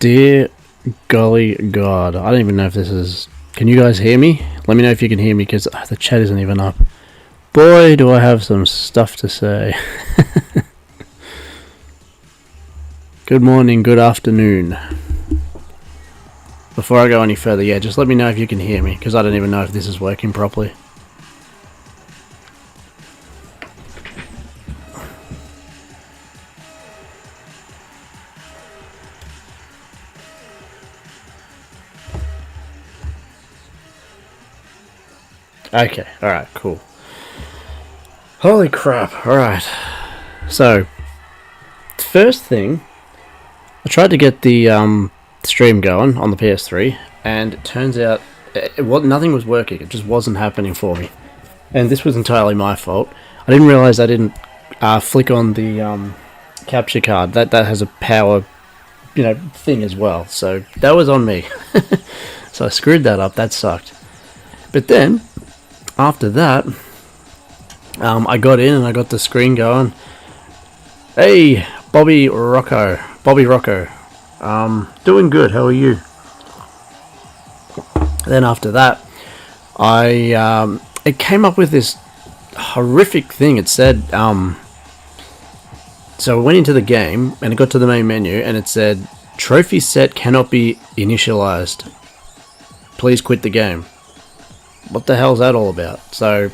Dear golly god, I don't even know if this is... Can you guys hear me? Let me know if you can hear me, because the chat isn't even up. Boy, do I have some stuff to say. Good morning, good afternoon. Before I go any further, yeah, just let me know if you can hear me, because I don't even know if this is working properly. Okay, alright, cool. Holy crap, alright. So, first thing, I tried to get the stream going on the PS3, and it turns out nothing was working. It just wasn't happening for me. And this was entirely my fault. I didn't realise I didn't flick on the capture card. That has a power, thing as well. So, that was on me. So I screwed that up. That sucked. But then, after that, I got in and I got the screen going. Hey, Bobby Rocco. Doing good. How are you? Then after that, it came up with this horrific thing. It said, so I went into the game and it got to the main menu and it said, trophy set cannot be initialized. Please quit the game. What the hell's that all about? So,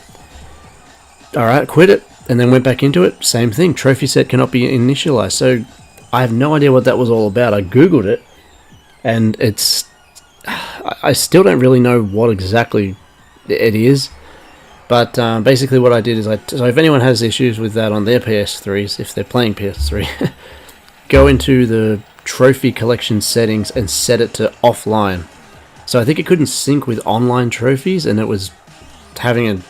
alright, quit it, and then went back into it, same thing, trophy set cannot be initialized. So, I have no idea what that was all about. I googled it, and I still don't really know what exactly it is, but basically what I did is, so if anyone has issues with that on their PS3s, if they're playing PS3, go into the trophy collection settings and set it to offline. So I think it couldn't sync with online trophies, and it was having an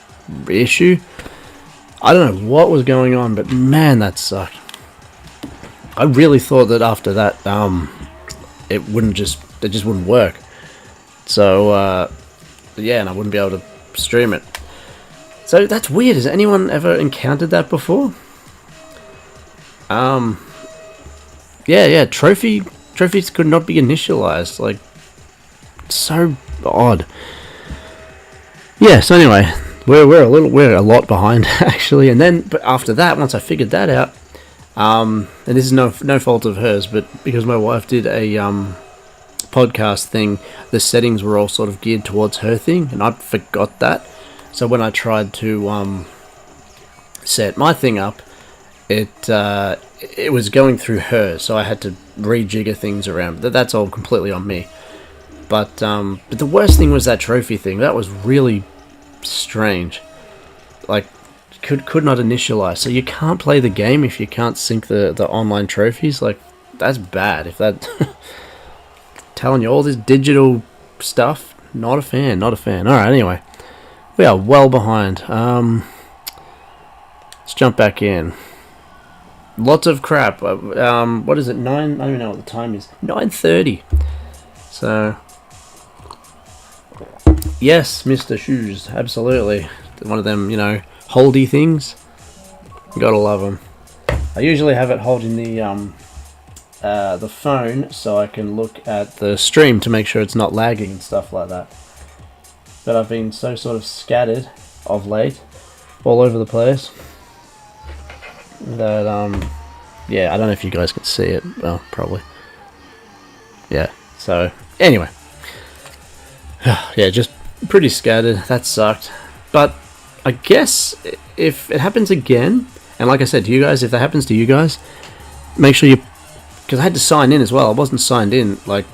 issue. I don't know what was going on, but man, that sucked. I really thought that after that, it just wouldn't work. So yeah, and I wouldn't be able to stream it. So that's weird. Has anyone ever encountered that before? Yeah, trophies could not be initialized. Like, so odd. Yeah, so anyway, we're a lot behind actually, and then but after that, once I figured that out, and this is no fault of hers, but because my wife did a podcast thing, the settings were all sort of geared towards her thing, and I forgot that. So when I tried to set my thing up, it was going through her, so I had to rejigger things around. That's all completely on me. But the worst thing was that trophy thing. That was really strange. Like, could not initialize. So you can't play the game if you can't sync the online trophies. Like, that's bad. If that... telling you all this digital stuff, not a fan. Alright, anyway. We are well behind. Let's jump back in. Lots of crap. What is it? 9... I don't even know what the time is. 9:30. So... Yes, Mr. Shoes, absolutely. One of them, holdy things. Gotta love them. I usually have it holding the phone so I can look at the stream to make sure it's not lagging and stuff like that. But I've been so sort of scattered of late, all over the place, that yeah, I don't know if you guys can see it. Well, probably. Yeah. So anyway. Yeah, just pretty scattered. That sucked. But I guess if it happens again, and like I said to you guys, if that happens to you guys, make sure you... Because I had to sign in as well. I wasn't signed in. Like,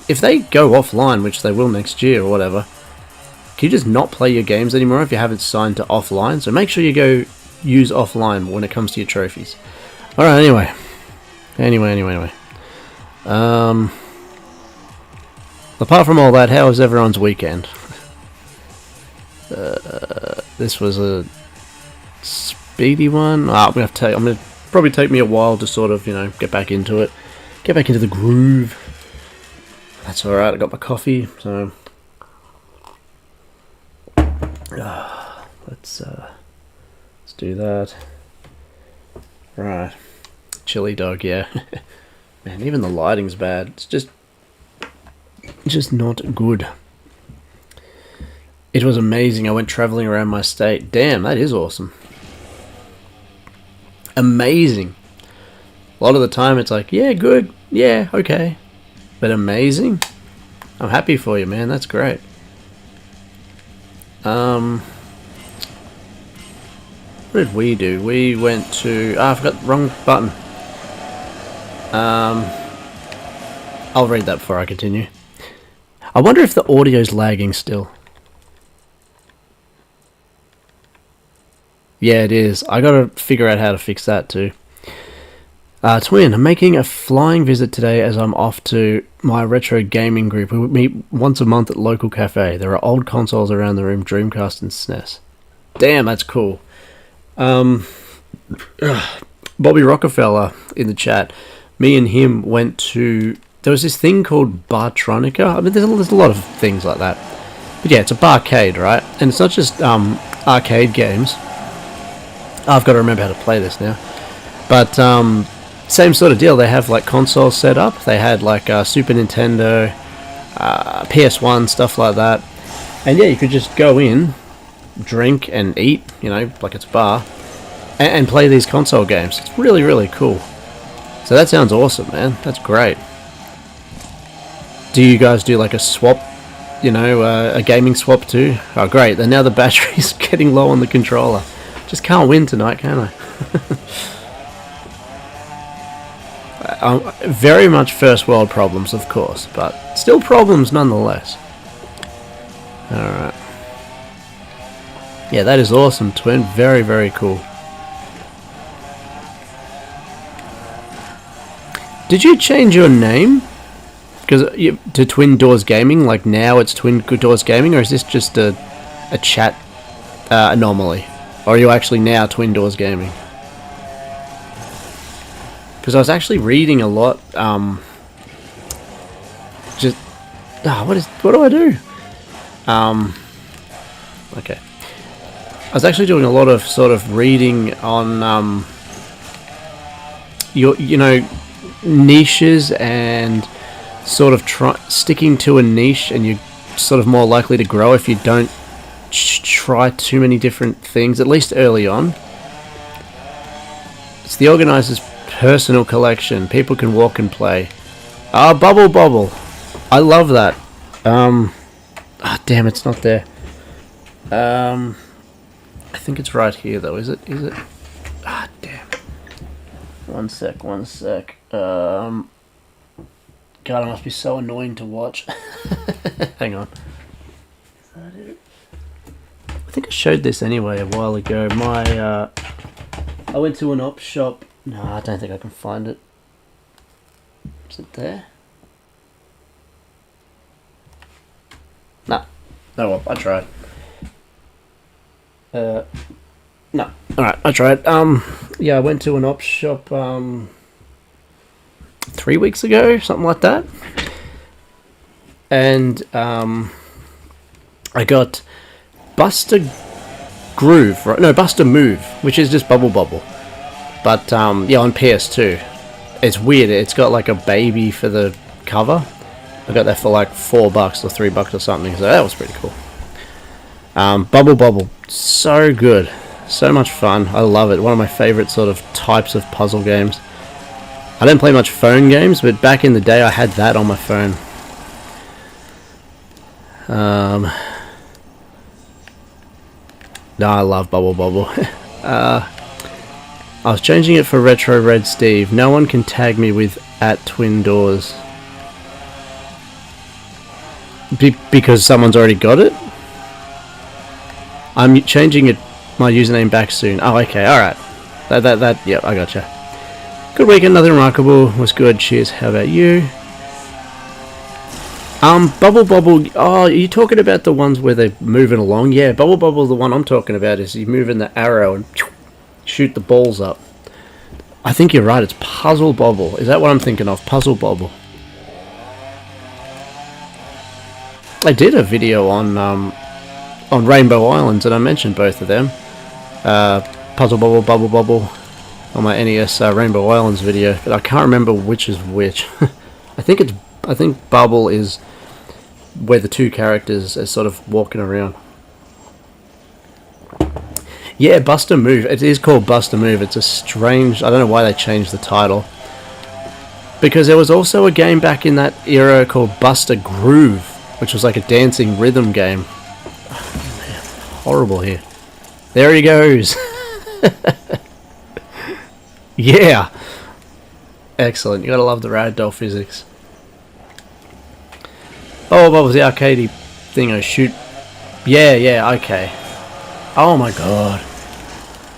if they go offline, which they will next year or whatever, can you just not play your games anymore if you haven't signed to offline? So make sure you go use offline when it comes to your trophies. Alright, anyway. Apart from all that, how was everyone's weekend? This was a speedy one. I'm gonna probably take me a while to sort of, get back into it, get back into the groove. That's all right. I got my coffee, so let's do that. Right, chili dog, yeah. Man, even the lighting's bad. It's just not good. It was amazing. I went traveling around my state. Damn, that is awesome. Amazing. A lot of the time it's like, yeah, good, yeah, okay. But amazing? I'm happy for you, man. That's great. What did we do? We went to... I forgot the wrong button. I'll read that before I continue. I wonder if the audio's lagging still. Yeah, it is. I gotta figure out how to fix that too. Twin, I'm making a flying visit today as I'm off to my retro gaming group. We meet once a month at local cafe. There are old consoles around the room, Dreamcast and SNES. Damn, that's cool. Bobby Rockefeller in the chat. Me and him went to... There was this thing called Bartronica. I mean, there's a lot of things like that. But yeah, it's a barcade, right? And it's not just arcade games. I've got to remember how to play this now. But same sort of deal. They have like consoles set up. They had like Super Nintendo, PS1, stuff like that. And yeah, you could just go in, drink and eat, you know, like it's a bar, and play these console games. It's really, really cool. So that sounds awesome, man. That's great. Do you guys do like a swap, you know, a gaming swap too? Oh, great. And now the battery's getting low on the controller. Just can't win tonight, can I? Very much first world problems, of course, but still problems nonetheless. Alright. Yeah, that is awesome, Twin. Very, very cool. Did you change your name? Because to Twin Doors Gaming, like now it's Twin Doors Gaming, or is this just a chat anomaly? Or are you actually now Twin Doors Gaming? Because I was actually reading a lot. What do I do? Okay. I was actually doing a lot of sort of reading on you know, niches and sort of sticking to a niche, and you're sort of more likely to grow if you don't try too many different things, at least early on. It's the organizer's personal collection. People can walk and play. Bubble Bobble. I love that. Damn, it's not there. I think it's right here though, is it? Damn. One sec. God, it must be so annoying to watch. Hang on. I think I showed this anyway a while ago. I went to an op shop. No, I don't think I can find it. Is it there? No. No, well, I tried. No. Alright, I tried. Yeah, I went to an op shop 3 weeks ago, something like that. And I got Buster Groove, right? No, Buster Move, which is just Bubble Bobble. But yeah, on PS2. It's weird. It's got like a baby for the cover. I got that for like $4 or $3 or something. So that was pretty cool. Bubble Bobble, so good, so much fun. I love it. One of my favorite sort of types of puzzle games. I don't play much phone games, but back in the day I had that on my phone. No, I love Bubble Bobble. I was changing it for Retro Red Steve. No one can tag me with @TwinDoors. Because someone's already got it? I'm changing it, my username back soon. Oh, okay, alright. Yep, I gotcha. Good weekend, nothing remarkable. Was good, cheers. How about you? Bubble Bobble. Oh, are you talking about the ones where they're moving along? Yeah, Bubble Bobble, the one I'm talking about is you moving the arrow and shoot the balls up. I think you're right, it's Puzzle Bobble. Is that what I'm thinking of? Puzzle Bobble. I did a video on Rainbow Islands and I mentioned both of them. Puzzle Bobble, Bubble Bobble. on my NES Rainbow Islands video, but I can't remember which is which. I think Bubble is where the two characters are sort of walking around. Yeah, Buster Move. It is called Buster Move. It's a strange... I don't know why they changed the title. Because there was also a game back in that era called Buster Groove, which was like a dancing rhythm game. Oh, man, horrible here. There he goes. Yeah. Excellent. You gotta love the ragdoll physics. Oh, what was the arcadey thing? Oh, shoot. Yeah, okay. Oh my god.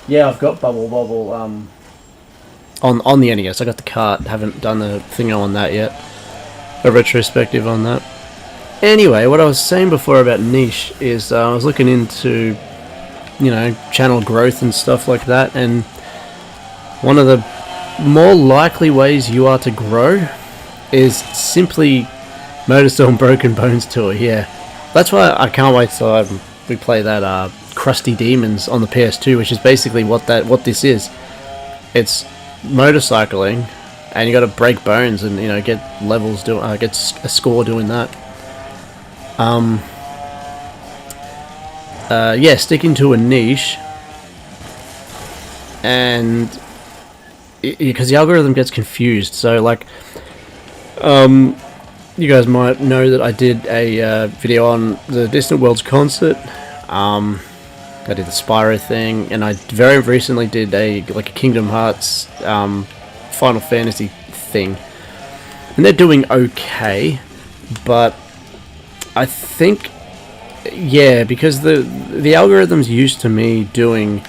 Yeah, I've got Bubble Bobble on the NES. I got the cart. Haven't done the thing on that yet. A retrospective on that. Anyway, what I was saying before about niche is I was looking into, you know, channel growth and stuff like that, and one of the more likely ways you are to grow is simply MotorStorm Broken Bones Tour. Yeah, that's why I can't wait till we play that Crusty Demons on the PS2, which is basically what this is. It's motorcycling, and you got to break bones and, you know, get levels get a score doing that. Yeah, sticking to a niche, and because the algorithm gets confused. So, like, you guys might know that I did a video on the Distant Worlds concert. I did the Spyro thing, and I very recently did a Kingdom Hearts Final Fantasy thing, and they're doing okay, but I think, yeah, because the algorithm's used to me doing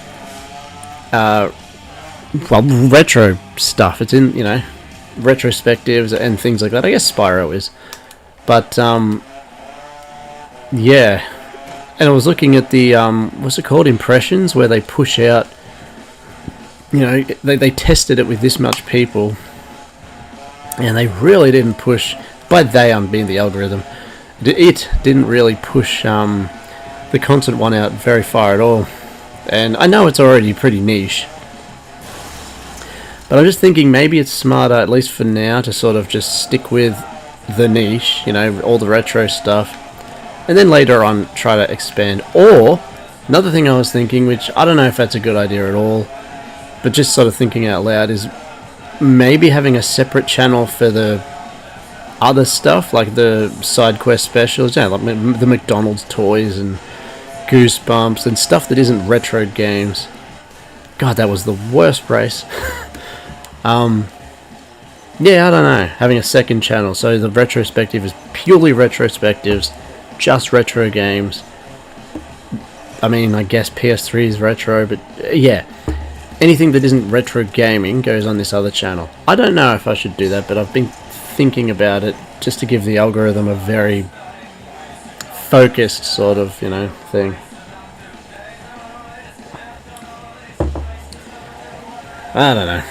retro stuff. It's in, you know, retrospectives and things like that. I guess Spyro is, but yeah. And I was looking at the what's it called, impressions, where they push out, you know, they tested it with this much people, and they really didn't push. By they, I'm being the algorithm. It didn't really push the concert one out very far at all. And I know it's already pretty niche, but I'm just thinking maybe it's smarter, at least for now, to sort of just stick with the niche, you know, all the retro stuff, and then later on try to expand. Or another thing I was thinking, which I don't know if that's a good idea at all, but just sort of thinking out loud, is maybe having a separate channel for the other stuff, like the side quest specials, yeah, like the McDonald's toys and Goosebumps and stuff that isn't retro games. God, that was the worst brace. Yeah, I don't know, having a second channel, so the retrospective is purely retrospectives, just retro games. I mean, I guess PS3 is retro, but yeah, anything that isn't retro gaming goes on this other channel. I don't know if I should do that, but I've been thinking about it, just to give the algorithm a very focused sort of, you know, thing. I don't know.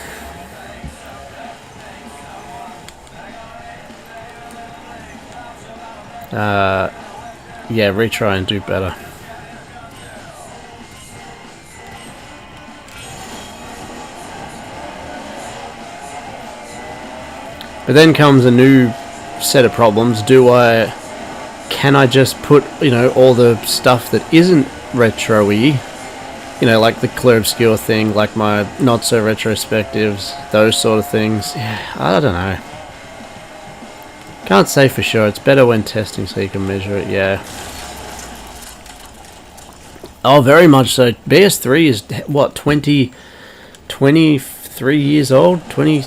Yeah, retry and do better. But then comes a new set of problems. Can I just put, you know, all the stuff that isn't retro-y, you know, like the clear obscure thing, like my not so retrospectives, those sort of things? Yeah, I don't know. Can't say for sure. It's better when testing so you can measure it, yeah. Oh, very much so. PS3 is, what, 23 years old? 20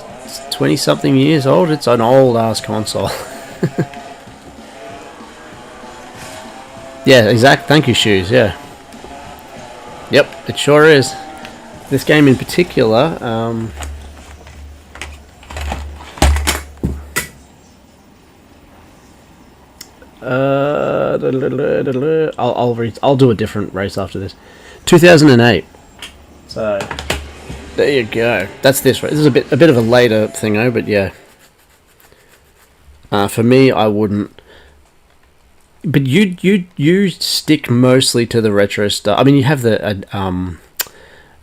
something years old? It's an old ass console. Yeah, exact. Thank you, Shoes, yeah. Yep, it sure is. This game in particular, I'll do a different race after this. 2008. So there you go. That's this race. This is a bit of a later thing, but yeah. For me, I wouldn't. But you stick mostly to the retro stuff. I mean, you have the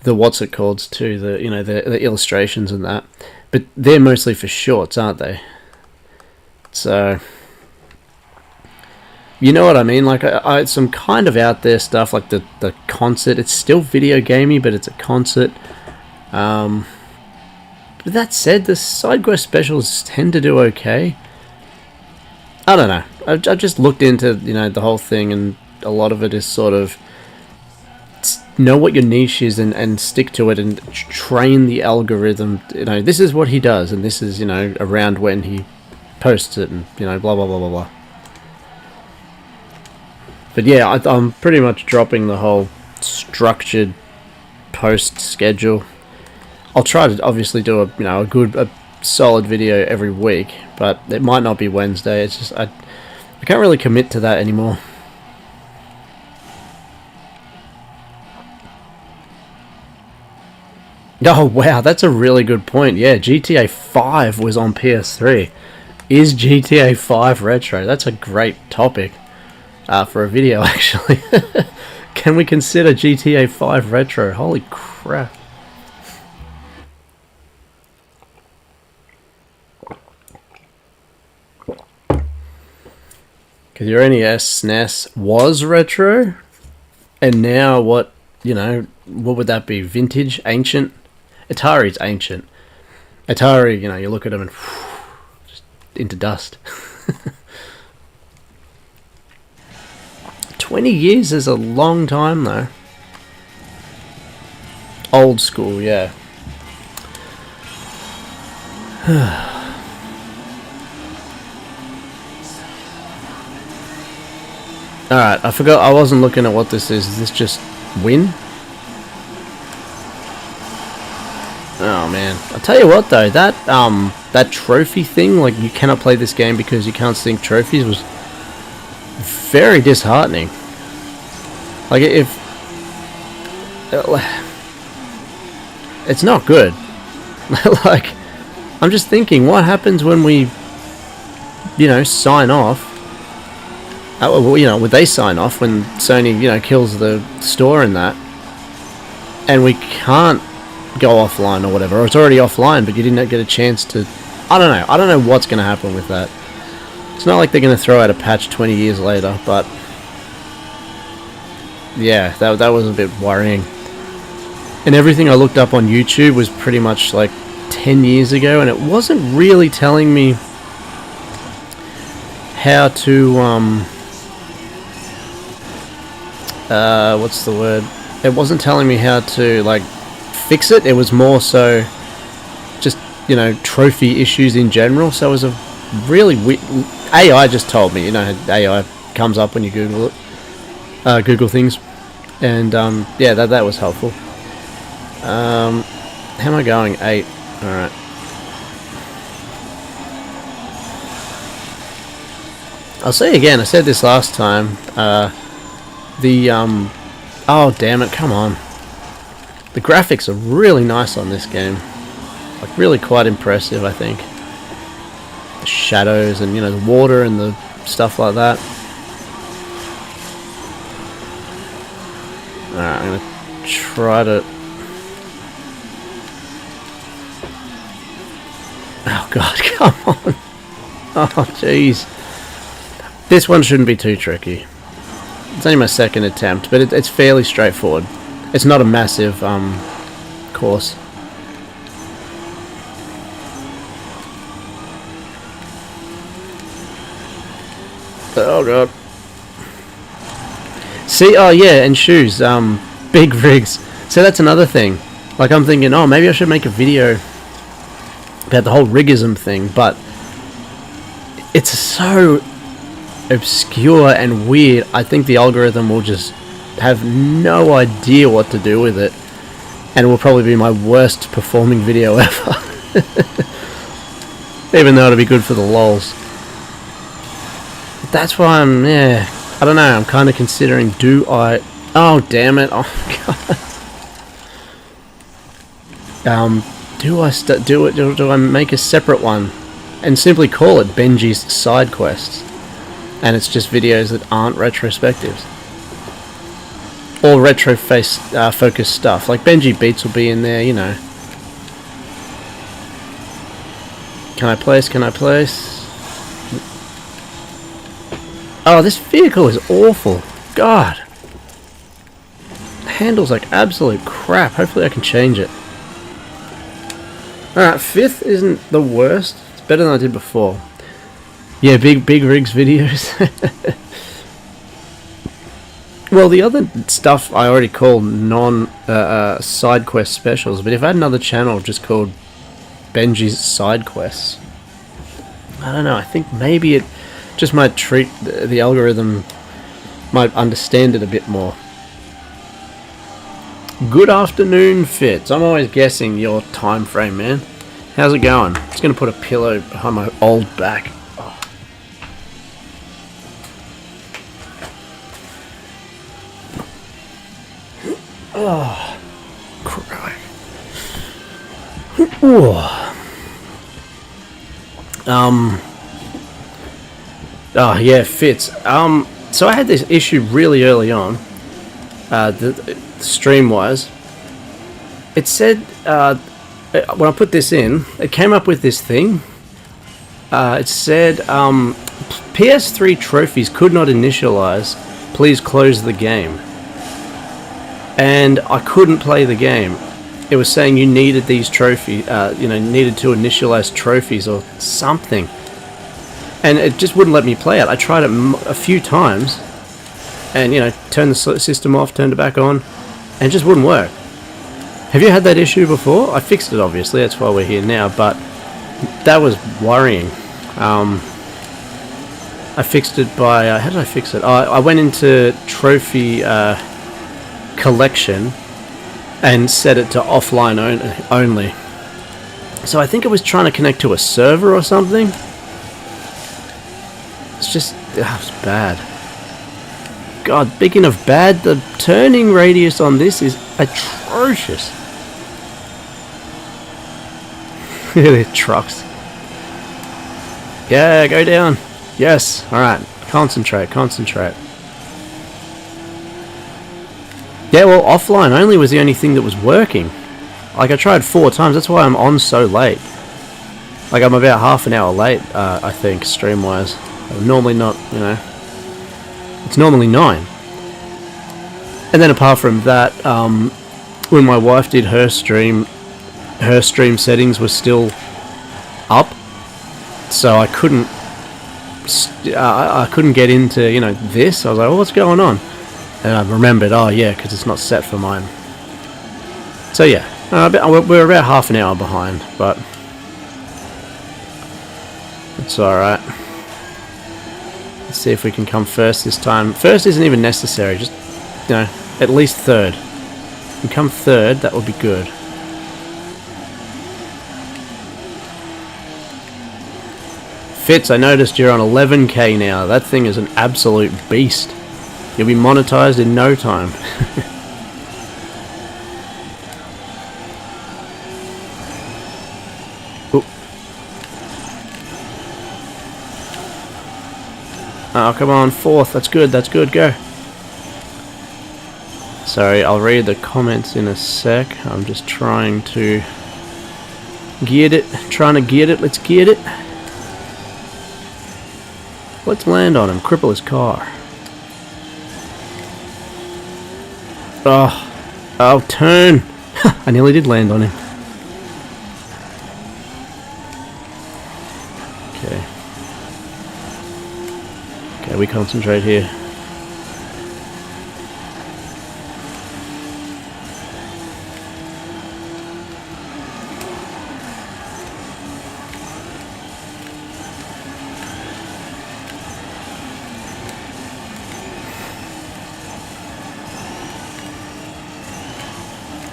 the what's it called too, the the illustrations and that, but they're mostly for shorts, aren't they? So you know what I mean? Like some kind of out there stuff, like the concert. It's still video gamey, but it's a concert. But that said, the side quest specials tend to do okay. I don't know. I've just looked into the whole thing, and a lot of it is sort of know what your niche is and stick to it and train the algorithm. This is what he does, and this is around when he posts it, and blah blah blah blah blah. But yeah, I'm pretty much dropping the whole structured post schedule. I'll try to obviously do a solid video every week, but it might not be Wednesday. It's just I can't really commit to that anymore. Oh wow, that's a really good point. Yeah, GTA 5 was on PS3. Is GTA 5 retro? That's a great topic for a video, actually. Can we consider GTA 5 retro? Holy crap. Because your NES, SNES was retro, and now what would that be? Vintage? Ancient? Atari's ancient. Atari, you look at them and just into dust. 20 years is a long time, though. Old school, yeah. Alright, I forgot, I wasn't looking at what this is. Is this just win? Oh man, I'll tell you what though, that trophy thing, like you cannot play this game because you can't sync trophies, was very disheartening. Like it's not good. Like, I'm just thinking, what happens when we, sign off? Would they sign off when Sony, kills the store and that, and we can't go offline or whatever, or it's already offline, but you didn't get a chance to. I don't know what's going to happen with that. It's not like they're going to throw out a patch 20 years later, but yeah, that was a bit worrying. And everything I looked up on YouTube was pretty much like 10 years ago, and it wasn't really telling me how to what's the word? It wasn't telling me how to like fix it. It was more so just trophy issues in general. So it was a really AI just told me, AI comes up when you Google it, Google things, and yeah, that was helpful. How am I going? 8. All right. I'll say again. I said this last time. Oh damn it! Come on. The graphics are really nice on this game. Like really quite impressive, I think. The shadows and the water and the stuff like that. Alright, I'm gonna try to. Oh god, come on! Oh jeez. This one shouldn't be too tricky. It's only my second attempt, but it's fairly straightforward. It's not a massive course. Oh god. See, oh yeah, and shoes, big rigs. So that's another thing. Like I'm thinking, oh maybe I should make a video about the whole rigism thing, but it's so obscure and weird. I think the algorithm will just have no idea what to do with it, and it will probably be my worst performing video ever. Even though it'll be good for the lols. That's why I don't know, I'm kind of considering, oh damn it, oh god. Do I make a separate one and simply call it Benji's Side Quests, and it's just videos that aren't retrospectives? all retro focused stuff. Like Benji Beats will be in there, you know. Can I place? Can I place? Oh, this vehicle is awful. God. Handles like absolute crap. Hopefully I can change it. Alright, 5th isn't the worst. It's better than I did before. Yeah, big rigs videos. Well, the other stuff I already call side quest specials, but if I had another channel just called Benji's Side Quests, I don't know, I think maybe it just might treat the algorithm, might understand it a bit more. Good afternoon, Fitz. I'm always guessing your time frame, man. How's it going? I'm just going to put a pillow behind my old back. Oh, cry. Oh yeah, Fitz. So I had this issue really early on, the stream wise. It said when I put this in, it came up with this thing. It said PS3 trophies could not initialize. Please close the game. And I couldn't play the game. It was saying you needed these trophies, needed to initialize trophies or something. And it just wouldn't let me play it. I tried it a few times, and turned the system off, turned it back on, and it just wouldn't work. Have you had that issue before? I fixed it, obviously. That's why we're here now. But that was worrying. I fixed it by how did I fix it? I went into trophy collection and set it to offline only. So I think it was trying to connect to a server or something. It's just, it's bad. God, speaking of bad, the turning radius on this is atrocious. Look at the trucks. Yeah, go down. Yes, alright. Concentrate. Yeah, well, offline only was the only thing that was working. Like, I tried 4 times, that's why I'm on so late. Like, I'm about half an hour late, I think, stream-wise. I'm normally not, it's normally 9. And then apart from that, when my wife did her stream settings were still up. So I couldn't get into, this. I was like, well, what's going on? And I remembered, oh yeah, because it's not set for mine. So yeah, we're about half an hour behind, but it's alright. Let's see if we can come first this time. First isn't even necessary, just, at least third. If we can come third, that would be good. Fitz, I noticed you're on 11k now. That thing is an absolute beast. You'll be monetized in no time. Oh, come on, 4th. That's good, go. Sorry, I'll read the comments in a sec. I'm just trying to get it. Let's get it. Let's land on him. Cripple his car. Oh, turn! I nearly did land on him. Okay, we concentrate here.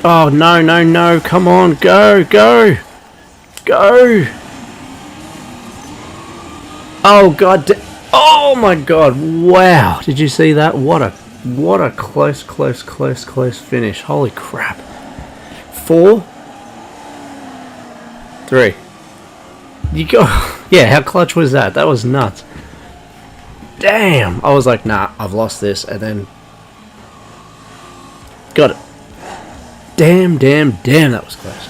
Oh, no, come on, go! Oh, God, oh my God, wow, did you see that? What a close finish, holy crap. 4, 3. You go, yeah, how clutch was that? That was nuts. Damn, I was like, nah, I've lost this, and then Got it. Damn, that was close.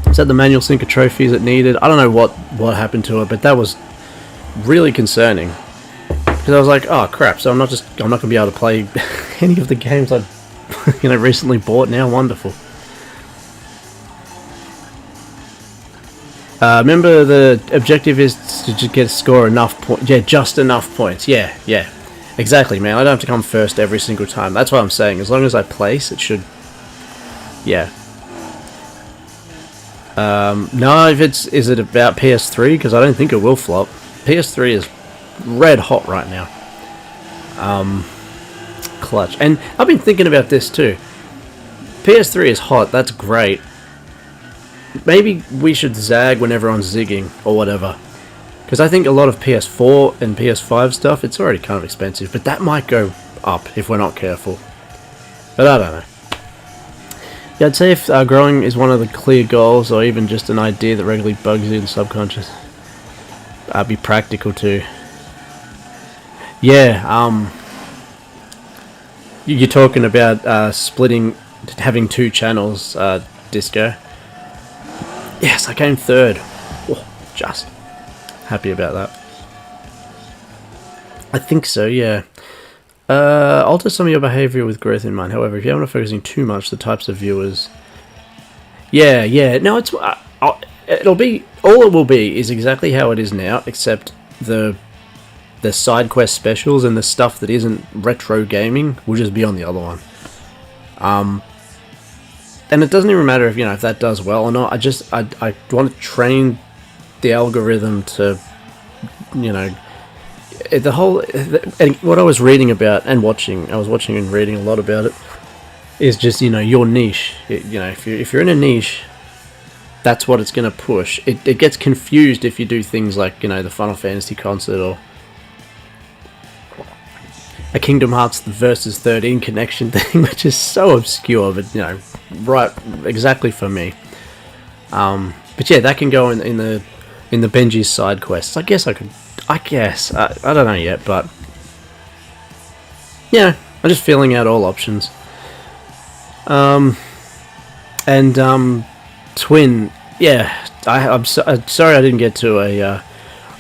Is that the manual sync of trophies it needed? I don't know what happened to it, but that was really concerning. Because I was like, oh crap, so I'm not going to be able to play any of the games I've recently bought now. Wonderful. Remember the objective is to just score enough points. Yeah, just enough points. Yeah. Exactly, man. I don't have to come first every single time. That's what I'm saying. As long as I place, it should... Yeah. No, is it about PS3? Because I don't think it will flop. PS3 is red hot right now. Clutch. And I've been thinking about this too. PS3 is hot. That's great. Maybe we should zag when everyone's zigging or whatever. Because I think a lot of PS4 and PS5 stuff, it's already kind of expensive. But that might go up if we're not careful. But I don't know. Yeah, I'd say if growing is one of the clear goals, or even just an idea that regularly bugs you in the subconscious, be practical too. Yeah, you're talking about splitting, having 2 channels, Disco. Yes, I came 3rd. Oh, just happy about that. I think so, yeah. Alter some of your behaviour with growth in mind. However, if you're not focusing too much, the types of viewers... Yeah. No, it's... it'll be... All it will be is exactly how it is now, except the side quest specials and the stuff that isn't retro gaming will just be on the other one. And it doesn't even matter if, if that does well or not. I want to train the algorithm to, the whole... And what I was reading about and watching, I was watching and reading a lot about it, is just, your niche. If you're in a niche, that's what it's going to push. It gets confused if you do things like, the Final Fantasy concert or a Kingdom Hearts Versus 13 connection thing, which is so obscure, but, right, exactly for me. But yeah, that can go in the Benji's side quests. I guess I don't know yet, but yeah, I'm just feeling out all options. Twin, yeah, I'm sorry I didn't get to a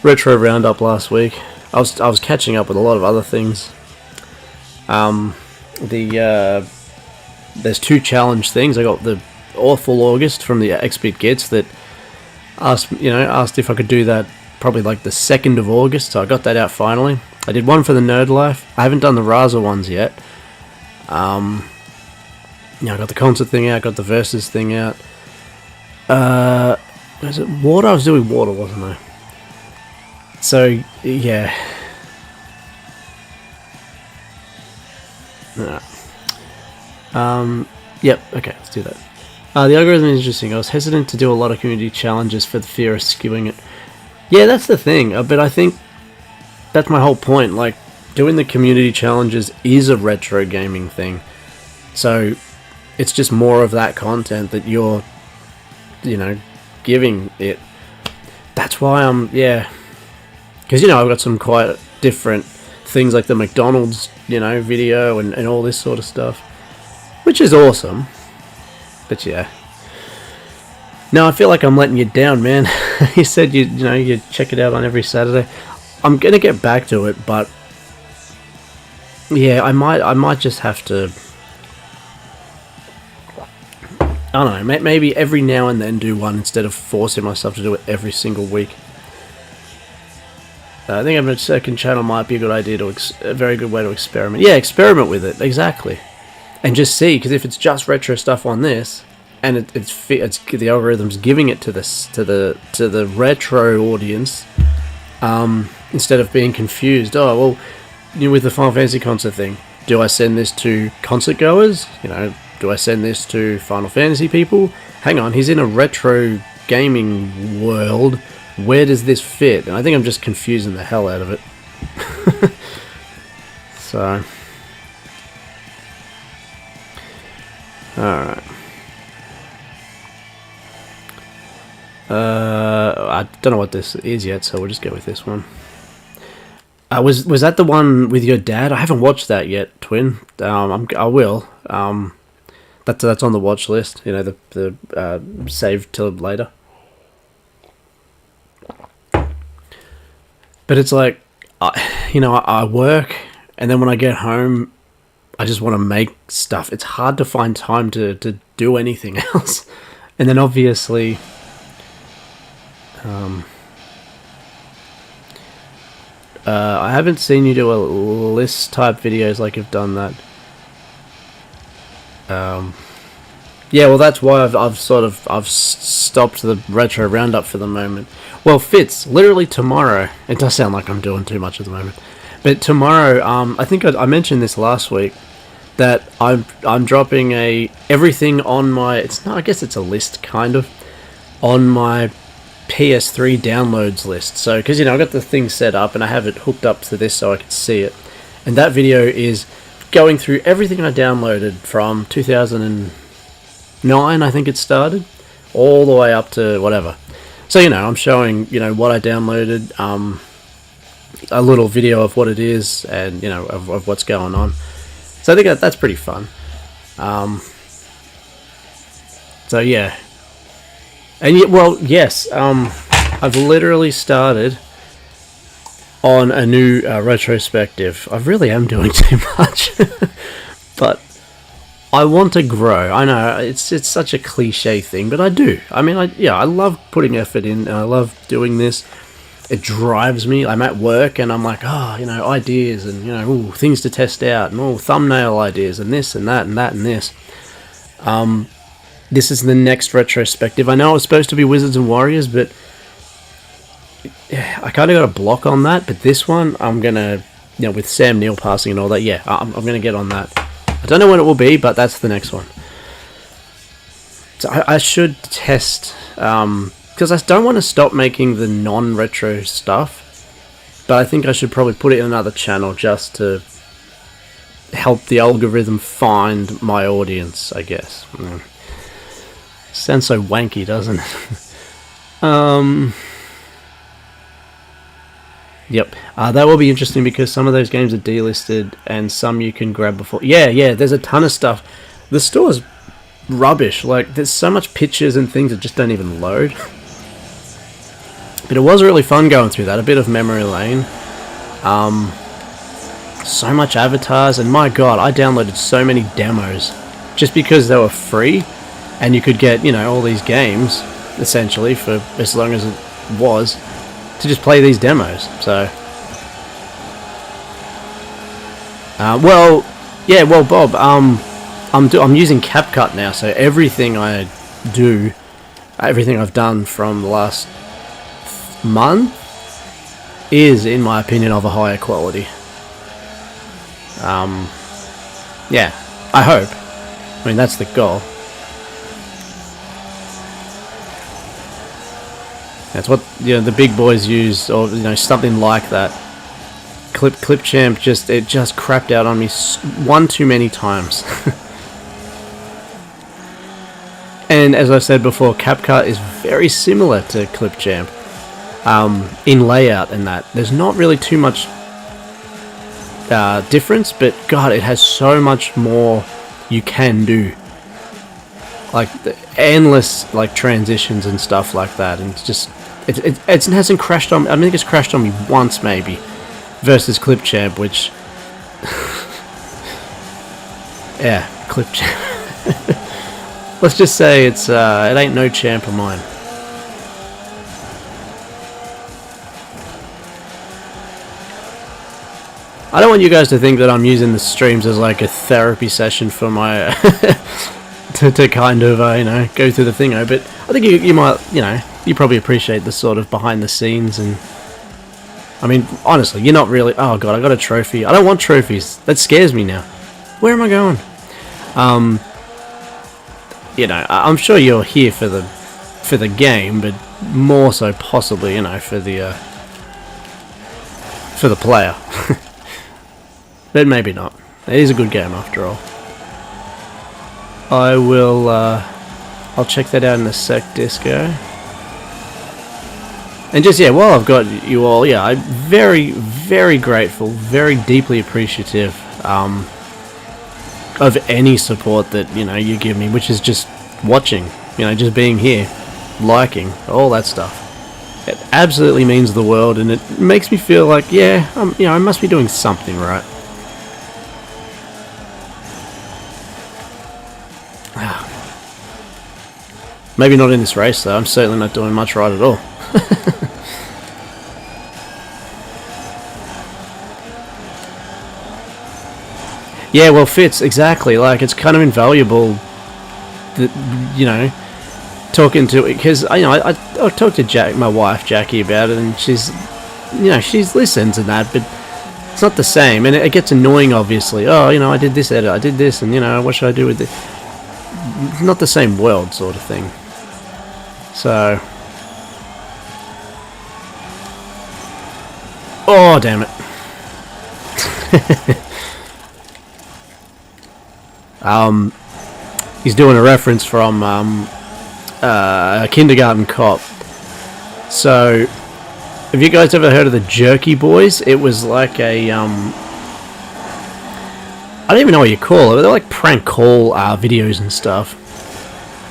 retro roundup last week. I was catching up with a lot of other things. There's 2 challenge things. I got the Awful August from the X-Bit Gets that asked if I could do that probably like the 2nd of August, so I got that out finally. I did one for the Nerd Life. I haven't done the Raza ones yet. I got the concert thing out, got the Versus thing out. Was it Water? I was doing Water, wasn't I? So, yeah. Yep, okay, let's do that. The algorithm is interesting. I was hesitant to do a lot of community challenges for the fear of skewing it. Yeah, that's the thing, but I think that's my whole point. Like, doing the community challenges is a retro gaming thing. So, it's just more of that content that you're, giving it. That's why yeah. Because, I've got some quite different things like the McDonald's, video and all this sort of stuff. Which is awesome. But yeah. No, I feel like I'm letting you down, man. You said you check it out on every Saturday. I'm gonna get back to it, but yeah, I might just have to. I don't know. Maybe every now and then do one instead of forcing myself to do it every single week. I think having a second channel might be a good idea a very good way to experiment. Yeah, experiment with it exactly, and just see. Because if it's just retro stuff on this, and it's the algorithm's giving it to the retro audience, instead of being confused. Oh well, with the Final Fantasy concert thing, do I send this to concert goers? Do I send this to Final Fantasy people? Hang on, he's in a retro gaming world. Where does this fit? And I think I'm just confusing the hell out of it. So, alright. I don't know what this is yet, so we'll just go with this one. Was that the one with your dad? I haven't watched that yet. Twin. I will. That's on the watch list. You know, the save till later. But it's like, I work, and then when I get home, I just want to make stuff. It's hard to find time to do anything else. And then obviously, I haven't seen you do a list type videos like you've done that. Yeah, well, that's why I've stopped the retro roundup for the moment. Well, Fitz, literally tomorrow. It does sound like I'm doing too much at the moment, but tomorrow, I think I mentioned this last week that I'm dropping everything on my. It's not. I guess it's a list kind of on my PS3 downloads list. So, because I've got the thing set up and I have it hooked up to this so I can see it, and that video is going through everything I downloaded from 2009, I think it started, all the way up to whatever. So, I'm showing, what I downloaded, a little video of what it is, and, of what's going on. So I think that's pretty fun. So, yeah. And, well, yes, I've literally started on a new retrospective. I really am doing too much. But I want to grow. I know it's such a cliche thing, but I do. I mean, I love putting effort in, and I love doing this. It drives me. I'm at work, and I'm like, ideas, and things to test out, and thumbnail ideas, and this, and that, and that, and this. This is the next retrospective. I know it was supposed to be Wizards and Warriors, but I kind of got a block on that. But this one, I'm gonna, with Sam Neill passing and all that, yeah, I'm gonna get on that. I don't know when it will be, but that's the next one. So I should test, because I don't want to stop making the non-retro stuff, but I think I should probably put it in another channel just to help the algorithm find my audience, I guess. Sounds so wanky, doesn't it? Yep. That will be interesting because some of those games are delisted and some you can grab before. Yeah, there's a ton of stuff. The store's rubbish. Like, there's so much pictures and things that just don't even load. But it was really fun going through that. A bit of memory lane. So much avatars, and my god, I downloaded so many demos just because they were free, and you could get, all these games, essentially, for as long as it was, to just play these demos. So, Bob, I'm using CapCut now, so everything I do, everything I've done from the last month is, in my opinion, of a higher quality. Yeah, I hope. I mean, that's the goal. That's what the big boys use, or something like that. Clipchamp just crapped out on me one too many times. And as I said before, CapCut is very similar to Clipchamp in layout, and that there's not really too much difference, but god, it has so much more you can do, like the endless transitions and stuff like that, and it hasn't crashed on. I think it's crashed on me once maybe, versus Clipchamp, which yeah, Clipchamp. Let's just say it ain't no champ of mine. I don't want you guys to think that I'm using the streams as like a therapy session for my to kind of go through the thing. But I think you might you probably appreciate the sort of behind the scenes, and I mean honestly, you're not really. Oh god, I got a trophy. I don't want trophies. That scares me now. Where am I going? I'm sure you're here for the game, but more so possibly for the player. But maybe not. It is a good game after all. I will, I'll check that out in a sec, Disco. And just, while I've got you all, I'm very, very grateful, very deeply appreciative, of any support that, you know, you give me, which is just watching, you know, just being here, liking, all that stuff. It absolutely means the world, and it makes me feel like, yeah, you know, I must be doing something right. Maybe not in this race, though. I'm certainly not doing much right at all. Yeah, well, Fitz, exactly. Like, it's kind of invaluable that, you know, talking to, because, you know, I talked to my wife, Jackie, about it, and she's, you know, she's listens and that, but it's not the same, and it gets annoying, obviously. Oh, you know, I did this edit, I did this, and, you know, what should I do with it? Not the same world, sort of thing. So, oh, damn it. He's doing a reference from Kindergarten Cop. So, have you guys ever heard of the Jerky Boys? It was like a I don't even know what you call it. They're like prank call videos and stuff.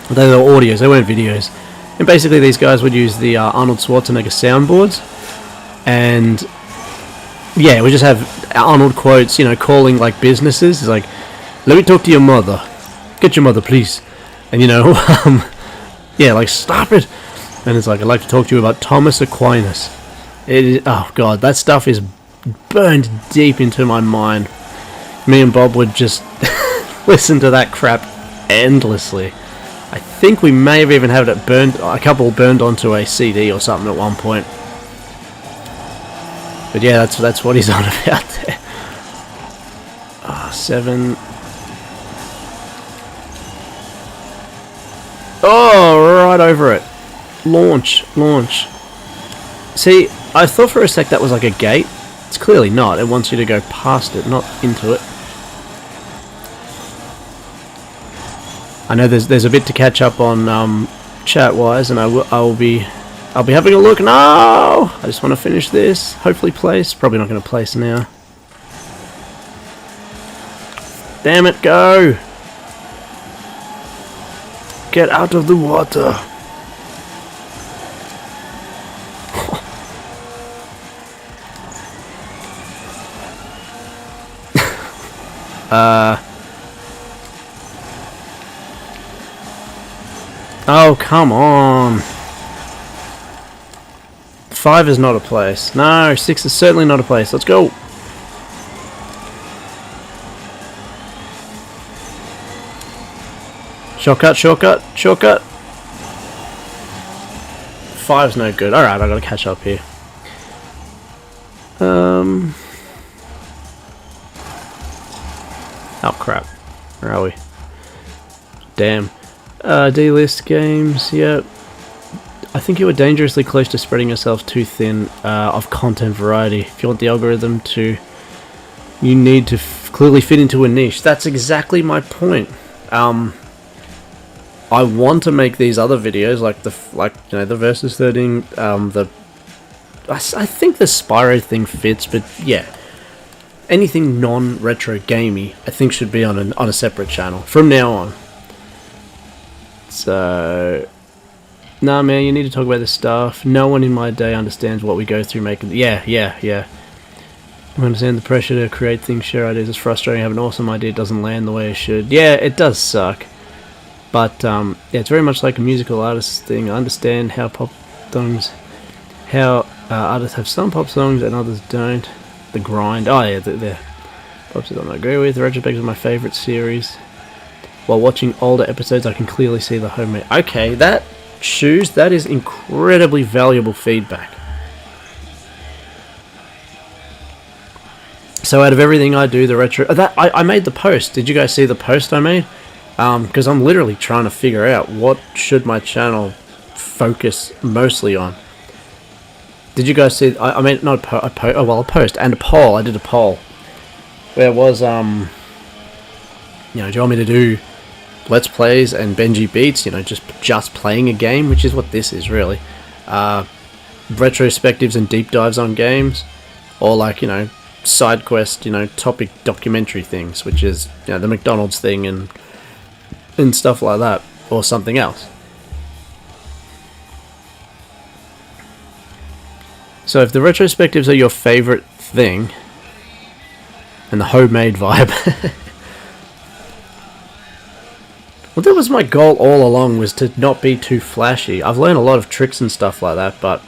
They were audios. They weren't videos. And basically, these guys would use the Arnold Schwarzenegger soundboards, and yeah, we just have Arnold quotes. You know, calling like businesses. It's like, let me talk to your mother. Get your mother, please. And, you know, yeah, like, stop it. And it's like, I'd like to talk to you about Thomas Aquinas. It is, oh, God, that stuff is burned deep into my mind. Me and Bob would just listen to that crap endlessly. I think we may have even had it burned, a couple burned onto a CD or something at one point. But yeah, that's what he's on about there. 7... Oh, right over it. Launch. See, I thought for a sec that was like a gate. It's clearly not. It wants you to go past it, not into it. I know there's a bit to catch up on chat-wise, and I'll be having a look. No! I just want to finish this. Hopefully place. Probably not going to place now. Damn it, go! Get out of the water. Oh, come on. 5 is not a place. No, 6 is certainly not a place. Let's go. Shortcut. 5's no good. Alright, I gotta catch up here. Oh crap. Where are we? Damn. D-list games, yep. I think you were dangerously close to spreading yourself too thin of content variety. If you want the algorithm to... You need to clearly fit into a niche. That's exactly my point. I want to make these other videos, like you know, the Versus 13, I think the Spyro thing fits, but yeah, anything non-retro gamey, I think should be on a separate channel from now on. So, nah, man, you need to talk about this stuff. No one in my day understands what we go through making. Yeah. I understand the pressure to create things, share ideas. It's frustrating. Have an awesome idea, it doesn't land the way it should. Yeah, it does suck. But yeah, it's very much like a musical artist thing. I understand how artists have some pop songs and others don't. The grind. Oh yeah, the pop songs I agree with. The Retrospect is my favourite series. While watching older episodes, I can clearly see the homemade. Okay, that is incredibly valuable feedback. So out of everything I do, the retro... I made the post. Did you guys see the post I made? Because I'm literally trying to figure out what should my channel focus mostly on. Did you guys see... I made not a post and a poll. I did a poll. Where it was, you know, do you want me to do Let's Plays and Benji Beats? You know, just playing a game, which is what this is, really. Retrospectives and deep dives on games. Or, like, you know, side quest, topic documentary things, which is the McDonald's thing and stuff like that, or something else. So if the retrospectives are your favorite thing, and the homemade vibe, well, that was my goal all along, was to not be too flashy. I've learned a lot of tricks and stuff like that, but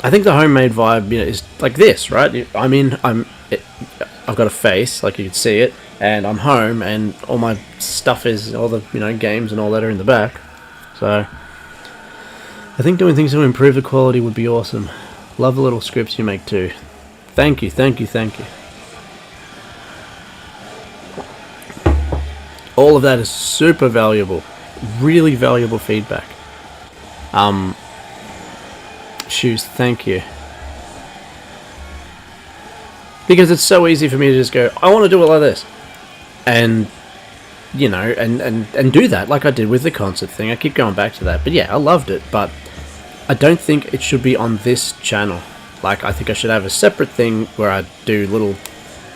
I think the homemade vibe, is like this, right? I've got a face, like you can see it, and I'm home, and all my stuff is, all the, games and all that are in the back. So I think doing things to improve the quality would be awesome. Love the little scripts you make too. Thank you, thank you, thank you. All of that is super valuable. Really valuable feedback. Shoes, thank you. Because it's so easy for me to just go, I want to do it like this. And, and do that like I did with the concert thing. I keep going back to that. But yeah, I loved it. But I don't think it should be on this channel. Like, I think I should have a separate thing where I do little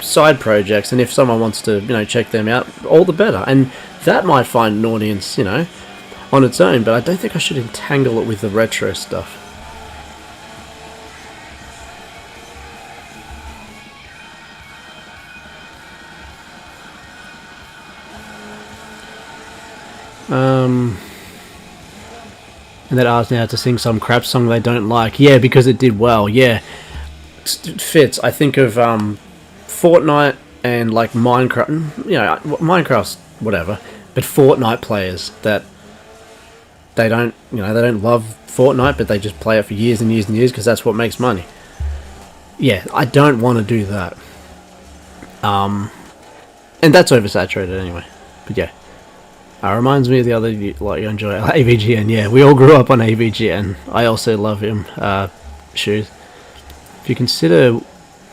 side projects. And if someone wants to, check them out, all the better. And that might find an audience, on its own. But I don't think I should entangle it with the retro stuff. And that asks now to sing some crap song they don't like. Yeah, because it did well. Yeah, fits. I think of Fortnite and like Minecraft. Minecraft's whatever, but Fortnite players that they don't, they don't love Fortnite, but they just play it for years and years and years because that's what makes money. Yeah, I don't want to do that. And that's oversaturated anyway. But yeah. Reminds me of the other, like, you enjoy AVGN. Yeah, we all grew up on AVGN. I also love him. Shoes. If you consider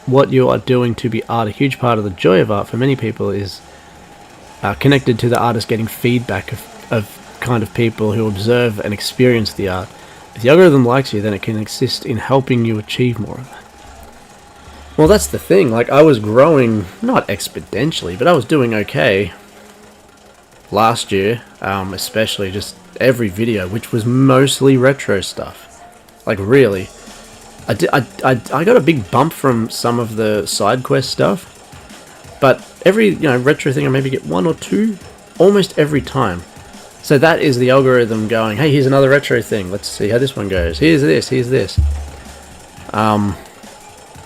what you are doing to be art, a huge part of the joy of art for many people is connected to the artist getting feedback of kind of people who observe and experience the art. If the algorithm likes you, then it can assist in helping you achieve more of that. Well, that's the thing. Like, I was growing, not exponentially, but I was doing okay last year, especially just every video, which was mostly retro stuff. Like, really, I got a big bump from some of the side quest stuff, but every retro thing I maybe get 1 or 2 almost every time. So that is the algorithm going, hey, here's another retro thing, let's see how this one goes, here's this. I've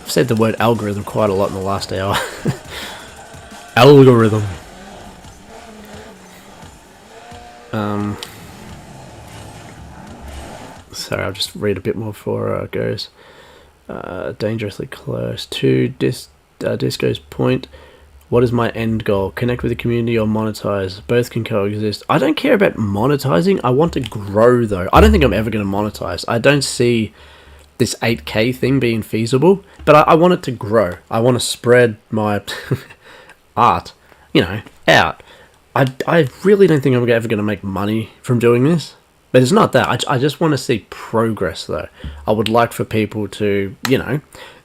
said the word algorithm quite a lot in the last hour. Algorithm. Sorry, I'll just read a bit more before it goes. Dangerously close to Disco's point. What is my end goal? Connect with the community or monetize? Both can coexist. I don't care about monetizing. I want to grow, though. I don't think I'm ever going to monetize. I don't see this 8K thing being feasible, but I want it to grow. I want to spread my art, out. I really don't think I'm ever going to make money from doing this. But it's not that. I just want to see progress, though. I would like for people to,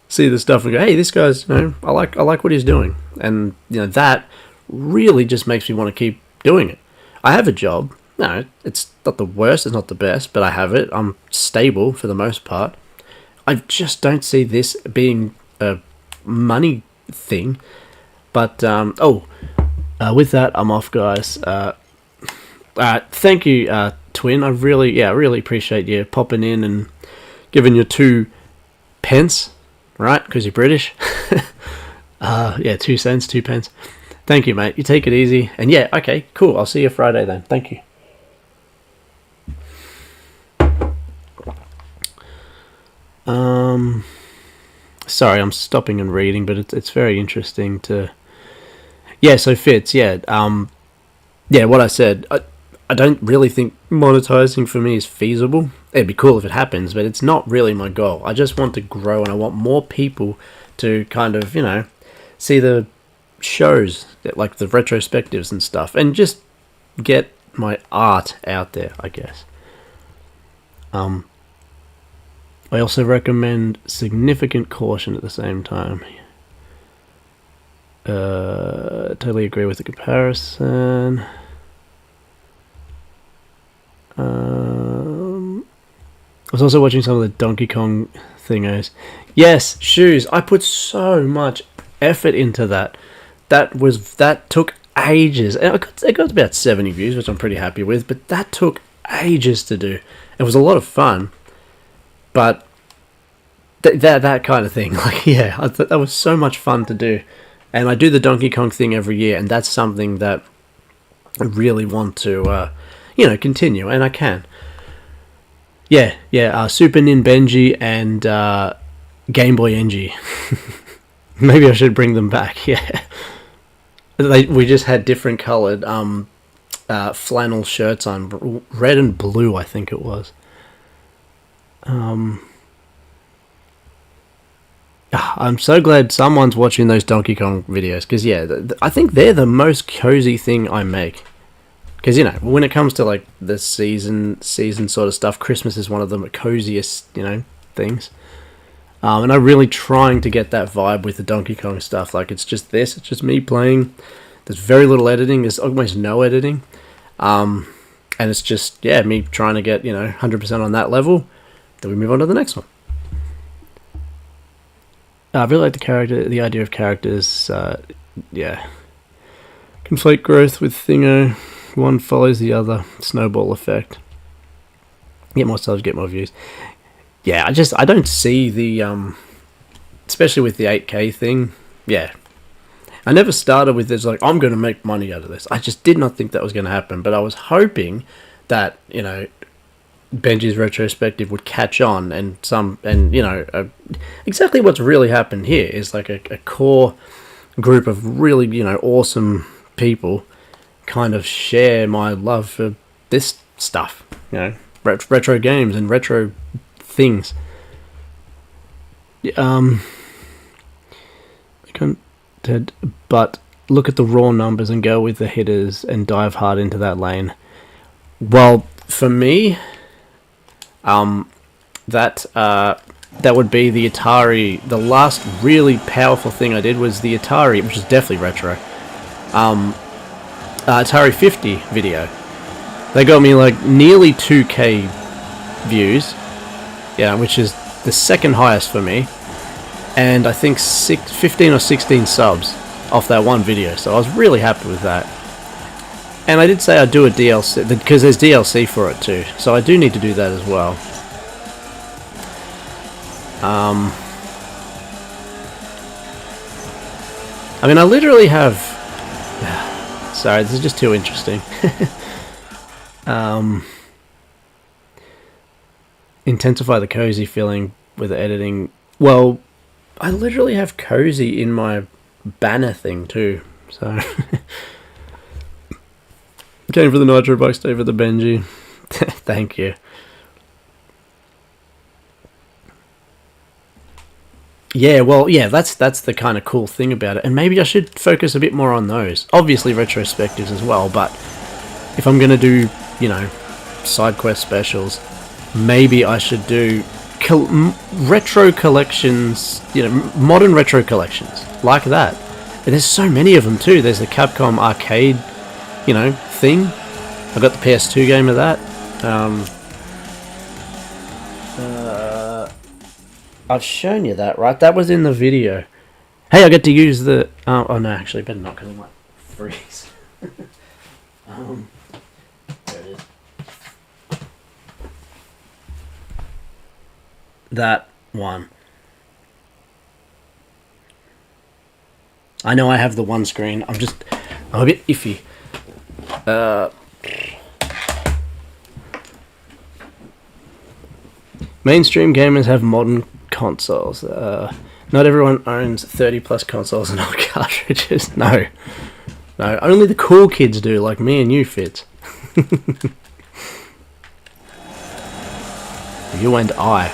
see the stuff and go, hey, this guy's, I like what he's doing. And, that really just makes me want to keep doing it. I have a job. No, it's not the worst, it's not the best, but I have it. I'm stable for the most part. I just don't see this being a money thing. But, with that, I'm off, guys. Thank you, Twin. I really appreciate you popping in and giving your 2 pence, right? Because you're British. 2 cents, 2 pence. Thank you, mate. You take it easy. And yeah, okay, cool. I'll see you Friday then. Thank you. Sorry, I'm stopping and reading, but it's very interesting to. Yeah, so Fitz, what I said, I don't really think monetizing for me is feasible. It'd be cool if it happens, but it's not really my goal. I just want to grow, and I want more people to kind of, see the shows, like the retrospectives and stuff, and just get my art out there, I guess. I also recommend significant caution at the same time. Totally agree with the comparison. I was also watching some of the Donkey Kong thingos. Yes, shoes. I put so much effort into that. That took ages. And it got about 70 views, which I'm pretty happy with. But that took ages to do. It was a lot of fun, but that kind of thing, like, yeah, that was so much fun to do. And I do the Donkey Kong thing every year, and that's something that I really want to, continue, and I can. Yeah, Super Nin Benji and Game Boy NG. Maybe I should bring them back. Yeah, we just had different coloured flannel shirts on, red and blue, I think it was. I'm so glad someone's watching those Donkey Kong videos, because yeah, I think they're the most cozy thing I make. Because, when it comes to like the season sort of stuff, Christmas is one of the coziest, things. And I'm really trying to get that vibe with the Donkey Kong stuff. Like, it's just me playing. There's very little editing. There's almost no editing. And it's just, me trying to get, 100% on that level. Then we move on to the next one. I really like the idea of characters. Conflate growth with Thingo. One follows the other. Snowball effect. Get more subs, get more views. Yeah, I don't see the, especially with the 8K thing. Yeah. I never started with this, like, I'm going to make money out of this. I just did not think that was going to happen. But I was hoping that, Benji's retrospective would catch on, and exactly what's really happened here is like a core group of really, awesome people kind of share my love for this stuff, retro games and retro things. But look at the raw numbers and go with the hitters and dive hard into that lane. Well, for me, that would be the Atari. The last really powerful thing I did was the Atari, which is definitely retro. Atari 50 video. They got me like nearly 2K views, which is the second highest for me, and I think 15 or 16 subs off that one video. So I was really happy with that. And I did say I'd do a DLC, because there's DLC for it too, so I do need to do that as well. I literally have... Sorry, this is just too interesting. Intensify the cozy feeling with the editing. Well, I literally have cozy in my banner thing too, so... Came for the Nitro box, stay for the Benji. Thank you. Yeah, well, that's the kind of cool thing about it. And maybe I should focus a bit more on those. Obviously retrospectives as well, but if I'm going to do, side quest specials, maybe I should do retro collections, modern retro collections, like that. And there's so many of them too. There's the Capcom arcade, thing. I got the PS2 game of that. I've shown you that, right? That was in the video. Hey, I get to use the... oh, no, actually, better not, because I might freeze. There it is. That one. I know I have the one screen. I'm a bit iffy. Mainstream gamers have modern consoles. Not everyone owns 30 plus consoles and old cartridges. No, only the cool kids do, like me and you, Fitz. You and I.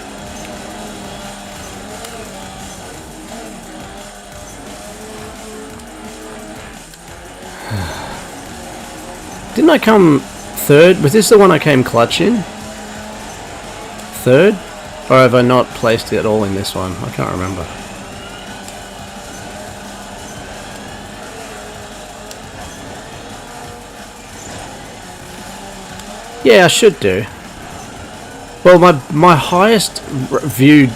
Didn't I come third? Was this the one I came clutch in? Third? Or have I not placed it at all in this one? I can't remember. Yeah, I should do. Well, my highest viewed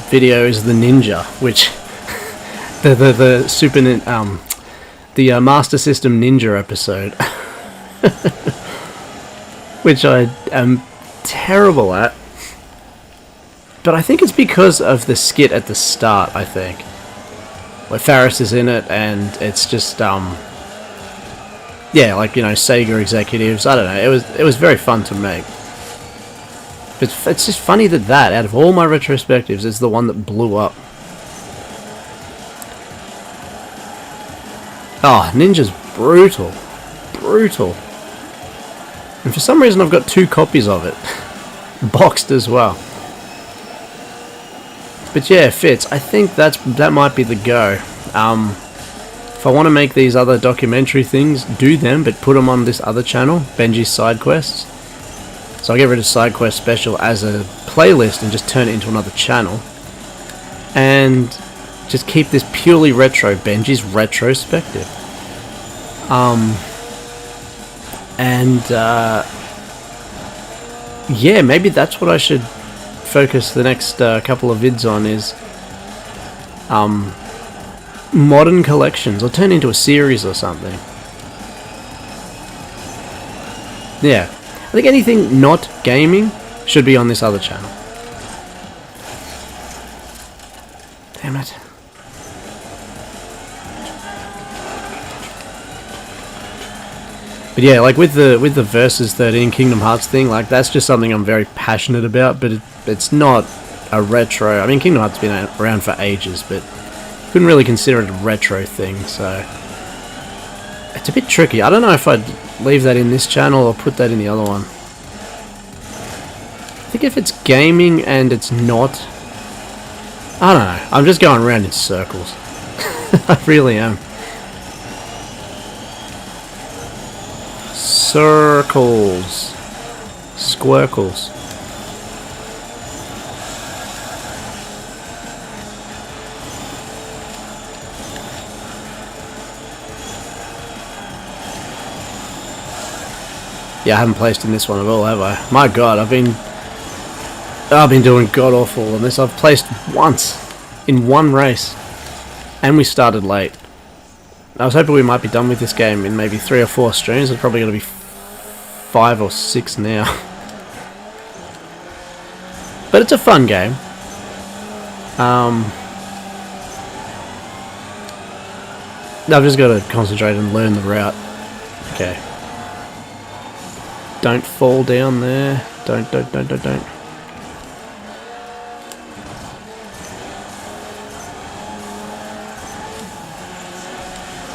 video is the Ninja, which the Super the Master System Ninja episode, which I am terrible at. But I think it's because of the skit at the start, I think. Where Faris is in it, and it's just, yeah, like, you know, Sega executives, I don't know, it was very fun to make. But it's just funny that out of all my retrospectives, is the one that blew up. Oh, Ninja's brutal. Brutal. And for some reason I've got 2 copies of it. Boxed as well. But yeah, Fitz, I think that might be the go. If I want to make these other documentary things, do them, but put them on this other channel, Benji's Side Quests. So I'll get rid of Side Quest Special as a playlist and just turn it into another channel. And just keep this purely retro, Benji's Retrospective. Yeah, maybe that's what I should focus the next couple of vids on, is modern collections, or turn into a series or something. Yeah, I think anything not gaming should be on this other channel. Damn it. But yeah, like with the Versus 13 Kingdom Hearts thing, like that's just something I'm very passionate about, but it's not a retro. I mean, Kingdom Hearts has been around for ages, but couldn't really consider it a retro thing, so it's a bit tricky. I don't know if I'd leave that in this channel or put that in the other one. I think if it's gaming and it's not, I don't know, I'm just going around in circles. I really am. Circles. Squircles. Yeah, I haven't placed in this one at all, have I? My god, I've been doing god awful on this. I've placed once in one race, and we started late. I was hoping we might be done with this game in maybe 3 or 4 streams. It's probably going to be 5 or 6 now. But it's a fun game. I've just got to concentrate and learn the route. Okay. Don't fall down there. Don't.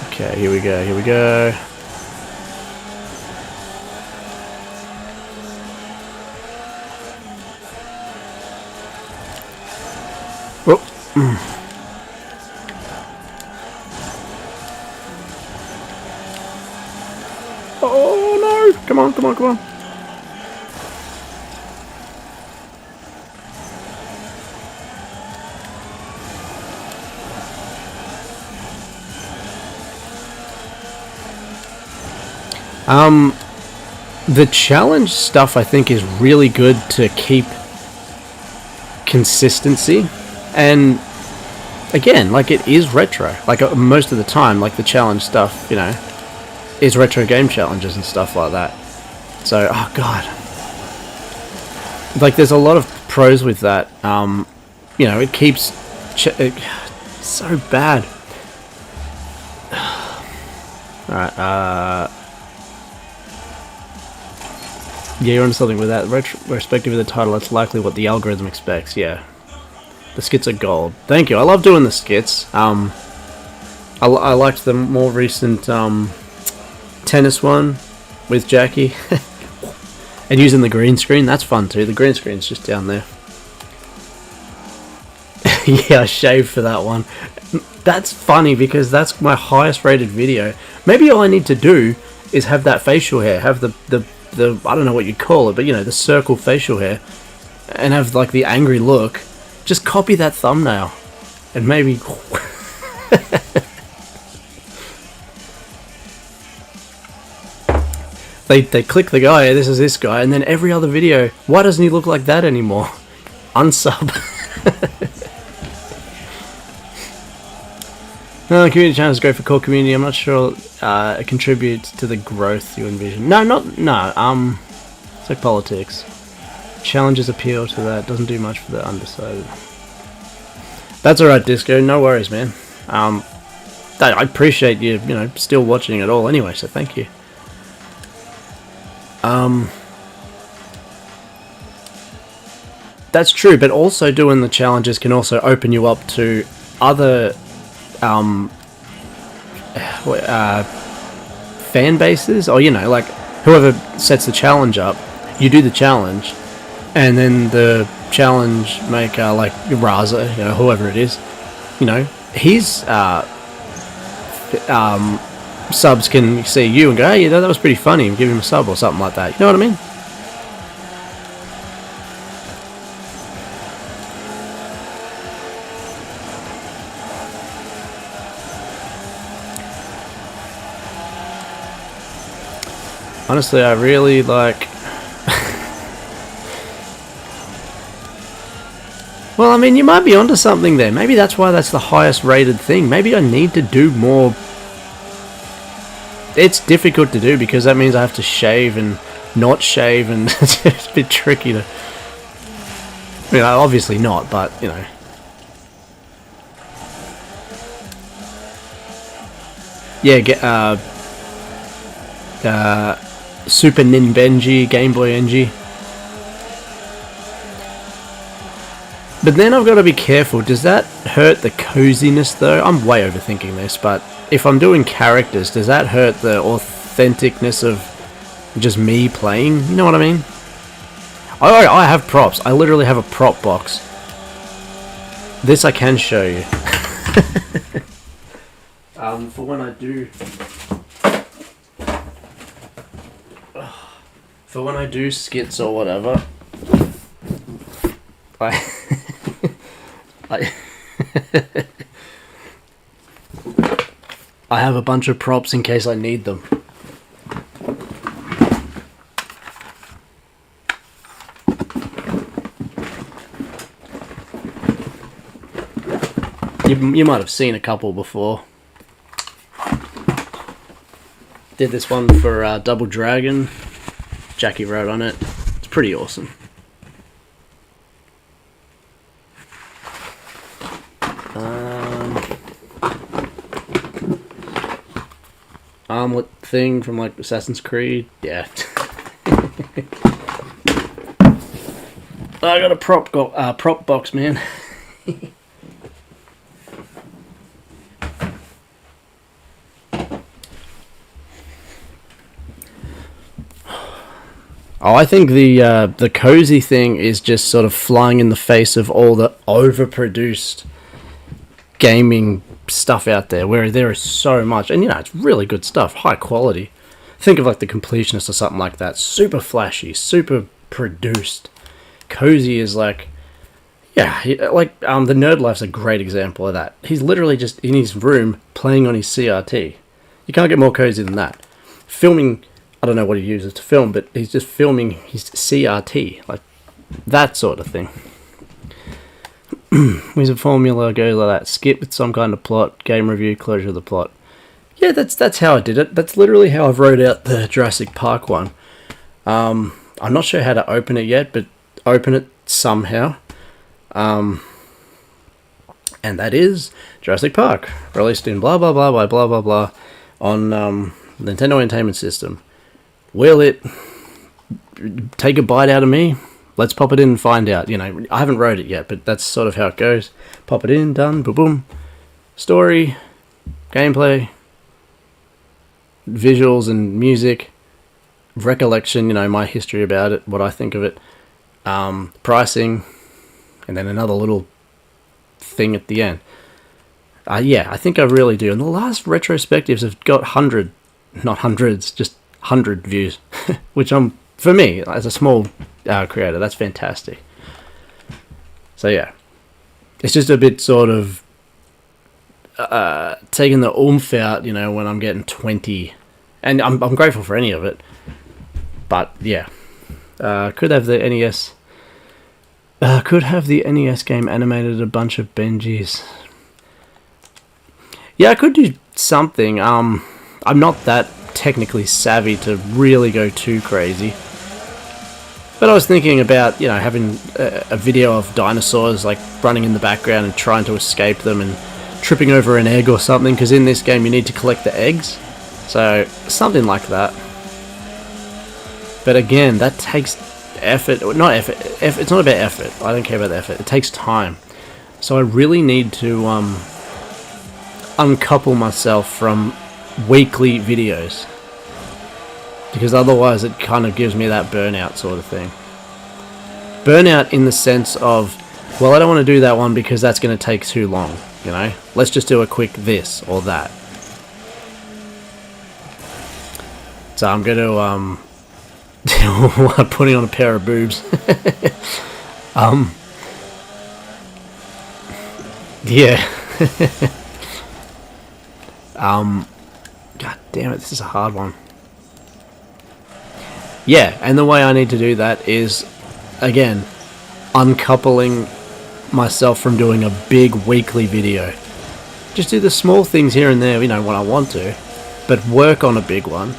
Okay, here we go. Whoop. Oh no! Come on. The challenge stuff I think is really good to keep consistency, and again, like, it is retro. Like, most of the time, like, the challenge stuff, you know, is retro game challenges and stuff like that. So, oh god, like, there's a lot of pros with that. You know, it keeps so bad. Alright, yeah, you're onto something with that. Retrospective of the title, that's likely what the algorithm expects, yeah. The skits are gold. Thank you, I love doing the skits. I liked the more recent tennis one with Jackie. And using the green screen, that's fun too. The green screen's just down there. Yeah, I shaved for that one. That's funny because that's my highest rated video. Maybe all I need to do is have that facial hair, have the I don't know what you'd call it, but you know, the circle facial hair, and have like the angry look, just copy that thumbnail and maybe they click the guy, this is this guy, and then every other video, why doesn't he look like that anymore? Unsub. No, the community channels go for core community. I'm not sure it contributes to the growth you envision. No, it's like politics. Challenges appeal to that, doesn't do much for the undecided. That's alright, Disco, no worries, man. I appreciate you, still watching it all anyway, so thank you. That's true, but also doing the challenges can also open you up to other fan bases, or like whoever sets the challenge up, you do the challenge, and then the challenge maker, like Raza, whoever it is, his subs can see you and go, hey, that was pretty funny, and give him a sub or something like that. You know what I mean? Honestly, I really like... Well, I mean, you might be onto something there. Maybe that's why that's the highest rated thing. Maybe I need to do more... It's difficult to do because that means I have to shave and not shave, and it's a bit tricky to... obviously not, but, Yeah, get, Super Ninbenji, Game Boy NG. But then I've got to be careful. Does that hurt the coziness though? I'm way overthinking this, but if I'm doing characters, does that hurt the authenticness of just me playing? You know what I mean? I have props. I literally have a prop box. This I can show you. For when I do... For when I do skits or whatever, I have a bunch of props in case I need them. You might have seen a couple before. Did this one for Double Dragon. Jackie wrote on it. It's pretty awesome. Armlet thing from like Assassin's Creed. Yeah. I got a prop box, man. Oh, I think the cozy thing is just sort of flying in the face of all the overproduced gaming stuff out there, where there is so much, and it's really good stuff, high quality. Think of like the Completionist or something like that, super flashy, super produced. Cozy is like, yeah, like the Nerd Life's a great example of that. He's literally just in his room playing on his CRT. You can't get more cozy than that. Filming. I don't know what he uses to film, but he's just filming his CRT, like that sort of thing. Where's a formula goes like that: skip with some kind of plot, game review, closure of the plot. Yeah, that's how I did it. That's literally how I've wrote out the Jurassic Park one. I'm not sure how to open it yet, but open it somehow. And that is Jurassic Park, released in blah blah blah blah blah blah on Nintendo Entertainment System. Will it take a bite out of me? Let's pop it in and find out. I haven't wrote it yet, but that's sort of how it goes. Pop it in, done, boom, boom. Story, gameplay, visuals and music, recollection, my history about it, what I think of it, pricing, and then another little thing at the end. Yeah, I think I really do. And the last retrospectives have got not hundreds, just 100 views, which for me, as a small creator, that's fantastic. So yeah, it's just a bit sort of taking the oomph out, you know, when I'm getting 20, and I'm grateful for any of it. But yeah, could have the NES. Could have the NES game animated a bunch of Benjis. Yeah, I could do something. I'm not that technically savvy to really go too crazy. But I was thinking about, you know, having a video of dinosaurs like running in the background and trying to escape them and tripping over an egg or something, because in this game you need to collect the eggs. So something like that. But again, that takes effort. Not effort. It's not about effort. I don't care about the effort. It takes time. So I really need to uncouple myself from weekly videos, because otherwise it kind of gives me that burnout sort of thing. Burnout in the sense of, well, I don't want to do that one because that's going to take too long, you know? Let's just do a quick this or that. So I'm going to, putting on a pair of boobs. Yeah. God damn it, this is a hard one. Yeah, and the way I need to do that is, again, uncoupling myself from doing a big weekly video. Just do the small things here and there, you know, when I want to, but work on a big one.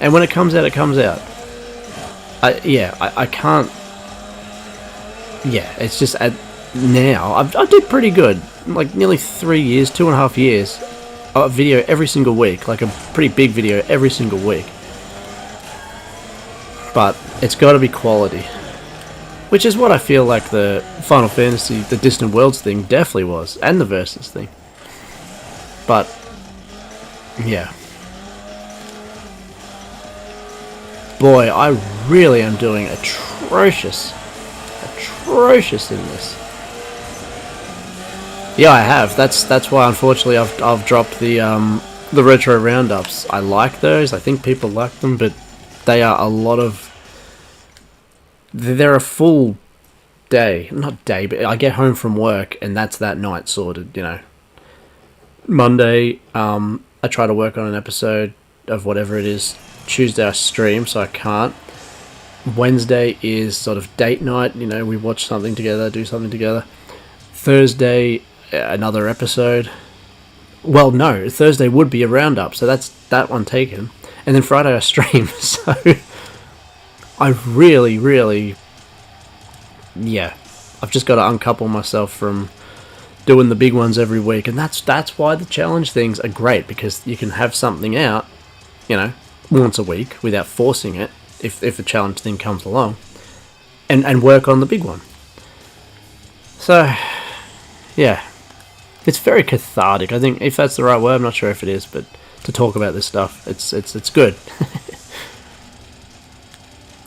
And when it comes out, it comes out. I can't. Yeah, it's just now I did pretty good. Like nearly 3 years, 2.5 years, a video every single week, like a pretty big video every single week. But it's got to be quality, which is what I feel like the Final Fantasy, the Distant Worlds thing definitely was, and the Versus thing. But yeah, boy, I really am doing atrocious in this. Yeah, I have. That's why, unfortunately, I've dropped the retro roundups. I like those. I think people like them, but they are a lot of. They're a full day, not day, but I get home from work and that's that night sorted. You know, Monday, I try to work on an episode of whatever it is. Tuesday I stream, so I can't. Wednesday is sort of date night. You know, we watch something together, do something together. Thursday, another episode. Well, no, Thursday would be a roundup, so that's that one taken. And then Friday I stream, so I really, yeah, I've just got to uncouple myself from doing the big ones every week, and that's why the challenge things are great, because you can have something out, you know, once a week without forcing it, if a challenge thing comes along, and work on the big one. So, yeah, it's very cathartic. I think, if that's the right word, I'm not sure if it is, but to talk about this stuff, it's good.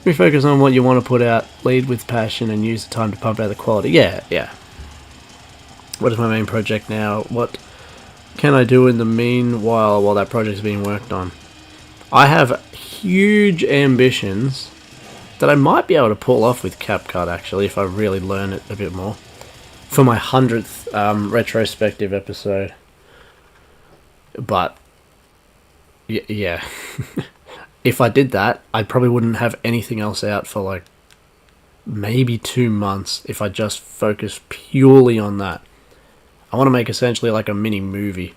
Refocus on what you want to put out, lead with passion, and use the time to pump out the quality. Yeah. What is my main project now? What can I do in the meanwhile while that project's being worked on? I have huge ambitions that I might be able to pull off with CapCut, actually, if I really learn it a bit more. For my 100th retrospective episode. But, yeah. If I did that, I probably wouldn't have anything else out for like maybe 2 months if I just focus purely on that. I want to make essentially like a mini movie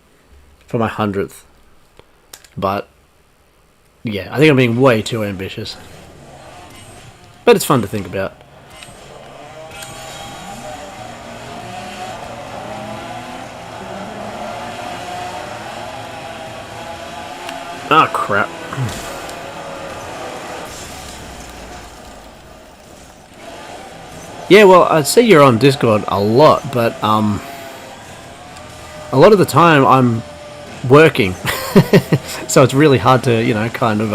for my 100th. But yeah, I think I'm being way too ambitious. But it's fun to think about. Oh crap. Yeah, well, I'd say you're on Discord a lot, but a lot of the time I'm working, so it's really hard to, you know, kind of,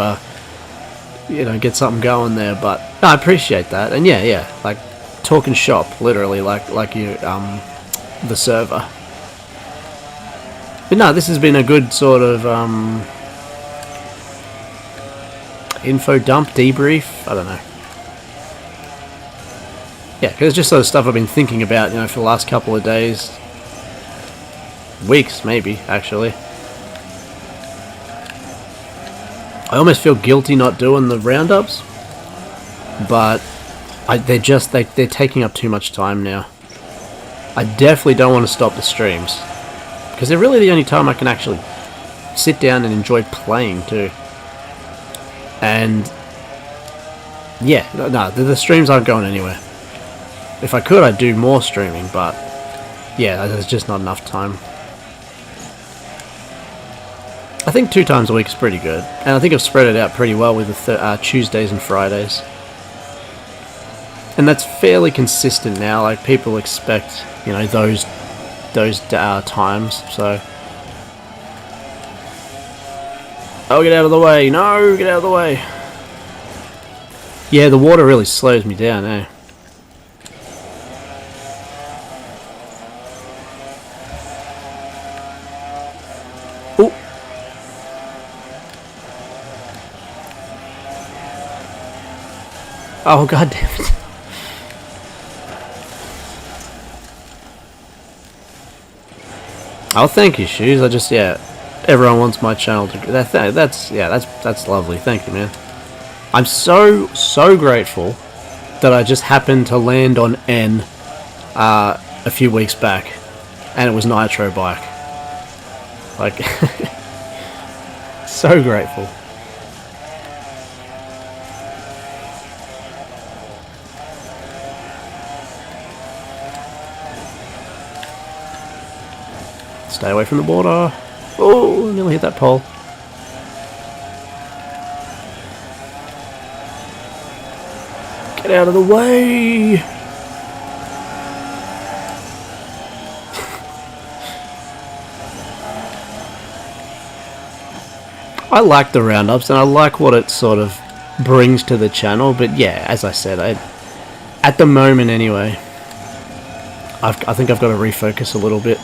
get something going there. But no, I appreciate that, and yeah, like talking shop, literally, like you, the server. But no, this has been a good sort of info dump, debrief. I don't know. Yeah, because it's just sort of stuff I've been thinking about, you know, for the last couple of days. Weeks, maybe, actually. I almost feel guilty not doing the roundups, but they're taking up too much time now. I definitely don't want to stop the streams, because they're really the only time I can actually sit down and enjoy playing too. And yeah, no, the streams aren't going anywhere. If I could, I'd do more streaming, but yeah, there's just not enough time. I think 2 times a week is pretty good, and I think I've spread it out pretty well with the Tuesdays and Fridays. And that's fairly consistent now. Like, people expect, you know, those times. So, oh, get out of the way! No, get out of the way! Yeah, the water really slows me down, eh? Oh! Oh, god damn it! Oh, thank you, Shoes. I just, yeah, everyone wants my channel to... That's lovely. Thank you, man. I'm so grateful that I just happened to land on N a few weeks back, and it was Nitro bike. Like, so grateful. Stay away from the border. Oh, nearly hit that pole. Get out of the way! I like the roundups, and I like what it sort of brings to the channel, but yeah, as I said, at the moment anyway, I think I've got to refocus a little bit.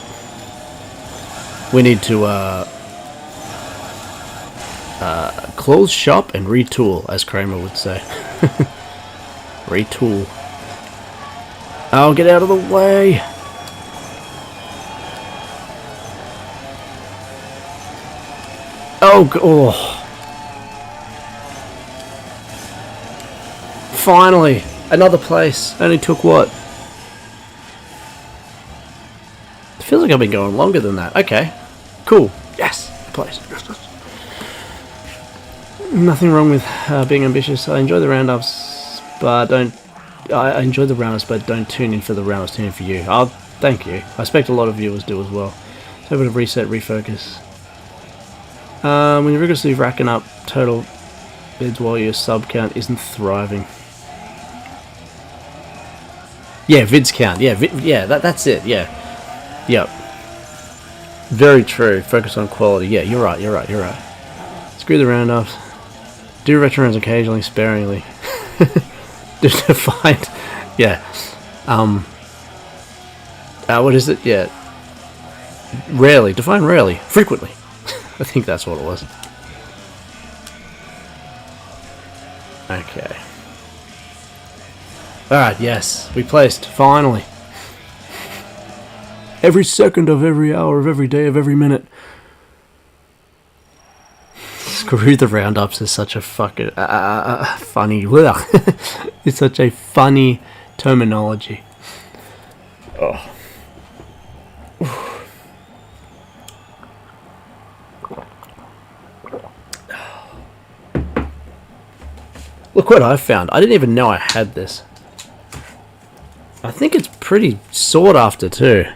We need to close shop and retool, as Kramer would say. Retool. Oh, get out of the way! Oh. Finally! Another place. Only took what? It feels like I've been going longer than that. Okay. Cool. Yes! Place. Nothing wrong with being ambitious. I enjoy the roundups, but I enjoy the roundups, but don't tune in for the roundups, tune in for you. Oh, thank you. I expect a lot of viewers do as well. So a bit of reset, refocus. When you're rigorously racking up total bids while your sub count isn't thriving. Yeah, vids count. Yeah, that's it. Yeah. Yep. Very true. Focus on quality. Yeah, you're right. Screw the roundups. Do retro runs occasionally, sparingly. Just to find. Yeah. What is it? Yeah. Rarely. Define rarely. Frequently. I think that's what it was. Okay. Alright, yes. We placed. Finally. Every second of every hour of every day of every minute. Screw the roundups is such a fucking funny. It's such a funny terminology. Oh. Look what I found. I didn't even know I had this. I think it's pretty sought after too.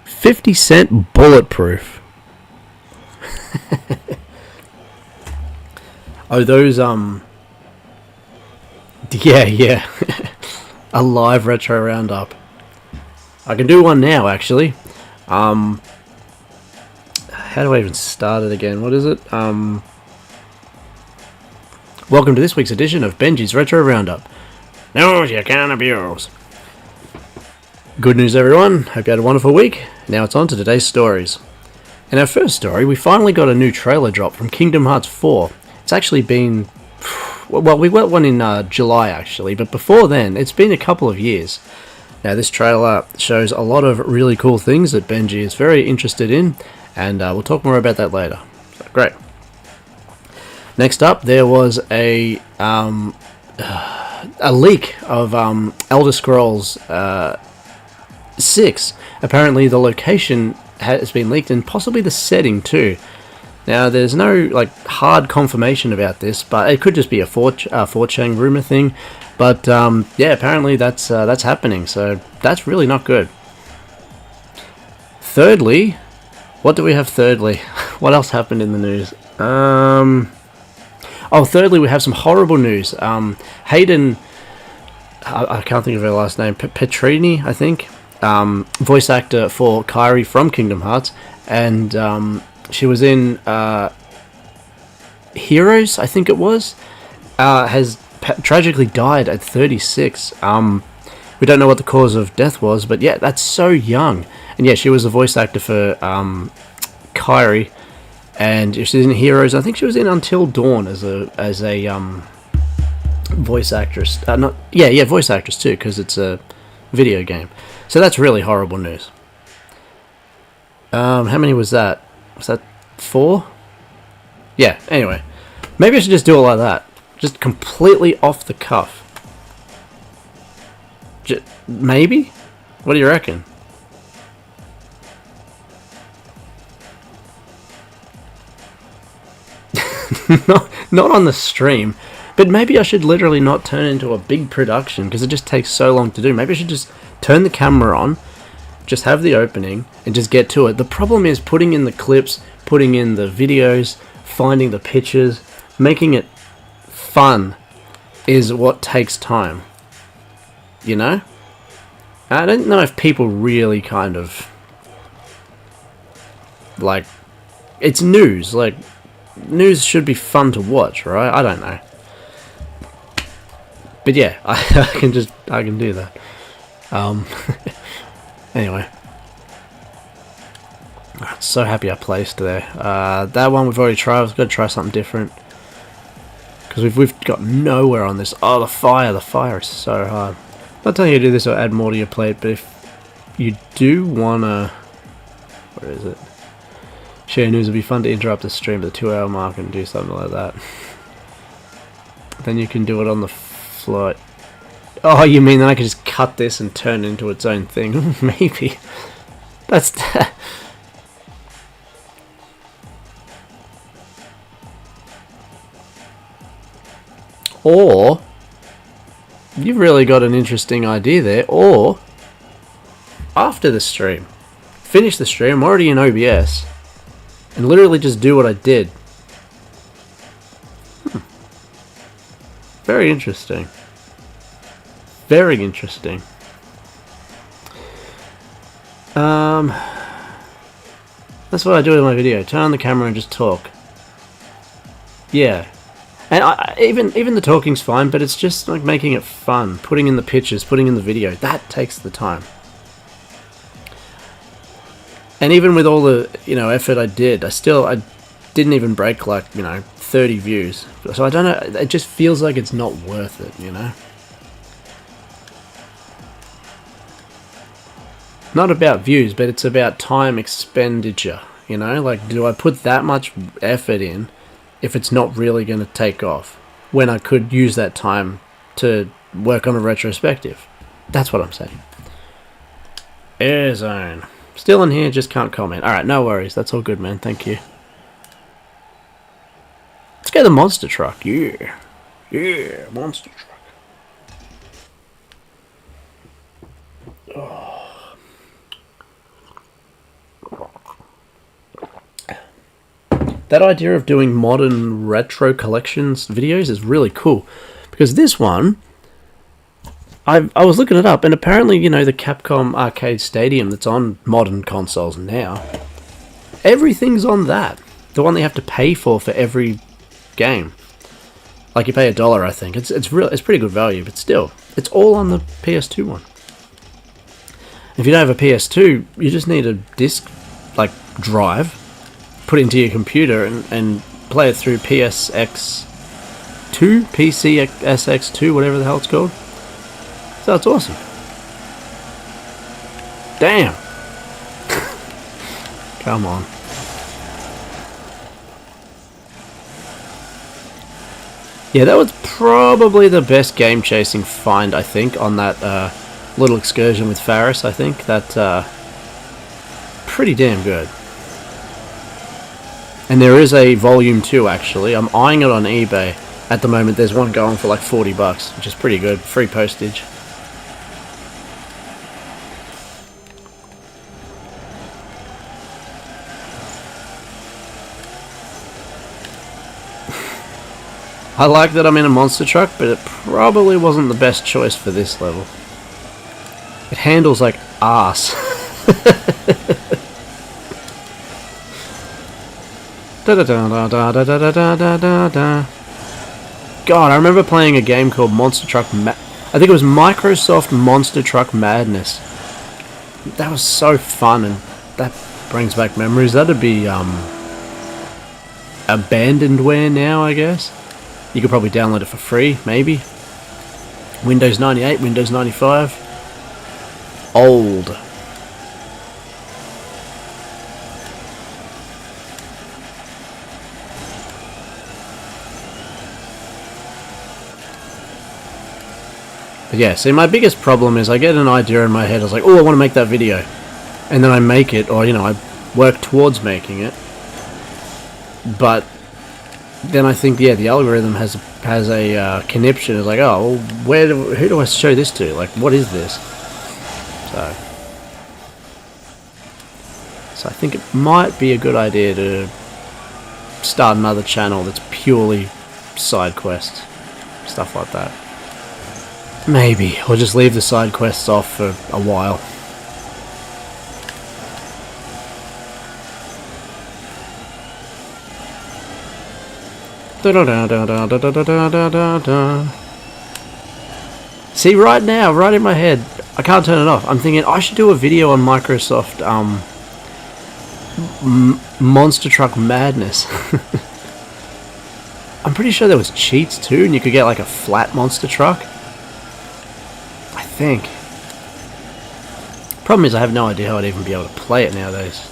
50-cent bulletproof. Oh, those, yeah. A live retro roundup. I can do one now, actually. How do I even start it again? What is it? Welcome to this week's edition of Benji's Retro Roundup. News you can't abuse. Good news, everyone. Hope you had a wonderful week. Now it's on to today's stories. In our first story, we finally got a new trailer drop from Kingdom Hearts 4. It's actually been Well, we got one in July actually, but before then, it's been a couple of years. Now, this trailer shows a lot of really cool things that Benji is very interested in, and we'll talk more about that later. So, great. Next up, there was a leak of Elder Scrolls 6. Apparently, the location has been leaked, and possibly the setting too. Now, there's no hard confirmation about this, but it could just be a 4chan rumor thing. But yeah, apparently that's happening, so that's really not good. Thirdly, what do we have thirdly? What else happened in the news? Thirdly, we have some horrible news. Hayden, I can't think of her last name, Petrini, I think, voice actor for Kairi from Kingdom Hearts, and she was in Heroes, I think it was, has tragically died at 36. We don't know what the cause of death was, but yeah, that's so young. And yeah, she was a voice actor for Kairi, and she's in Heroes. I think she was in Until Dawn as a voice actress. Voice actress too, because it's a video game. So that's really horrible news. How many was that? Was that 4? Yeah. Anyway, maybe I should just do it like that. Just completely off the cuff. Maybe? What do you reckon? not on the stream. But maybe I should literally not turn it into a big production, because it just takes so long to do. Maybe I should just turn the camera on, just have the opening, and just get to it. The problem is putting in the clips, putting in the videos, finding the pictures, making it fun is what takes time. You know? I don't know if people really kind of it's news. News should be fun to watch, right? I don't know. But yeah, I can do that. Anyway. So happy I placed there. That one we've already tried. I've got to try something different. Because we've got nowhere on this. Oh, the fire is so hard. I'm not telling you to do this or add more to your plate, but if you do wanna... Where is it? Share news, it'd be fun to interrupt the stream at the 2-hour mark and do something like that. Then you can do it on the flight. Oh, you mean that I could just cut this and turn it into its own thing? Maybe. That's... Or, you've really got an interesting idea there, or, after the stream, finish the stream, I'm already in OBS, and literally just do what I did. Very interesting. Very interesting. That's what I do with my video, turn on the camera and just talk. Yeah. And even the talking's fine, but it's just like making it fun. Putting in the pictures, putting in the video. That takes the time. And even with all the, effort I did, I didn't even break 30 views. So I don't know, it just feels like it's not worth it, Not about views, but it's about time expenditure, do I put that much effort in if it's not really going to take off, when I could use that time to work on a retrospective? That's what I'm saying. Airzone. Still in here, just can't comment. Alright, no worries. That's all good, man. Thank you. Let's go the monster truck. Yeah. Yeah, monster truck. Oh. That idea of doing modern retro collections videos is really cool, because this one, I was looking it up, and apparently, the Capcom Arcade Stadium that's on modern consoles now, everything's on that. The one they have to pay for every game. Like, you pay $1, I think. It's pretty good value, but still, it's all on the PS2 one. If you don't have a PS2, you just need a disc, drive, put it into your computer and play it through PSX 2, PCSX2, whatever the hell it's called. So it's awesome. Damn. Come on. Yeah, that was probably the best game chasing find, I think, on that little excursion with Faris. I think that pretty damn good. And there is a volume 2 actually. I'm eyeing it on eBay at the moment. There's one going for like $40, which is pretty good. Free postage. I like that I'm in a monster truck, but it probably wasn't the best choice for this level. It handles like ass. God, I remember playing a game called Monster Truck I think it was Microsoft Monster Truck Madness. That was so fun, and that brings back memories. That'd be abandonedware now, I guess. You could probably download it for free, maybe. Windows 98, Windows 95. Old. But yeah, see, my biggest problem is I get an idea in my head. I was like, oh, I want to make that video. And then I make it, or, you know, I work towards making it. But then I think, yeah, the algorithm has a conniption. It's like, oh, well, who do I show this to? Like, what is this? So I think it might be a good idea to start another channel that's purely side quests, stuff like that. Maybe, or just leave the side quests off for a while. See, right now, right in my head, I can't turn it off. I'm thinking I should do a video on Microsoft Monster Truck Madness. I'm pretty sure there was cheats too, and you could get like a flat monster truck. I think. Problem is, I have no idea how I'd even be able to play it nowadays.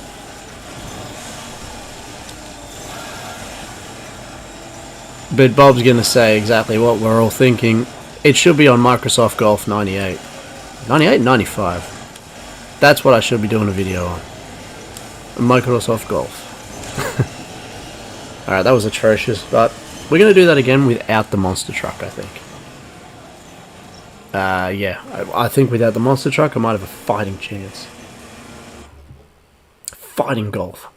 But Bob's gonna say exactly what we're all thinking. It should be on Microsoft Golf 98. 98? 95. That's what I should be doing a video on. Microsoft Golf. Alright, that was atrocious, but we're gonna do that again without the monster truck, I think. Yeah, I think without the monster truck I might have a fighting chance. Fighting golf.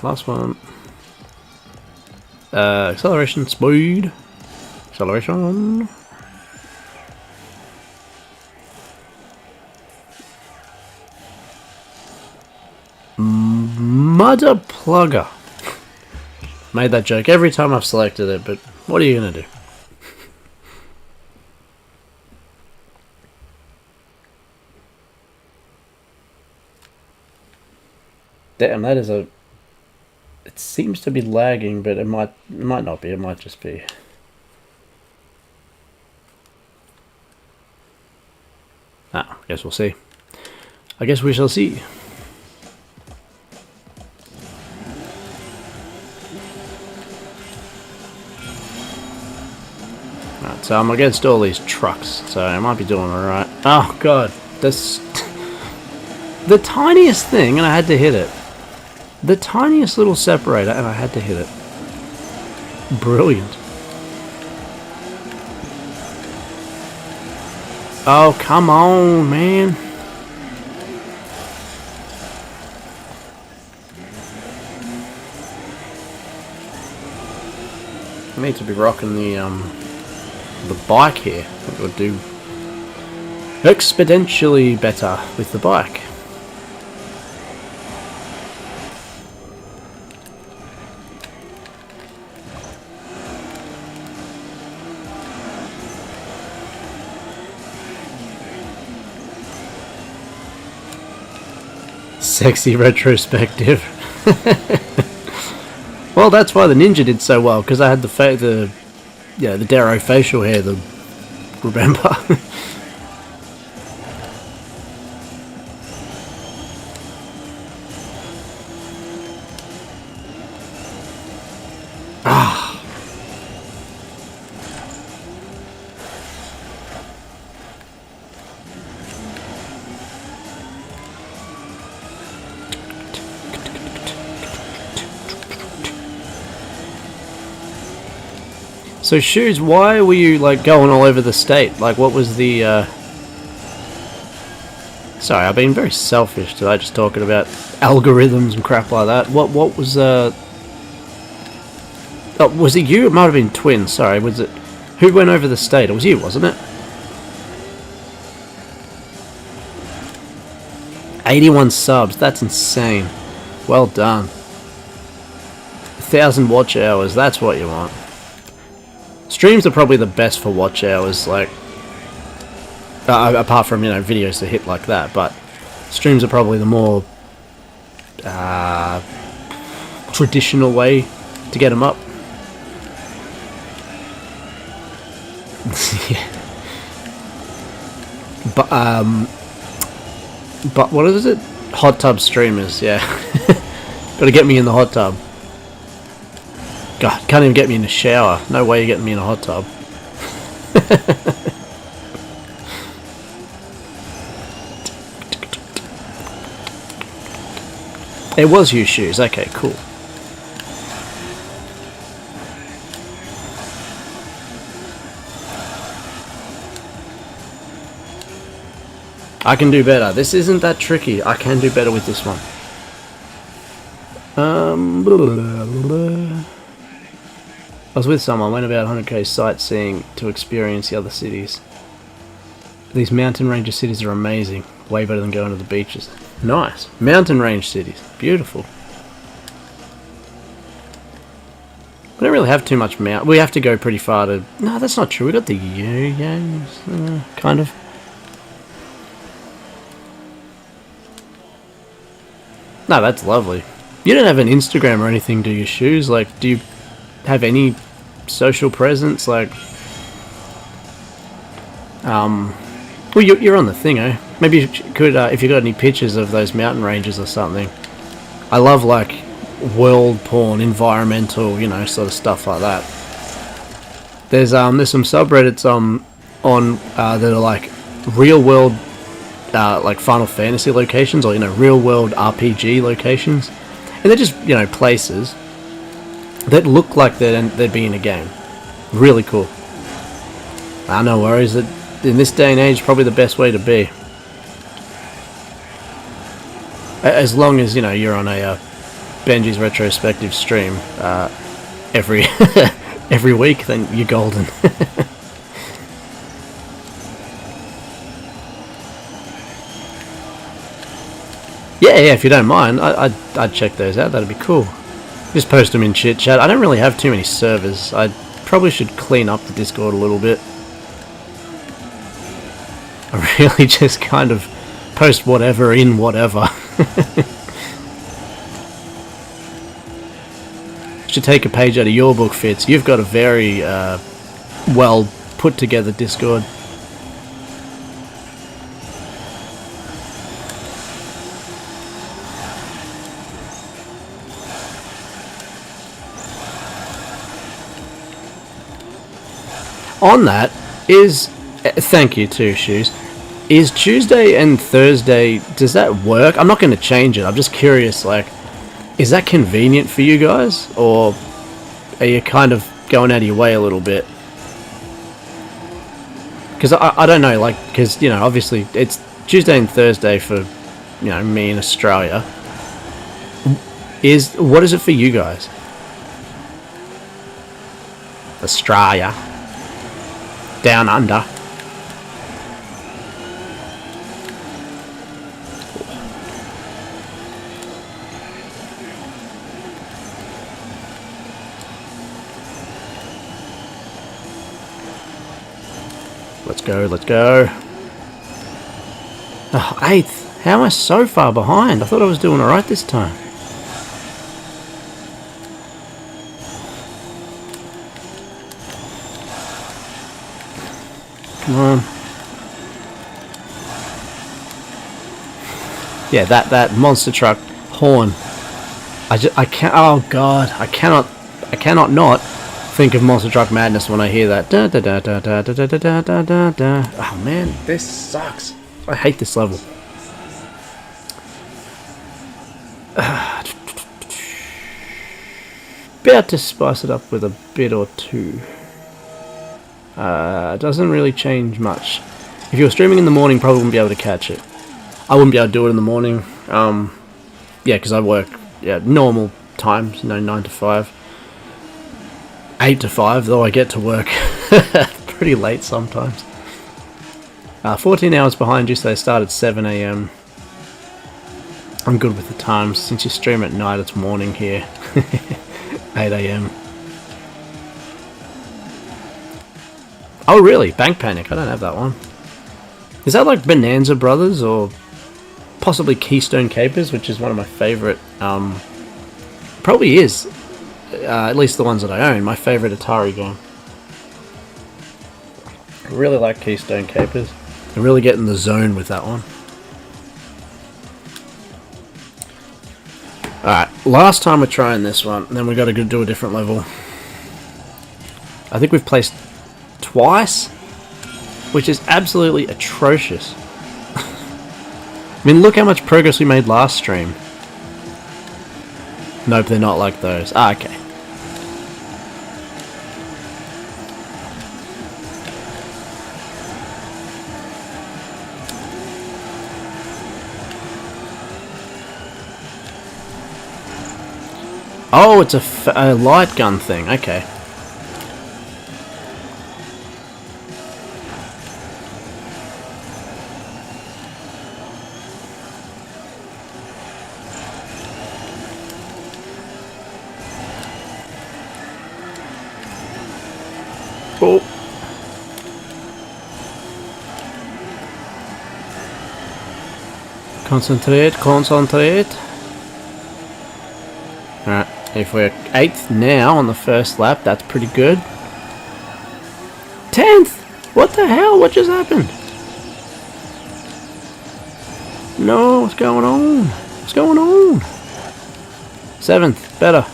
Last one. Acceleration, speed. Acceleration. Mudder plugger. Made that joke every time I've selected it, but what are you gonna do? Damn, that is a... It seems to be lagging, but it might not be. It might just be. I guess we'll see. I guess we shall see. Alright, so I'm against all these trucks, so I might be doing alright. Oh god, this... the tiniest thing, and I had to hit it. The tiniest little separator, and I had to hit it. Brilliant. Oh, come on, man. I need to be rocking the bike here. It would do exponentially better with the bike. sexy retrospective. Well, that's why the Ninja did so well, because I had the Darrow facial hair. Remember? So Shoes, why were you like going all over the state? Like, what was the Sorry, I've been very selfish today, just talking about algorithms and crap like that. What was Oh, was it you? It might have been Twin, sorry, was it who went over the state? It was you, wasn't it? 81 subs, that's insane. Well done. 1,000 watch hours, that's what you want. Streams are probably the best for watch hours, like, apart from, videos to hit like that, but streams are probably the more traditional way to get them up. Yeah. But what is it? Hot tub streamers, yeah. Gotta get me in the hot tub. God, can't even get me in the shower. No way you're getting me in a hot tub. It was you, Shoes. Okay, cool. I can do better. This isn't that tricky. I can do better with this one. I was with someone, went about 100k sightseeing to experience the other cities. These mountain range of cities are amazing. Way better than going to the beaches. Nice. Mountain range cities. Beautiful. We don't really have too much mount. We have to go pretty far to... No, that's not true. We got the yo-yos, kind of. No, that's lovely. You don't have an Instagram or anything, do you, Shoes? Like, do you have any social presence? Like, well, you're on the thing, eh? Maybe you could, if you got any pictures of those mountain ranges or something. I love, like, world porn, environmental, sort of stuff like that. There's some subreddits on that are like real world, like Final Fantasy locations, or real world RPG locations, and they're just places that look like they'd be in a game. Really cool. No worries. That in this day and age, probably the best way to be. As long as you're on a Benji's retrospective stream every every week, then you're golden. Yeah, if you don't mind, I'd check those out. That'd be cool. Just post them in chit chat. I don't really have too many servers. I probably should clean up the Discord a little bit. I really just kind of post whatever in whatever. Should take a page out of your book, Fitz. You've got a very well put together Discord. On that is, thank you too, Shoes. Is Tuesday and Thursday, does that work? I'm not going to change it. I'm just curious, like, is that convenient for you guys? Or are you kind of going out of your way a little bit? Because I don't know, like, because, obviously it's Tuesday and Thursday for, me in Australia. What is it for you guys? Australia. Down under. Let's go. Oh, 8th. How am I so far behind? I thought I was doing alright this time. Come on. Yeah, that monster truck horn. I can't. Oh god, I cannot not think of Monster Truck Madness when I hear that. Da, da, da, da, da, da, da, da, da, da, da. Oh man, this sucks. I hate this level. About to spice it up with a bit or two. Doesn't really change much. If you're streaming in the morning, probably wouldn't be able to catch it. I wouldn't be able to do it in the morning. Yeah, because I work normal times, 9 to 5. 8 to 5, though I get to work pretty late sometimes. 14 hours behind you, so they start at 7 AM. I'm good with the times. Since you stream at night, it's morning here. 8 AM. Oh really? Bank Panic, I don't have that one. Is that like Bonanza Brothers or possibly Keystone Capers, which is one of my favourite, probably is, at least the ones that I own, my favourite Atari game. I really like Keystone Capers. I really get in the zone with that one. Alright, last time we're trying this one, and then we got to go do a different level. I think we've placed twice, which is absolutely atrocious. I mean, look how much progress we made last stream. Nope, they're not like those. Ah, okay. Oh, it's a light gun thing. Okay. Oh. Concentrate, concentrate. Alright, if we're 8th now on the first lap, that's pretty good. 10th! What the hell? What just happened? No, what's going on? What's going on? 7th, better.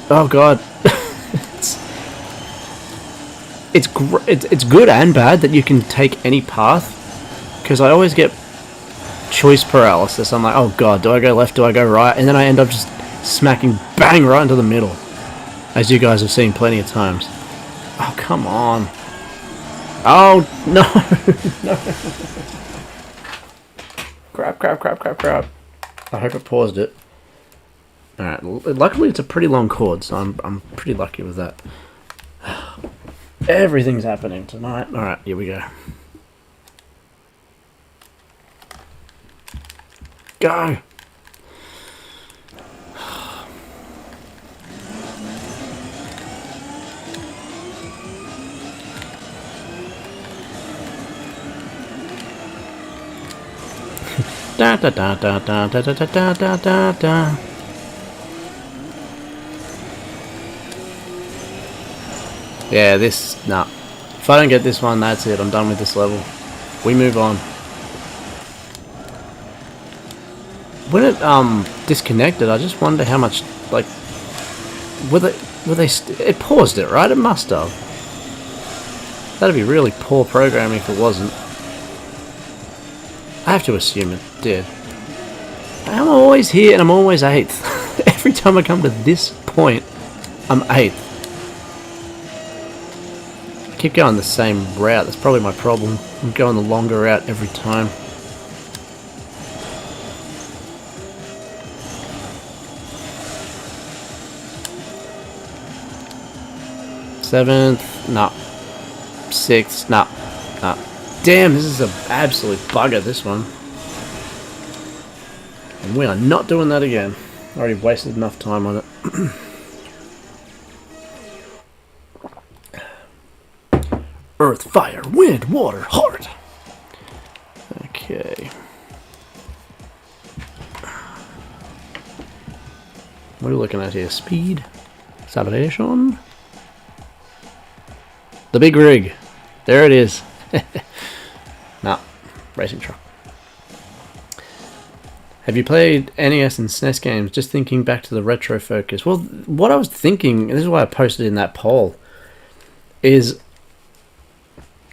Oh god. It's good and bad that you can take any path, because I always get choice paralysis. I'm like, oh god, do I go left, do I go right? And then I end up just smacking bang right into the middle, as you guys have seen plenty of times. Oh, come on. Oh, no. No. Crap. I hope it paused it. Alright, luckily it's a pretty long chord, so I'm pretty lucky with that. Everything's happening tonight. Alright, here we go. Go! Da da da da da da da da da da da. Yeah, nah. If I don't get this one, that's it. I'm done with this level. We move on. When it disconnected, I just wonder how much, like, it paused it, right? It must have. That'd be really poor programming if it wasn't. I have to assume it did. I'm always here and I'm always 8th. Every time I come to this point, I'm 8th. I keep going the same route. That's probably my problem. I'm going the longer route every time. Seventh, no. 6th, no. No. Damn, this is an absolute bugger, this one. And we are not doing that again. I already wasted enough time on it. Earth, fire, wind, water, heart. Okay. What are we looking at here? Speed, acceleration. The big rig. There it is. Nah, racing truck. Have you played NES and SNES games? Just thinking back to the retro focus. Well, what I was thinking, and this is why I posted in that poll, is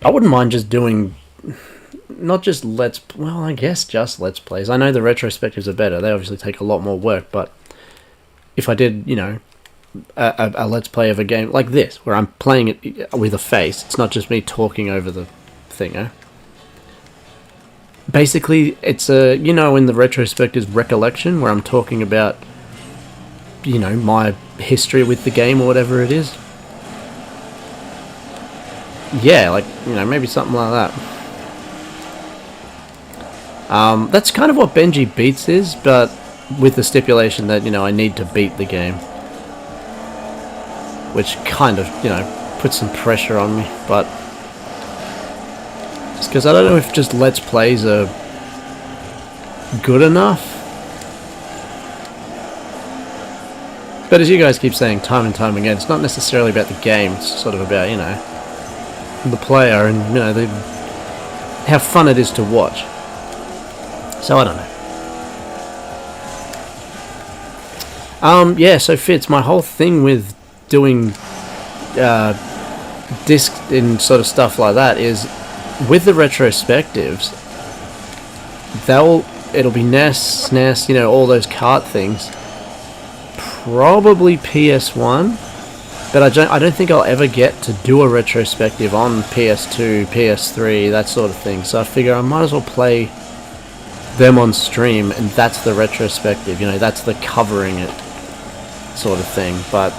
I wouldn't mind just doing not just well, I guess just Let's Plays. I know the retrospectives are better. They obviously take a lot more work, but if I did, you know, a Let's Play of a game like this, where I'm playing it with a face, it's not just me talking over the thing, eh? Basically, it's a, you know, in the retrospectives recollection, where I'm talking about, you know, my history with the game or whatever it is. Yeah, like, you know, maybe something like that. That's kind of what Benji Beats is, but with the stipulation that, you know, I need to beat the game. Which kind of, you know, puts some pressure on me, but just because I don't know if just Let's Plays are good enough. But as you guys keep saying time and time again, it's not necessarily about the game, it's sort of about, you know, the player and, you know, how fun it is to watch. So I don't know. Yeah, so Fitz, my whole thing with doing disc and sort of stuff like that is with the retrospectives, it'll be NES, SNES, you know, all those kart things. Probably PS1, but I don't think I'll ever get to do a retrospective on PS2, PS3, that sort of thing. So I figure I might as well play them on stream, and that's the retrospective, you know, that's the covering it sort of thing. But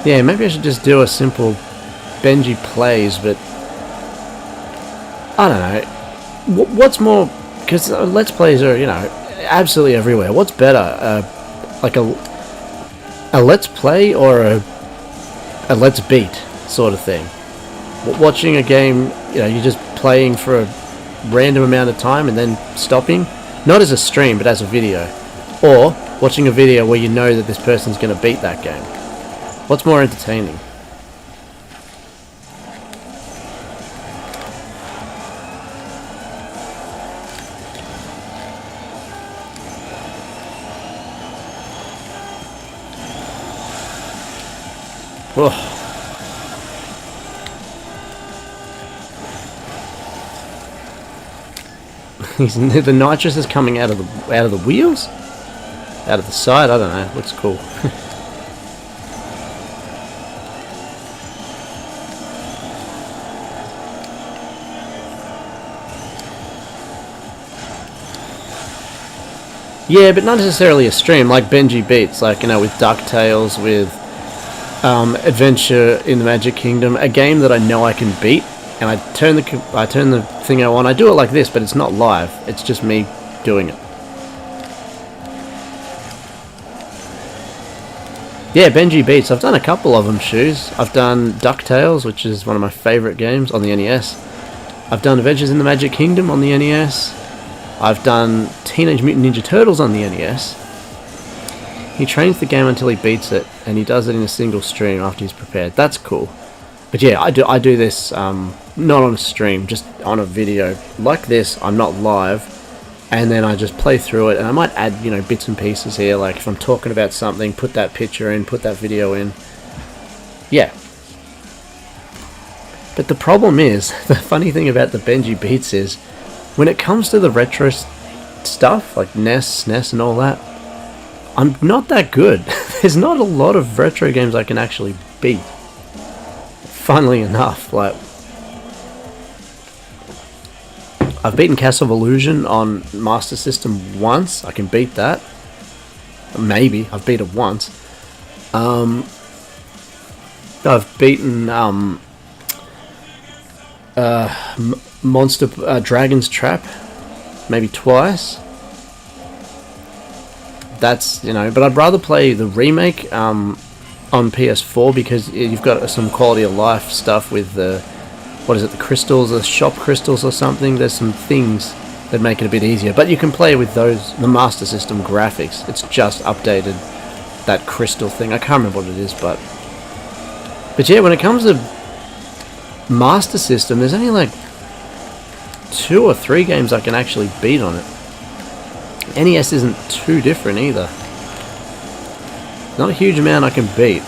yeah, maybe I should just do a simple Benji Plays, but I don't know. What's more, because Let's Plays are, you know, absolutely everywhere. What's better, like a Let's Play or a Let's Beat sort of thing? Watching a game, you know, you're just playing for a random amount of time and then stopping, not as a stream but as a video, or watching a video where you know that this person's going to beat that game. What's more entertaining? Oh. The nitrous is coming out of the wheels, out of the side. I don't know. Looks cool. Yeah, but not necessarily a stream like Benji Beats, like, you know, with DuckTales, with Adventure in the Magic Kingdom, a game that I know I can beat, and I turn the thing on. I do it like this, but it's not live. It's just me doing it. Yeah, Benji Beats. I've done a couple of them, Shoes. I've done DuckTales, which is one of my favourite games on the NES. I've done Adventures in the Magic Kingdom on the NES. I've done Teenage Mutant Ninja Turtles on the NES. He trains the game until he beats it, and he does it in a single stream after he's prepared. That's cool. But yeah, I do this not on a stream, just on a video like this. I'm not live, and then I just play through it, and I might add, you know, bits and pieces here, like if I'm talking about something, put that picture in, put that video in. Yeah. But the problem is, the funny thing about the Benji Beats is, when it comes to the retro stuff, like NES, SNES and all that, I'm not that good. There's not a lot of retro games I can actually beat. Funnily enough, like, I've beaten Castle of Illusion on Master System once. I can beat that. Maybe. I've beat it once. I've beaten Dragon's Trap maybe twice. That's, you know, but I'd rather play the remake, on PS4 because you've got some quality of life stuff with the, what is it, the crystals, the shop crystals or something. There's some things that make it a bit easier, but you can play with those, the Master System graphics. It's just updated that crystal thing. I can't remember what it is, but yeah, when it comes to Master System, there's only like 2 or 3 games I can actually beat on it. NES isn't too different either. Not a huge amount I can beat.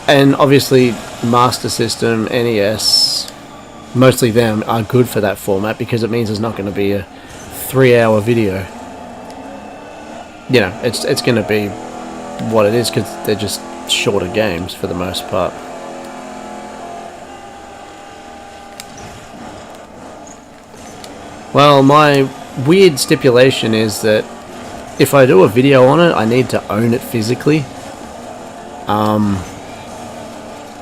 And obviously Master System, NES, mostly them are good for that format because it means there's not going to be a 3-hour video. You know, it's going to be what it is because they're just shorter games for the most part. Well, my weird stipulation is that if I do a video on it, I need to own it physically.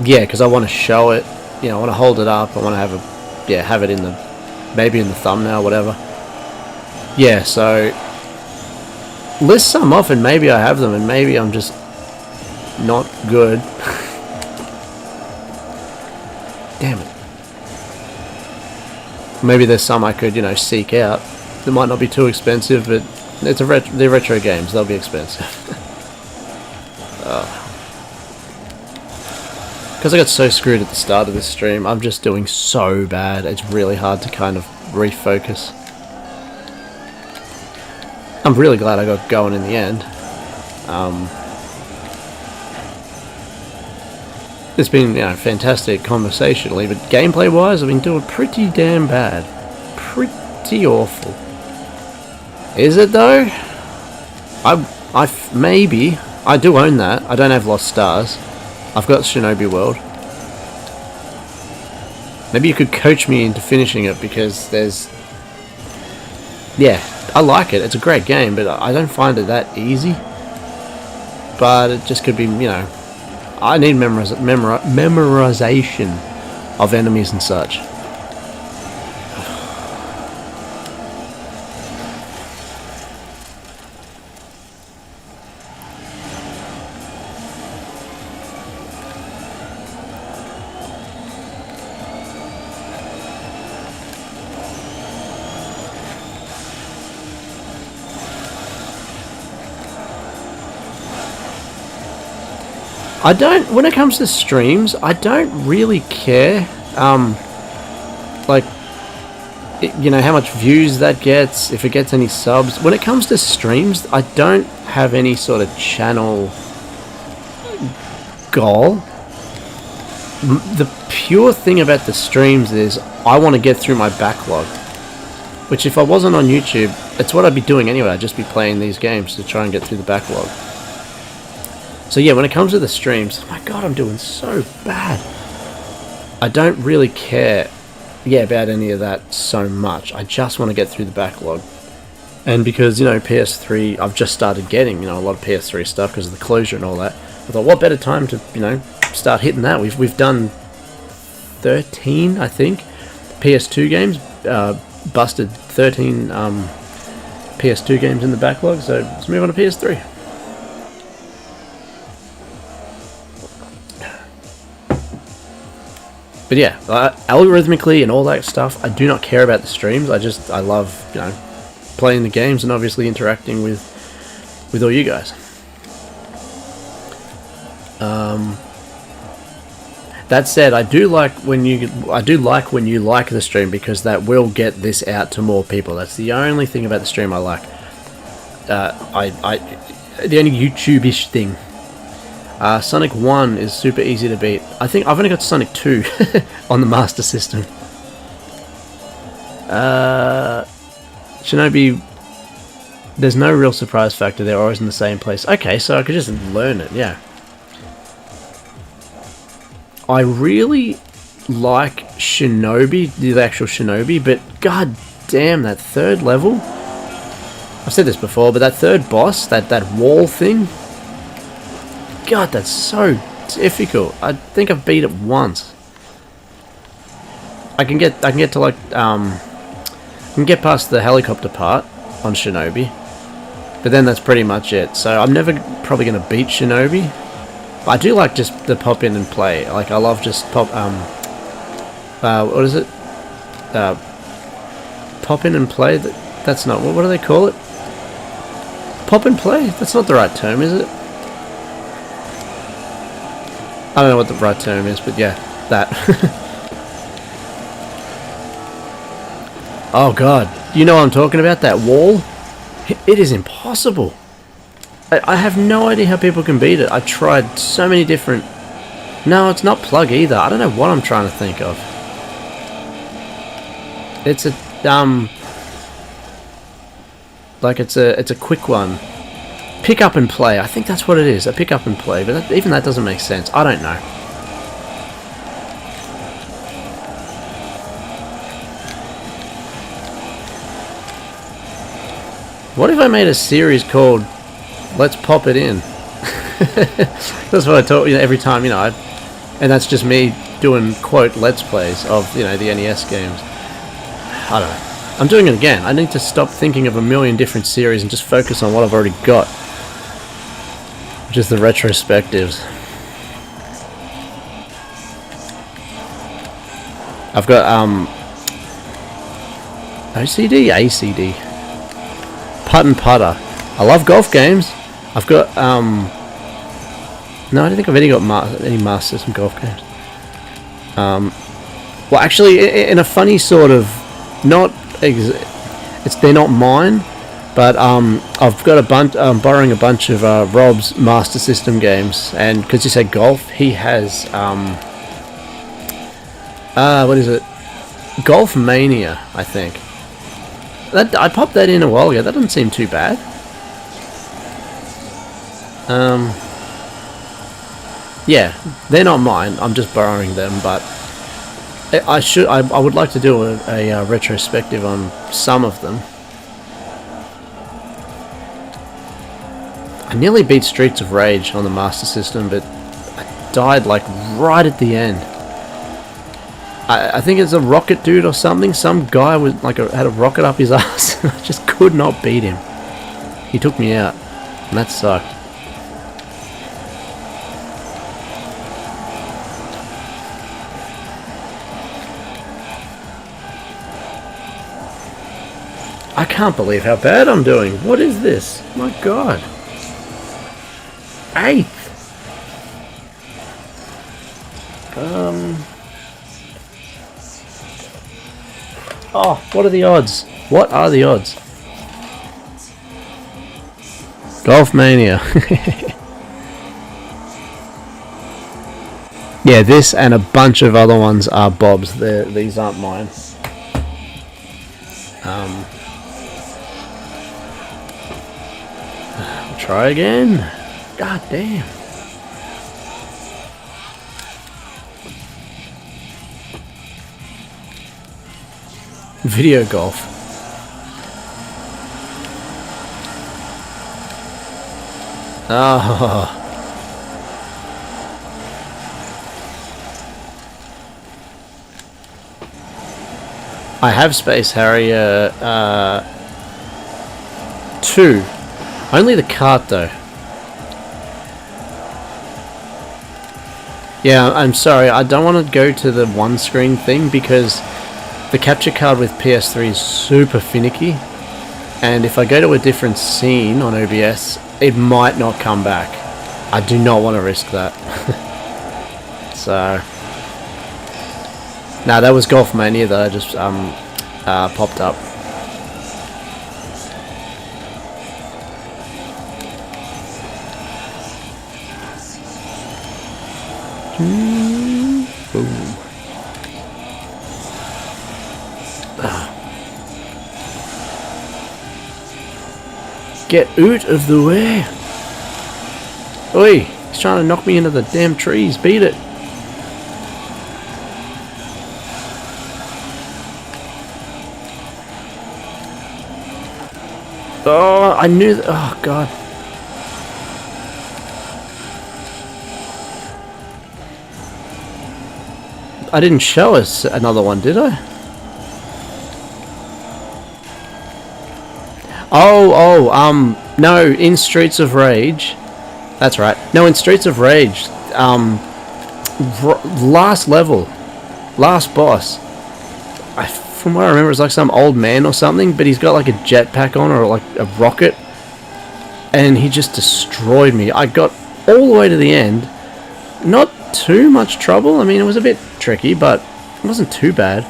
Yeah, because I want to show it. You know, I want to hold it up. I want to have a, yeah, have it in the, maybe in the thumbnail, whatever. Yeah, so list some off, and maybe I have them, and maybe I'm just not good. Damn it. Maybe there's some I could, you know, seek out. They might not be too expensive, but it's they're retro games. They'll be expensive. Because I got so screwed at the start of this stream, I'm just doing so bad. It's really hard to kind of refocus. I'm really glad I got going in the end. It's been, you know, fantastic conversationally, but gameplay-wise, I've been doing pretty damn bad. Pretty awful. Is it though? Maybe. I do own that. I don't have Lost Stars. I've got Shinobi World. Maybe you could coach me into finishing it because there's... Yeah, I like it. It's a great game, but I don't find it that easy. But it just could be, you know... I need memorization of enemies and such. I don't, when it comes to streams, I don't really care, like, you know, how much views that gets, if it gets any subs. When it comes to streams, I don't have any sort of channel goal. The pure thing about the streams is, I want to get through my backlog. Which, if I wasn't on YouTube, it's what I'd be doing anyway. I'd just be playing these games to try and get through the backlog. So yeah, when it comes to the streams, oh my god, I'm doing so bad. I don't really care, yeah, about any of that so much. I just want to get through the backlog. And because, you know, PS3, I've just started getting, you know, a lot of PS3 stuff because of the closure and all that. I thought, what better time to, you know, start hitting that? We've done 13, I think, PS2 games. Busted 13 PS2 games in the backlog, so let's move on to PS3. But yeah, algorithmically and all that stuff, I do not care about the streams. I love, you know, playing the games and obviously interacting with all you guys. That said, I do like when you like the stream because that will get this out to more people. That's the only thing about the stream I like. The only YouTube-ish thing. Sonic 1 is super easy to beat. I think I've only got Sonic 2 on the Master System. Shinobi, there's no real surprise factor. They're always in the same place. Okay, so I could just learn it, yeah. I really like Shinobi, the actual Shinobi, but god damn, that third level. I've said this before, but that third boss, that wall thing, god, that's so difficult. I think I've beat it once. I can get to like I can get past the helicopter part on Shinobi. But then that's pretty much it. So I'm never probably going to beat Shinobi. But I do like just the pop in and play. Like I love just pop. What is it? Pop in and play. That's not. What do they call it? Pop and play. That's not the right term, is it? I don't know what the right term is, but yeah, that. Oh god, you know what I'm talking about? That wall? It is impossible. I have no idea how people can beat it. I tried so many different... No, it's not plug either. I don't know what I'm trying to think of. It's a like it's a quick one. Pick up and play. I think that's what it is. A pick up and play, but even that doesn't make sense. I don't know. What if I made a series called Let's Pop It In? That's what I taught every time, and that's just me doing quote Let's Plays of the NES games. I don't know. I'm doing it again. I need to stop thinking of a million different series and just focus on what I've already got. Which is the retrospectives. I've got OCD, ACD. Putt and Putter. I love golf games. I've got no, I don't think I've got any Master System golf games. Well, actually, in a funny sort of, they're not mine, but I've got a bunch. I'm borrowing a bunch of Rob's Master System games, and because you said golf, he has what is it? Golf Mania, I think. I popped that in a while ago. That doesn't seem too bad. Yeah, they're not mine. I'm just borrowing them, but I would like to do a retrospective on some of them. I nearly beat Streets of Rage on the Master System, but I died like right at the end. I think it's a rocket dude or something. Some guy was had a rocket up his ass. I just could not beat him. He took me out, and that sucked. I can't believe how bad I'm doing. What is this? My god. 8th. Oh, what are the odds? What are the odds? Golf Mania. Yeah, this and a bunch of other ones are Bob's. These aren't mine. Try again. God damn. Video golf. Oh. I have Space Harrier 2. Only the cart though. Yeah, I'm sorry, I don't want to go to the one screen thing because the capture card with PS3 is super finicky, and if I go to a different scene on OBS, it might not come back. I do not want to risk that. So, nah, that was Golf Mania that I just popped up. Get out of the way! Oi! He's trying to knock me into the damn trees. Beat it! Oh, I knew that. Oh, God. I didn't show us another one, did I? No, in Streets of Rage. That's right. No, in Streets of Rage. Last level. Last boss. From what I remember, it's like some old man or something, but he's got like a jetpack on, or like a rocket. And he just destroyed me. I got all the way to the end. Not too much trouble. I mean, it was a bit tricky, but it wasn't too bad.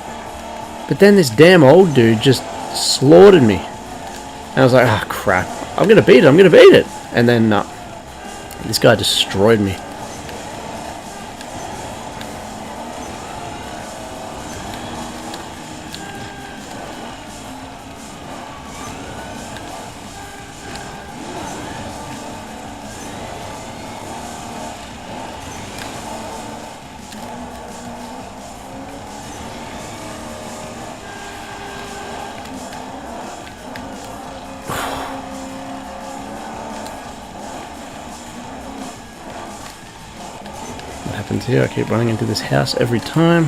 But then this damn old dude just slaughtered me. And I was like, ah, oh, crap. I'm going to beat it. I'm going to beat it. And then this guy destroyed me. Happens here. I keep running into this house every time.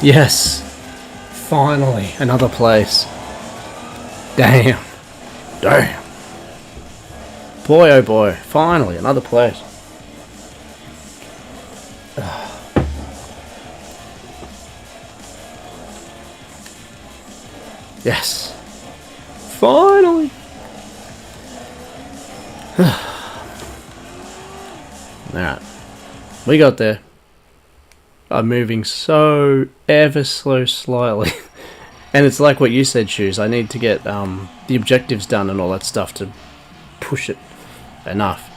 Yes! Finally, another place. Damn. Damn. Boy, oh boy. Finally, another place. Yes. Finally. Alright, we got there. I'm moving so ever so slightly. And it's like what you said, Shoes. I need to get the objectives done and all that stuff to push it enough.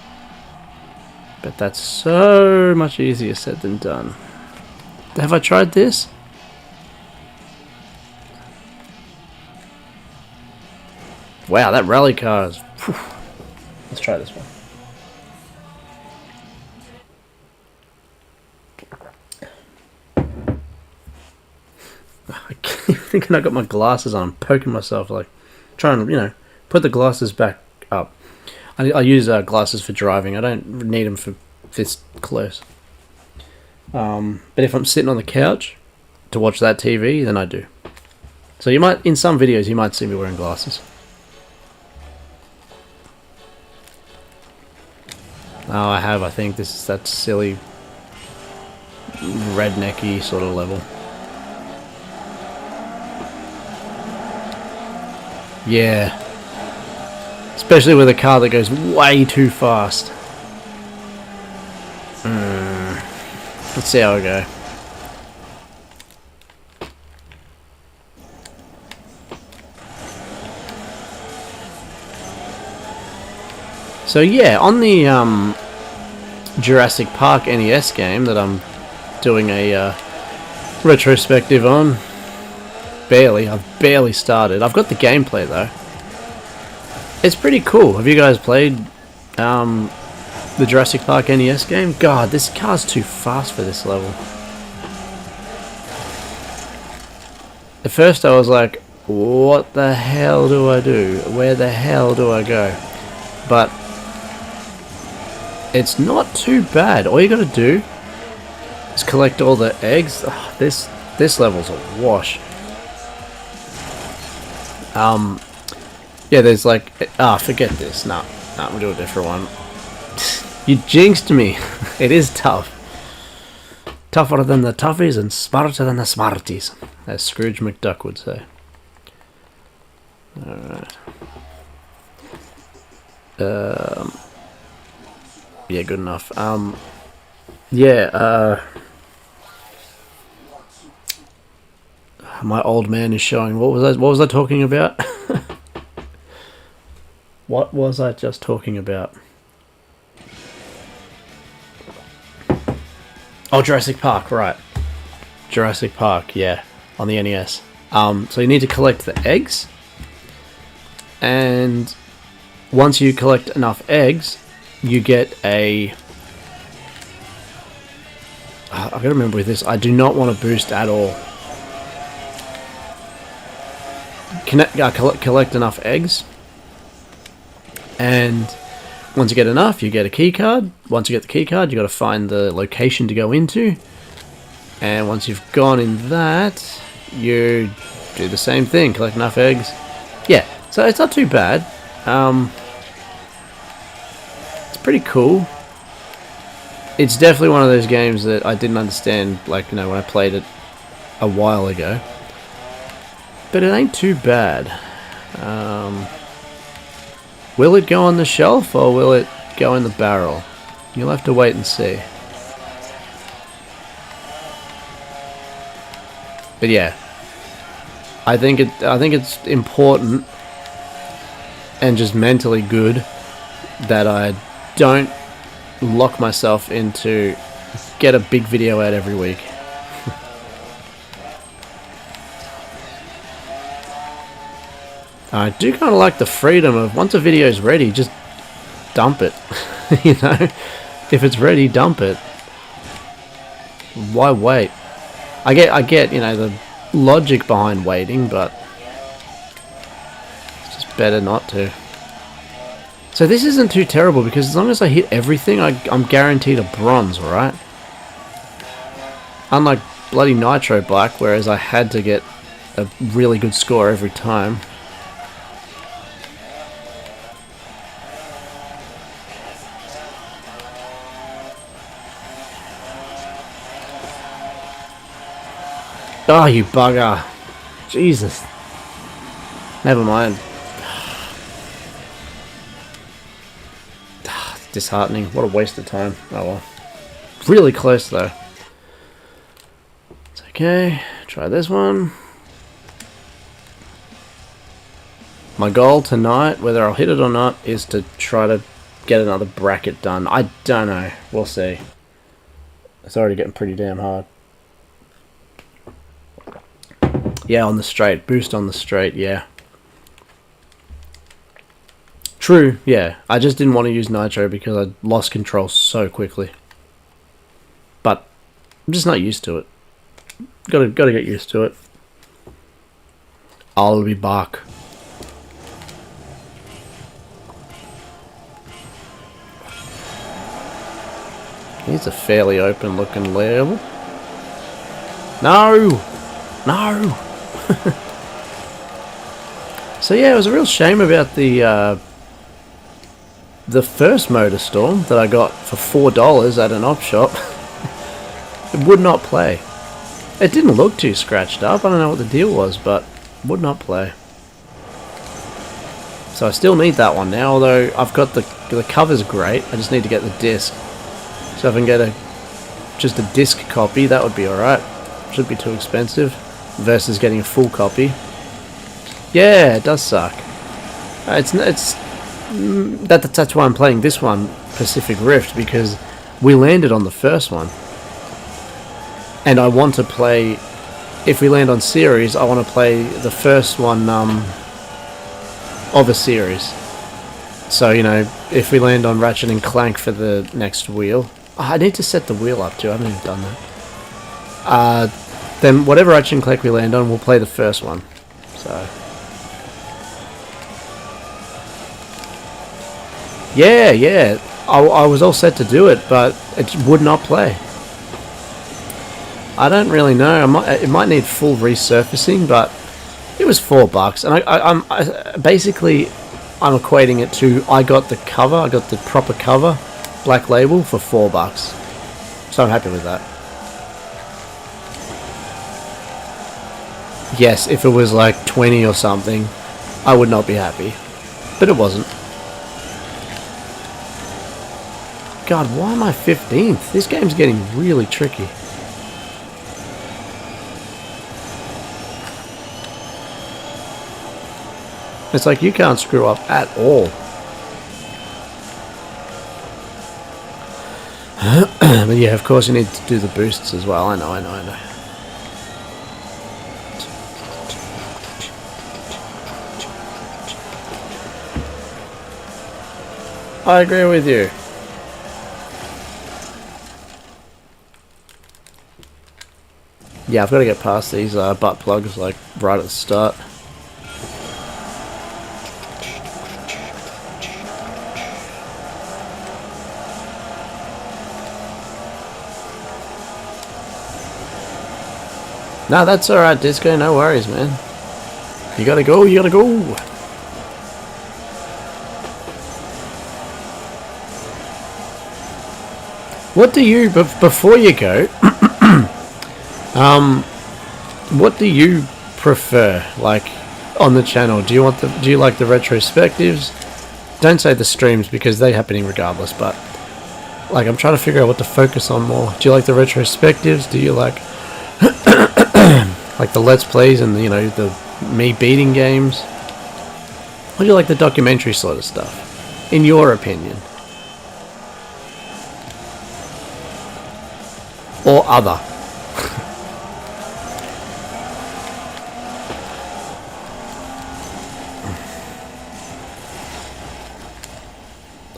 But that's so much easier said than done. Have I tried this? Wow, that rally car is... Whew. Let's try this one. I keep thinking I got my glasses on. I'm poking myself, like trying to, you know, put the glasses back up. I use glasses for driving. I don't need them for this close. But if I'm sitting on the couch to watch that TV, then I do. So you might, in some videos, you might see me wearing glasses. Oh, I have. I think this is that silly rednecky sort of level. Yeah. Especially with a car that goes way too fast. Let's see how we go. So yeah, on the Jurassic Park NES game that I'm doing a retrospective on, I've barely started. I've got the gameplay though. It's pretty cool. Have you guys played the Jurassic Park NES game? God, this car's too fast for this level. At first I was like, what the hell do I do? Where the hell do I go? But it's not too bad. All you gotta do is collect all the eggs. Oh, this level's a wash. Yeah, there's like... forget this. Nah, we'll do a different one. You jinxed me. It is tough. Tougher than the toughies and smarter than the smarties, as Scrooge McDuck would say. Alright. Yeah, good enough. Yeah, my old man is showing... What was I talking about? What was I just talking about? Oh, Jurassic Park, right. Jurassic Park, yeah, on the NES. So you need to collect the eggs. And once you collect enough eggs, you get a... I've got to remember with this, I do not want to boost at all. Collect enough eggs. And once you get enough, you get a key card. Once you get the key card, you got to find the location to go into. And once you've gone in that, you do the same thing, collect enough eggs. Yeah, so it's not too bad. It's pretty cool. It's definitely one of those games that I didn't understand, like, you know, when I played it a while ago. But it ain't too bad. Will it go on the shelf or will it go in the barrel? You'll have to wait and see. But yeah, I think it's important and just mentally good that I don't lock myself into get a big video out every week. I do kind of like the freedom of once a video is ready, just dump it. You know, if it's ready, dump it. Why wait? I get, you know, the logic behind waiting, but it's just better not to. So this isn't too terrible because as long as I hit everything, I'm guaranteed a bronze, right? Unlike bloody Nitro Black, whereas I had to get a really good score every time. Oh, you bugger. Jesus. Never mind. Disheartening. What a waste of time. Oh well. Really close though. It's okay. Try this one. My goal tonight, whether I'll hit it or not, is to try to get another bracket done. I don't know. We'll see. It's already getting pretty damn hard. Yeah, on the straight. Boost on the straight, yeah. True, yeah. I just didn't want to use Nitro because I lost control so quickly. But I'm just not used to it. Gotta get used to it. I'll be back. He's a fairly open looking level. No! No! So yeah, it was a real shame about the first MotorStorm that I got for $4 at an op shop. It would not play. It didn't look too scratched up. I don't know what the deal was, but would not play. So I still need that one now, although I've got the cover's great. I just need to get the disc. So if I can get just a disc copy, that would be alright. Shouldn't be too expensive. Versus getting a full copy. Yeah, it does suck. That's why I'm playing this one, Pacific Rift, because we landed on the first one. And I want to play, if we land on series, I want to play the first one of a series. So, you know, if we land on Ratchet and Clank for the next wheel, I need to set the wheel up too, I haven't even done that. Then whatever Ratchet and Clank we land on, we'll play the first one. So yeah, I was all set to do it, but it would not play. I don't really know. It might need full resurfacing, but it was $4, and I'm basically I'm equating it to I got the cover, I got the proper cover, Black Label for $4, so I'm happy with that. Yes, if it was like 20 or something, I would not be happy. But it wasn't. God, why am I 15th? This game's getting really tricky. It's like you can't screw up at all. But yeah, of course you need to do the boosts as well. I know. I agree with you. Yeah, I've got to get past these butt plugs like right at the start. No, that's alright, Disco, no worries, man. You gotta go, you gotta go. What do you, before you go, what do you prefer, like, on the channel? Do you like the retrospectives? Don't say the streams because they're happening regardless, but like I'm trying to figure out what to focus on more. Do you like the retrospectives? Do you like like the Let's Plays and the, you know, the me beating games? Or do you like the documentary sort of stuff? In your opinion? Or other?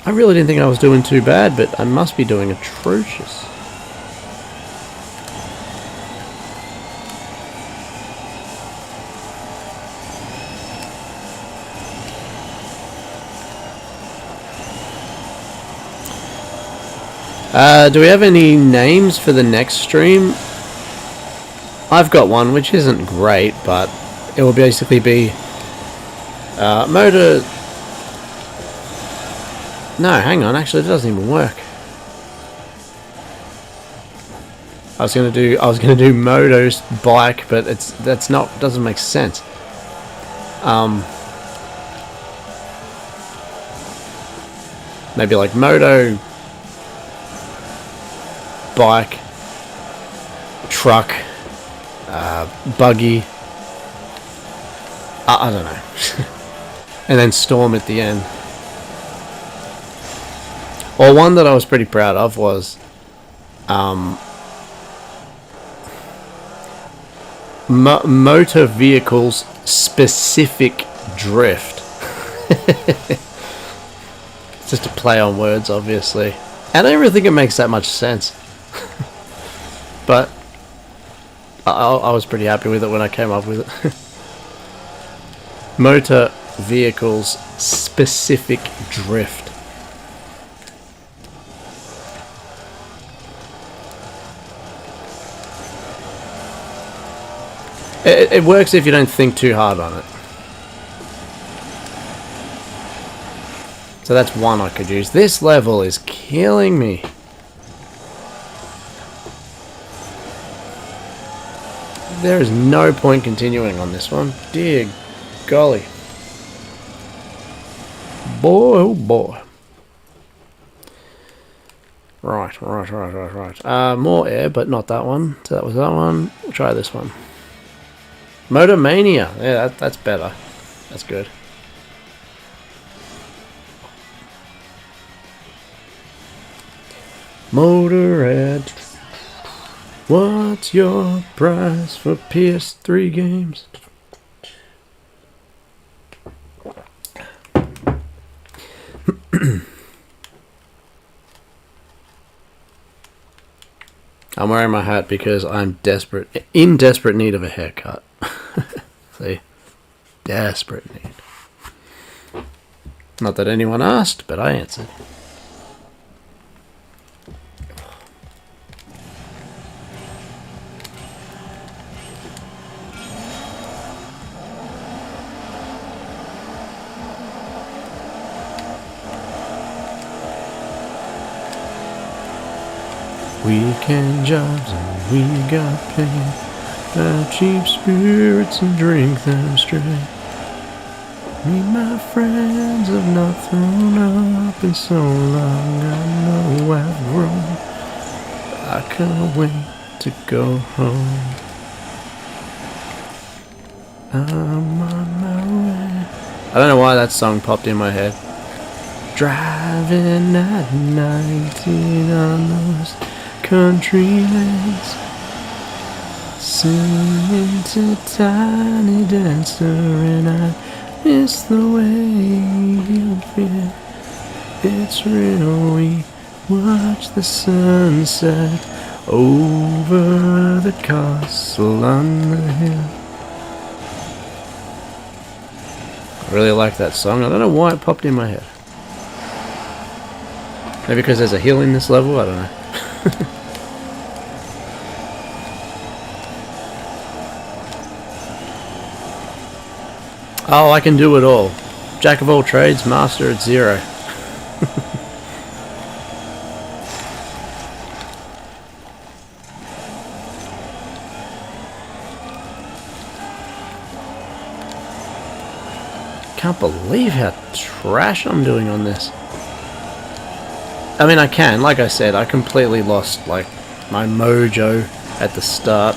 I really didn't think I was doing too bad, but I must be doing atrocious. Do we have any names for the next stream? I've got one, which isn't great, but it will basically be Motor. No, hang on. Actually, it doesn't even work. I was gonna do Moto's bike, but doesn't make sense. Maybe like Moto bike, truck, buggy. I don't know. And then Storm at the end. Or one that I was pretty proud of was motor vehicles specific drift. It's just a play on words, obviously. I don't really think it makes that much sense. But I was pretty happy with it when I came up with it. Motor vehicles specific drift. It works if you don't think too hard on it. So that's one I could use. This level is killing me. There is no point continuing on this one. Dear golly. Boy, oh boy. Right. More air, but not that one. So that was that one. We'll try this one. Motor Mania. Yeah, that's better. That's good. Motorhead. What's your price for PS3 games? I'm wearing my hat because I'm in desperate need of a haircut. See? Desperate need. Not that anyone asked, but I answered. Weekend jobs and we got paid. Buy cheap spirits and drink them straight. Me and my friends have not thrown up in so long. I know I've grown. I can't wait to go home. I'm on my way. I don't know why that song popped in my head. Driving at 19 on those country lanes, singing to Tiny Dancer, and I miss the way you feel. It's real, we watch the sunset over the castle on the hill. I really like that song. I don't know why it popped in my head. Maybe because there's a hill in this level, I don't know. Oh, I can do it all. Jack of all trades, master at zero. Can't believe how trash I'm doing on this. I mean, I can. Like I said, I completely lost like my mojo at the start.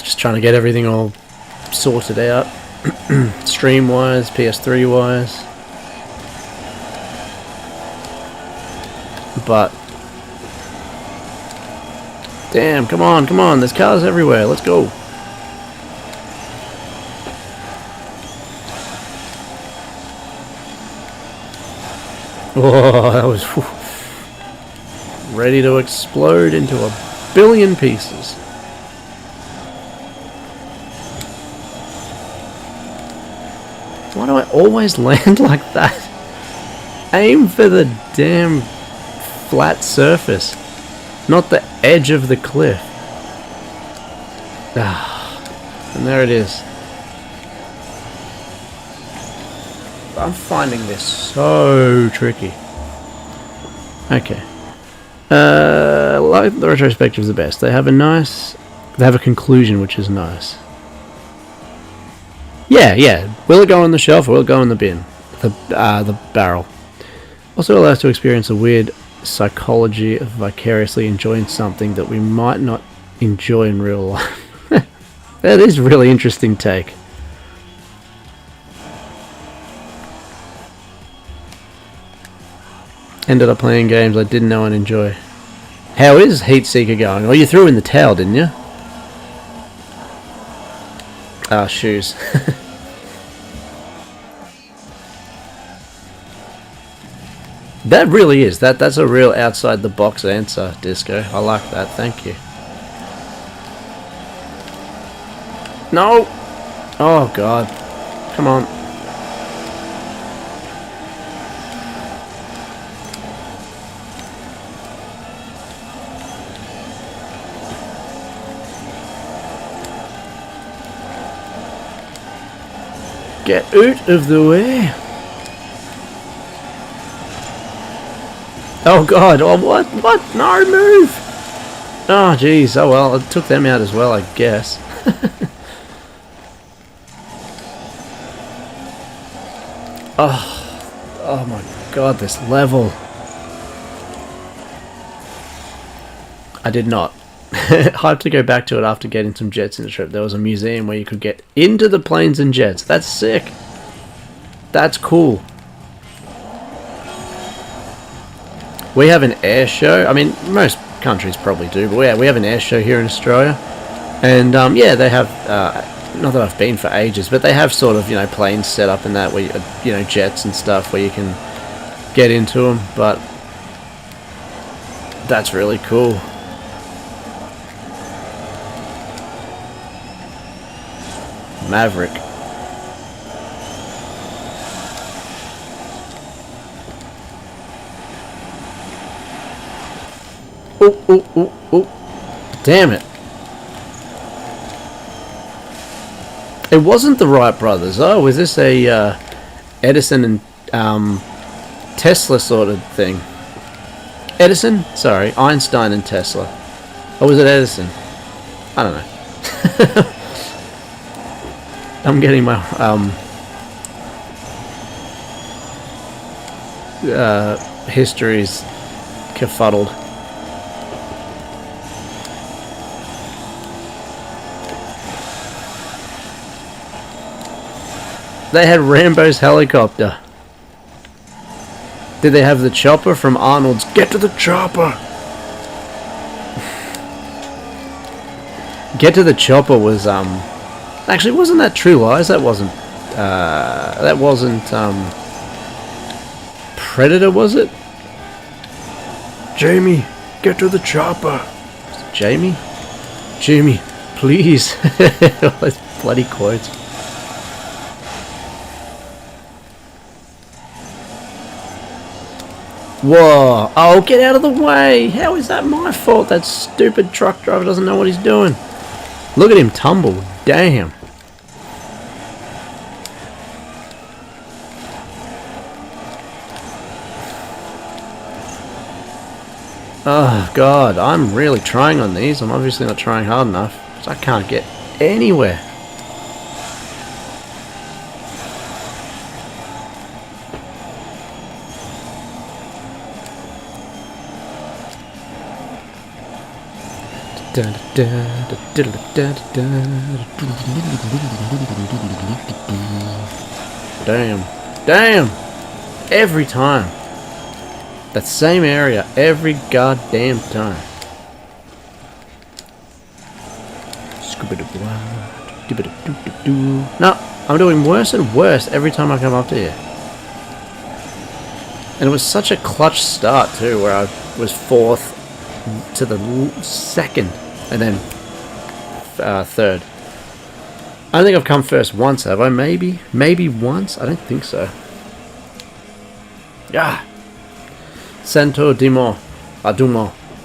Just trying to get everything all sorted out. Stream wise, PS3 wise. But damn, come on, there's cars everywhere, let's go. Oh, that was ready to explode into a billion pieces. Why do I always land like that? Aim for the damn flat surface, not the edge of the cliff. Ah, and there it is. I'm finding this so tricky. Okay. Like the retrospective is the best. They have a conclusion which is nice. Yeah. Will it go on the shelf or will it go in the bin? The barrel. Also allows us to experience a weird psychology of vicariously enjoying something that we might not enjoy in real life. That is a really interesting take. Ended up playing games I didn't know and enjoy. How is Heatseeker going? Oh, you threw in the towel, didn't you? Ah, shoes. That really is. That's a real outside the box answer, Disco. I like that. Thank you. No! Oh, God. Come on. Get out of the way. Oh God, oh what? No, move! Oh jeez, oh well, it took them out as well, I guess. Oh my God, this level. I did not. I had to go back to it after getting some jets in the trip. There was a museum where you could get into the planes and jets. That's sick. That's cool. We have an air show. I mean, most countries probably do, but we have an air show here in Australia. And yeah, they have, not that I've been for ages, but they have sort of, planes set up and that, where jets and stuff where you can get into them. But that's really cool. Maverick. Oh. Damn it. It wasn't the Wright brothers. Oh, was this a Edison and Tesla sort of thing? Edison? Sorry, Einstein and Tesla. Or was it Edison? I don't know. I'm getting my histories kerfuddled. They had Rambo's helicopter. Did they have the chopper from Arnold's? Get to the chopper! Get to the chopper was actually, wasn't that True Lies? That wasn't Predator, was it? Jamie, get to the chopper. Was it Jamie? Jamie, please. All those bloody quotes. Whoa! Oh, get out of the way! How is that my fault? That stupid truck driver doesn't know what he's doing. Look at him tumble. Damn. Oh god, I'm really trying on these. I'm obviously not trying hard enough, because I can't get anywhere. Damn. Damn! Every time. That same area every goddamn time. No, I'm doing worse and worse every time I come up to here. And it was such a clutch start too, where I was 4th to the 2nd, and then 3rd. I don't think I've come first once, have I? Maybe once? I don't think so. Yeah. Santo Dumont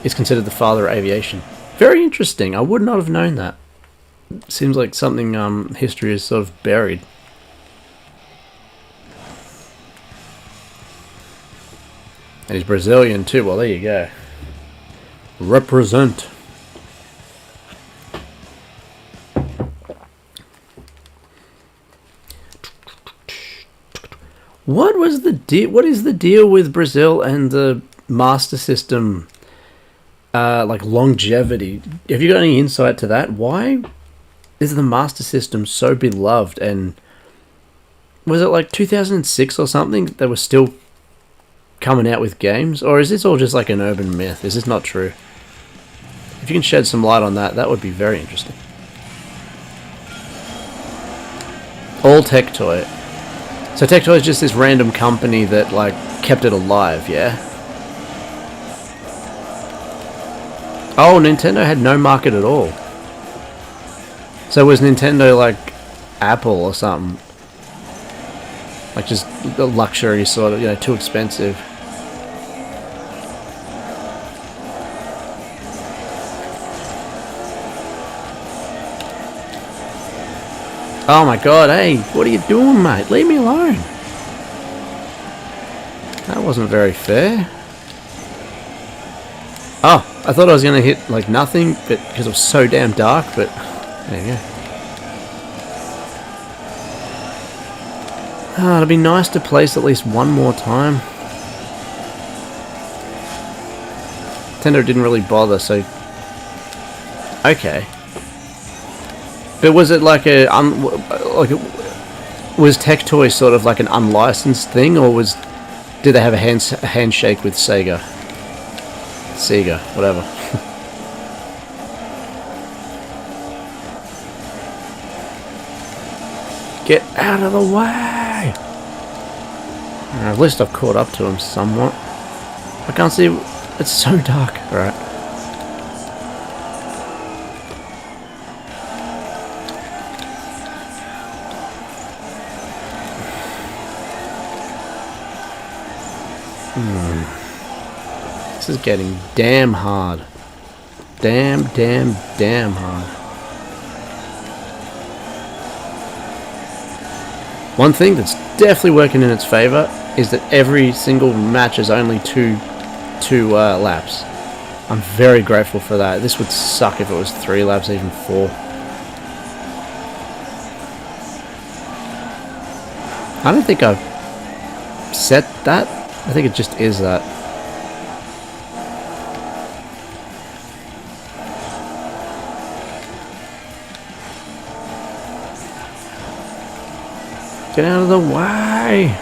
is considered the father of aviation. Very interesting. I would not have known that. Seems like something history is sort of buried. And he's Brazilian too. Well, there you go. Represent. What was the deal? What is the deal with Brazil and the Master System, like longevity? Have you got any insight to that? Why is the Master System so beloved? And was it like 2006 or something that they were still coming out with games? Or is this all just like an urban myth? Is this not true? If you can shed some light on that, that would be very interesting. All Tectoy. So Tectoy is just this random company that like kept it alive, yeah? Oh, Nintendo had no market at all. So was Nintendo like Apple or something? Like just the luxury sort of, you know, too expensive. Oh my god, hey, what are you doing, mate? Leave me alone. That wasn't very fair. Oh, I thought I was going to hit like nothing, but because it was so damn dark, but there you go. Ah, it'd be nice to place at least one more time. Nintendo didn't really bother, so... Okay. But was it like a... was Tectoy sort of like an unlicensed thing, or was... Did they have a handshake with Sega? Sega, whatever. Get out of the way! At least I've caught up to him somewhat. I can't see... It's so dark. Alright. This is getting damn hard. Damn hard. One thing that's definitely working in its favor is that every single match is only two laps. I'm very grateful for that. This would suck if it was 3 laps, even 4. I don't think I've set that. I think it just is that. Get out of the way!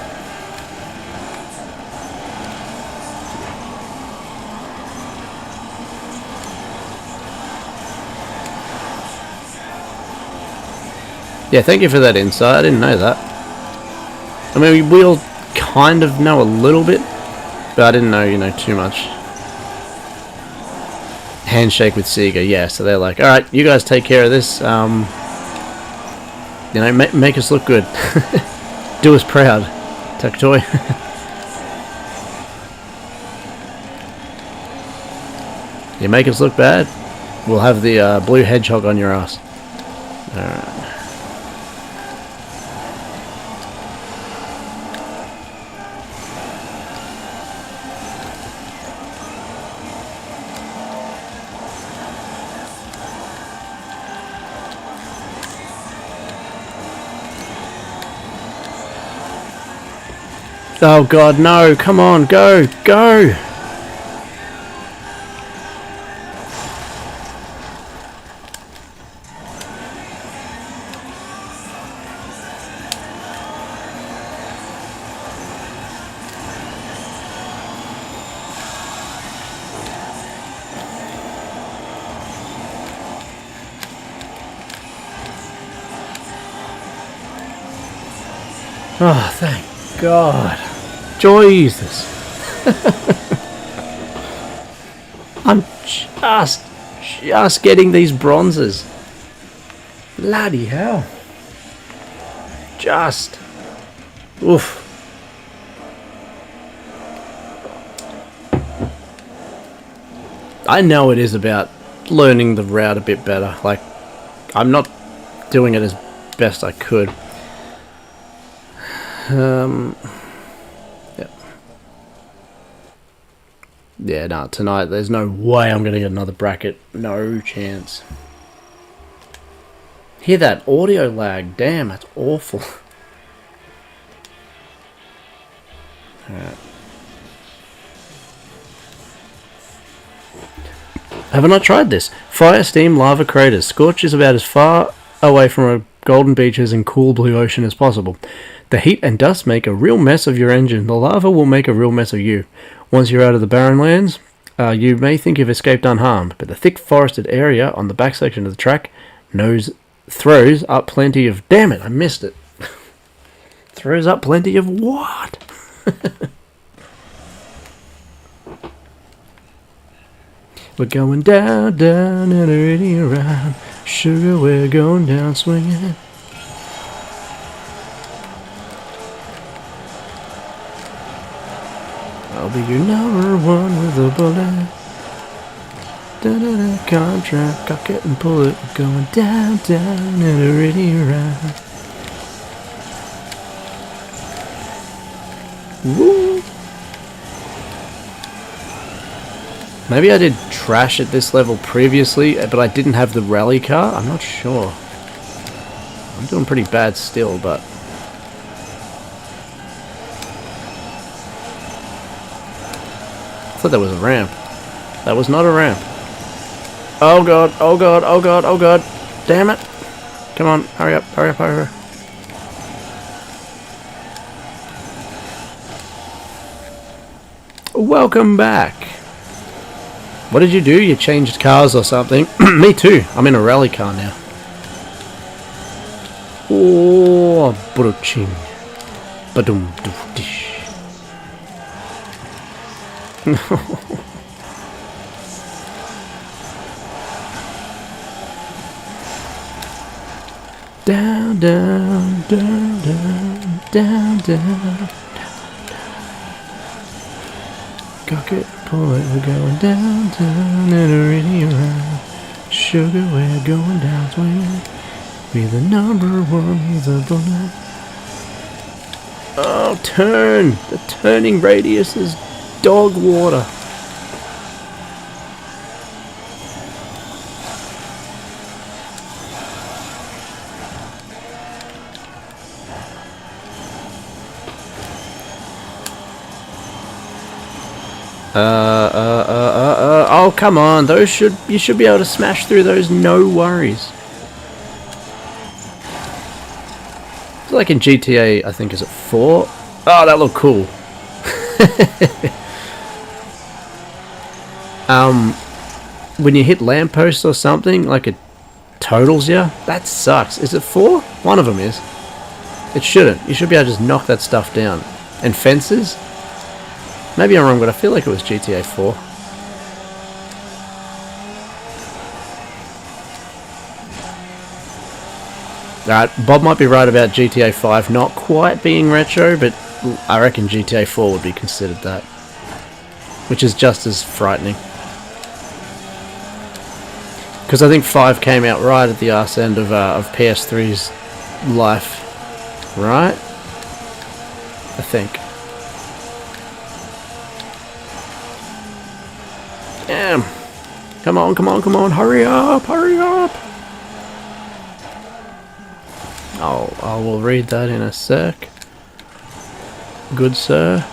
Yeah, thank you for that insight. I didn't know that. I mean, we all kind of know a little bit, but I didn't know, you know, too much. Handshake with Sega, yeah. So they're like, all right, you guys take care of this. You know, make us look good. Do us proud, Tectoy. You make us look bad, we'll have the blue hedgehog on your ass. Alright. Oh god, no, come on, go, go! Oh, thank God. Jesus. I'm just getting these bronzes. Bloody hell. Just. Oof. I know it is about learning the route a bit better. Like, I'm not doing it as best I could. Yep. Yeah, no, tonight there's no way I'm going to get another bracket. No chance. Hear that audio lag? Damn, that's awful. Alright. Have I not tried this? Fire, steam, lava craters. Scorch is about as far away from a golden beaches and cool blue ocean as possible. The heat and dust make a real mess of your engine. The lava will make a real mess of you. Once you're out of the barren lands, you may think you've escaped unharmed, but the thick forested area on the back section of the track throws up plenty of... Damn it, I missed it. Throws up plenty of what? We're going down, down, and already around. Sugar, we're going down swinging. I'll be your number one with a bullet. Da-da-da, contract, cock it and pull it. We're going down, down, and already around. Woo! Maybe I did trash at this level previously, but I didn't have the rally car. I'm not sure. I'm doing pretty bad still, but... I thought that was a ramp. That was not a ramp. Oh god, oh god, oh god, oh god. Damn it. Come on, hurry up, hurry up, hurry up. Welcome back. What did you do? You changed cars or something? Me too. I'm in a rally car now. Oh, bruching. Badum dish. Down, down, down, down, down, down. Cock it, pull it, we're going down, down, and already around. Sugar, we're going down, swinging. Be the number one with a bullet. Oh, turn! The turning radius is dog water. Oh, come on. You should be able to smash through those, no worries. It's like in GTA, I think, is it 4? Oh, that looked cool. When you hit lampposts or something, like it totals you. That sucks. Is it 4? One of them is. It shouldn't. You should be able to just knock that stuff down. And fences? Maybe I'm wrong, but I feel like it was GTA 4. Alright, Bob might be right about GTA 5 not quite being retro, but I reckon GTA 4 would be considered that. Which is just as frightening. Because I think 5 came out right at the arse end of PS3's life. Right? I think. Damn. Come on, come on, come on. Hurry up, hurry up. I will read that in a sec. good sir.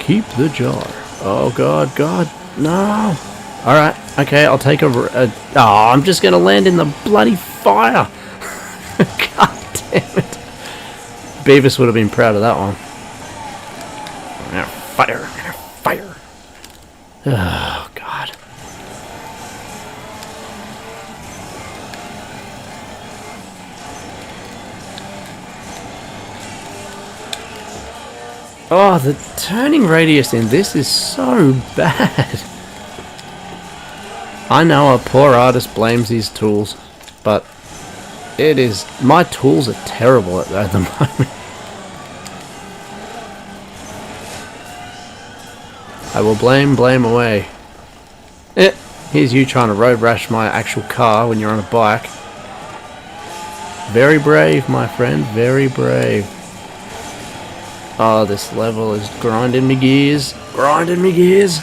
Keep the jar. Oh god, god, no. Alright, okay, I'll take oh, I'm just gonna land in the bloody fire. God damn it. Beavis would have been proud of that one. Fire, fire. Oh god. Oh, the turning radius in this is so bad. I know a poor artist blames his tools, but it is... my tools are terrible at the moment. I will blame away. Here's you trying to road rash my actual car when you're on a bike. Very brave, my friend, very brave. Oh, this level is grinding me gears. Grinding me gears.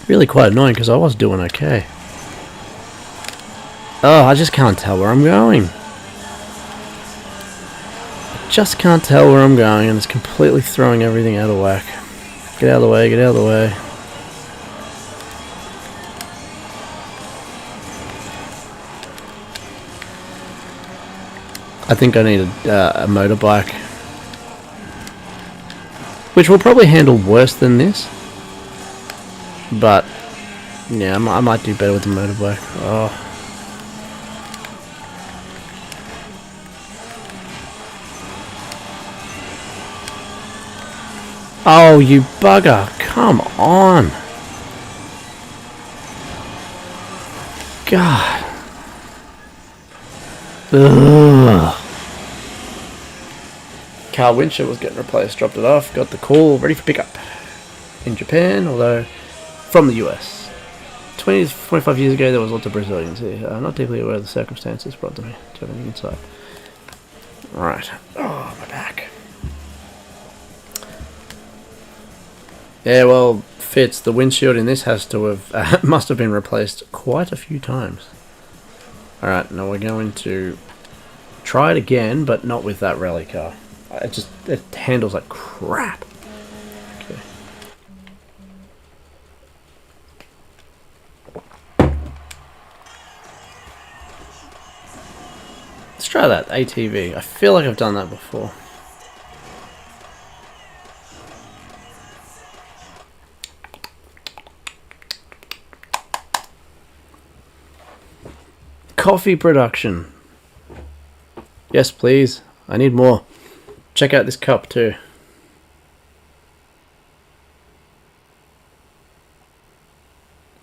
Really quite annoying because I was doing okay. Oh, I just can't tell where I'm going. I just can't tell where I'm going and it's completely throwing everything out of whack. Get out of the way, get out of the way. I think I need a motorbike, which will probably handle worse than this, but yeah, I might do better with the motorbike. Oh, you bugger, come on. God. Ugh. Car windshield was getting replaced, dropped it off, got the call, ready for pickup. In Japan, although from the US. 20 to 25 years ago there was lots of Brazilians here. Not deeply aware of the circumstances brought to me. Do you have anything inside? Right. Oh, my back. Yeah, well, Fitz, the windshield in this has to have, must have been replaced quite a few times. Alright, now we're going to try it again, but not with that rally car. It handles like crap. Okay. Let's try that ATV. I feel like I've done that before. Coffee production. Yes, please. I need more. Check out this cup too.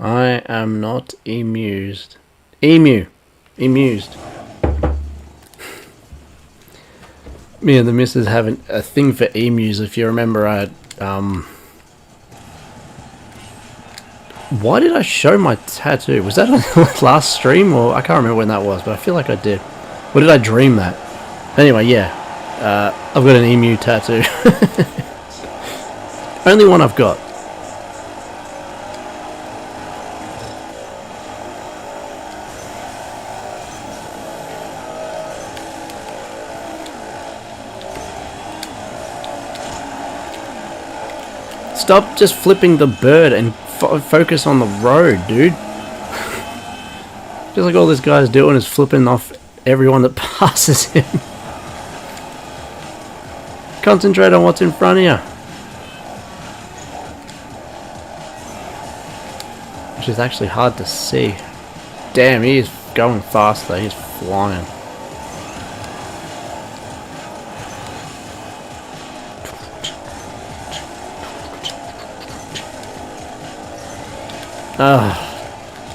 I am not amused. Amused. Me and the missus have a thing for emus. If you remember, I why did I show my tattoo? Was that on the last stream? Or I can't remember when that was, but I feel like I did. Or did I dream that? Anyway, yeah. I've got an emu tattoo. Only one I've got. Stop just flipping the bird and focus on the road, dude. Just like all this guy's doing is flipping off everyone that passes him. Concentrate on what's in front of you. Which is actually hard to see. Damn, he is going fast though. He's flying.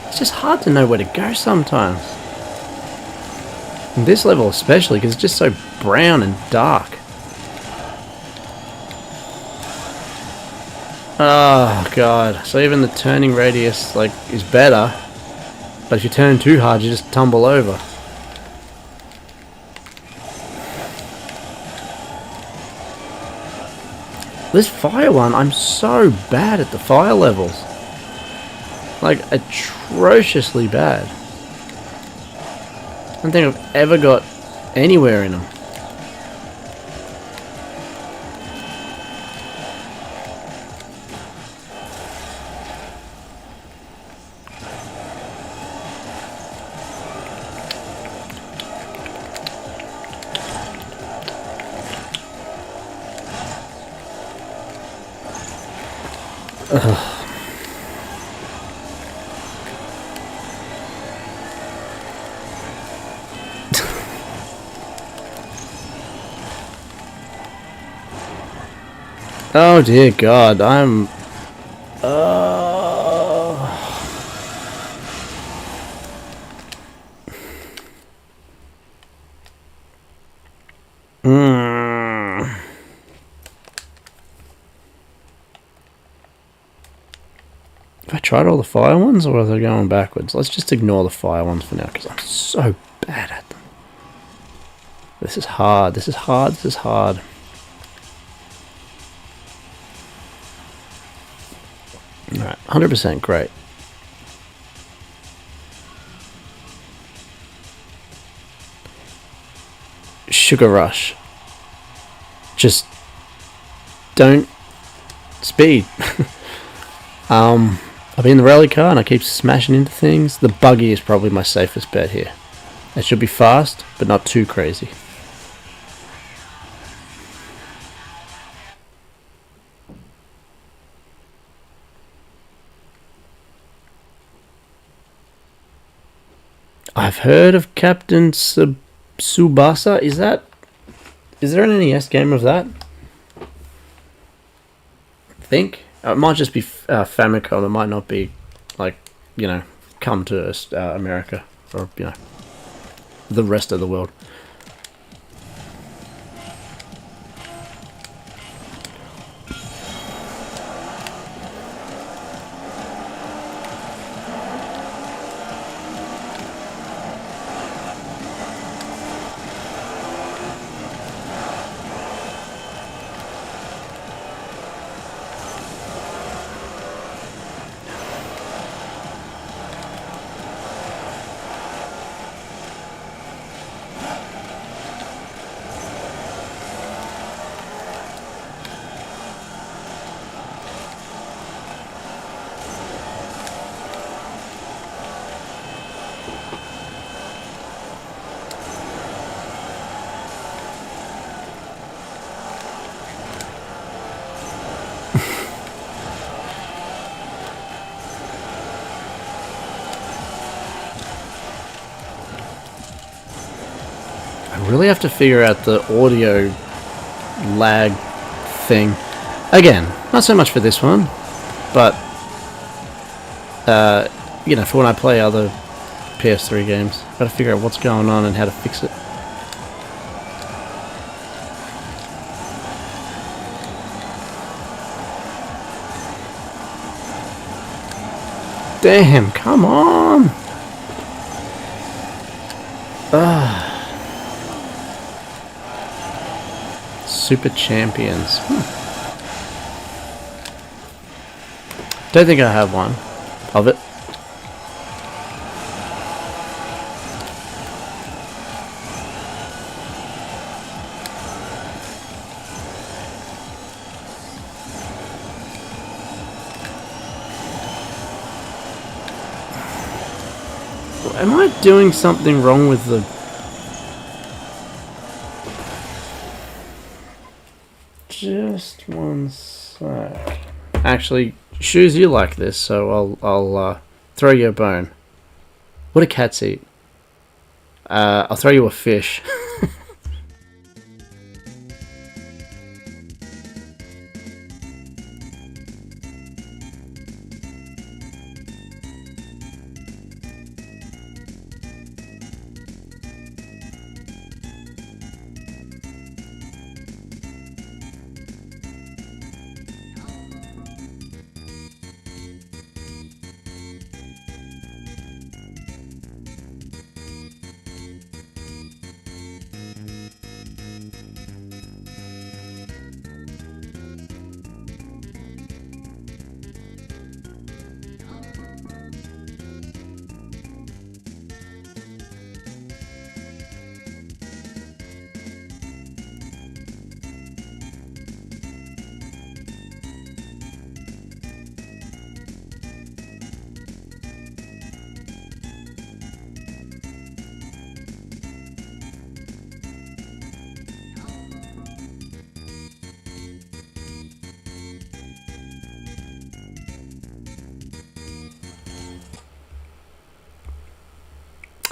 It's just hard to know where to go sometimes. In this level especially, because it's just so brown and dark. Oh god, so even the turning radius is better, but if you turn too hard you just tumble over. This fire one, I'm so bad at the fire levels. Like, atrociously bad. I don't think I've ever got anywhere in them. Oh dear God, I'm... Have I tried all the fire ones, or are they going backwards? Let's just ignore the fire ones for now, because I'm so bad at them. This is hard, this is hard, this is hard. Alright, 100% great. Sugar Rush. Just don't speed. I've been in the rally car and I keep smashing into things. The buggy is probably my safest bet here. It should be fast, but not too crazy. I've heard of Captain Tsubasa. Is there an NES game of that? I think it might just be Famicom. It might not be, like, you know, come to America or, you know, the rest of the world. I really have to figure out the audio lag thing. Again, not so much for this one, but you know, for when I play other PS3 games, I've got to figure out what's going on and how to fix it. Damn, come on! Super Champions. Don't think I have one of it. Am I doing something wrong with the... Just one sec. Actually, Shoes, you like this, so I'll throw you a bone. What do cats eat? I'll throw you a fish.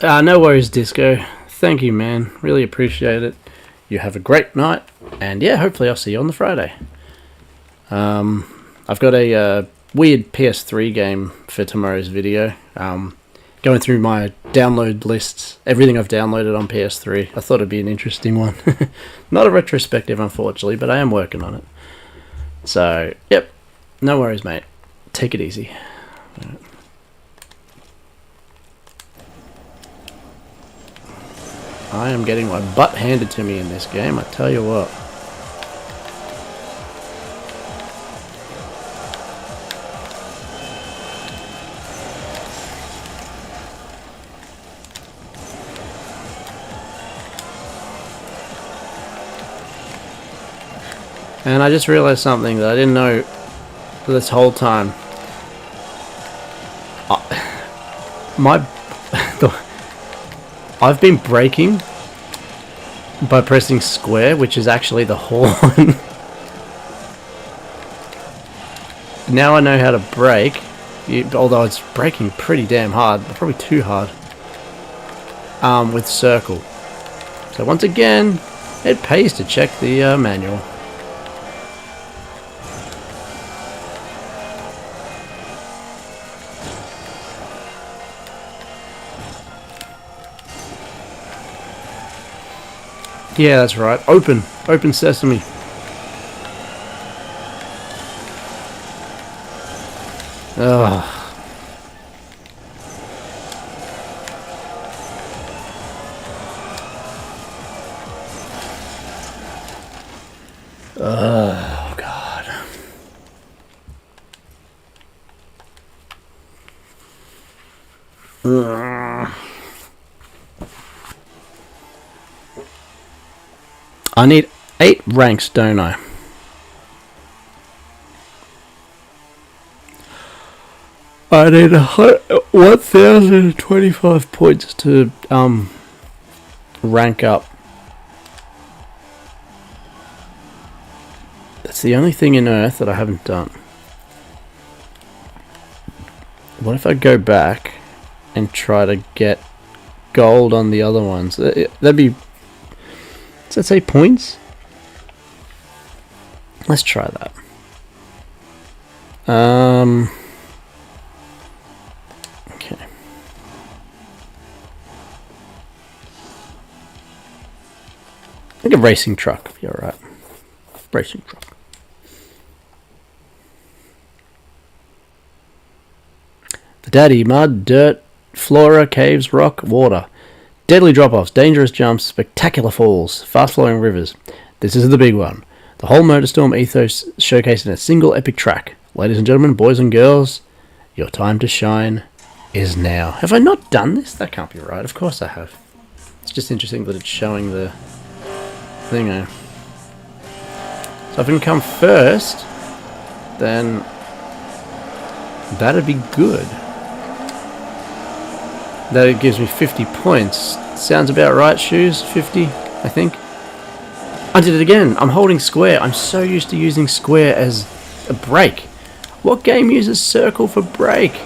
No worries, Disco. Thank you, man. Really appreciate it. You have a great night, and yeah, hopefully I'll see you on the Friday. I've got a weird PS3 game for tomorrow's video. Going through my download lists, everything I've downloaded on PS3. I thought it'd be an interesting one. Not a retrospective, unfortunately, but I am working on it. So, yep, no worries, mate. Take it easy. I am getting my butt handed to me in this game, I tell you what. And I just realized something that I didn't know this whole time. I've been braking by pressing square, which is actually the horn. Now I know how to brake, although it's braking pretty damn hard, probably too hard, with circle. So once again, it pays to check the manual. Yeah, that's right. Open sesame. Ugh. Oh, God. Ugh. I need 8 ranks, don't I? I need 1,025 points to rank up. That's the only thing in Earth that I haven't done. What if I go back and try to get gold on the other ones? That'd be... Does that say points? Let's try that. Okay. I think a racing truck. You're right. Racing truck. The daddy, mud, dirt, flora, caves, rock, water. Deadly drop-offs, dangerous jumps, spectacular falls, fast-flowing rivers. This is the big one. The whole MotorStorm ethos showcased in a single epic track. Ladies and gentlemen, boys and girls, your time to shine is now. Have I not done this? That can't be right. Of course I have. It's just interesting that it's showing the thing. So if I can come first, then that'd be good. That it gives me 50 points. Sounds about right, Shoes? 50, I think. I did it again. I'm holding square. I'm so used to using square as a brake. What game uses circle for brake?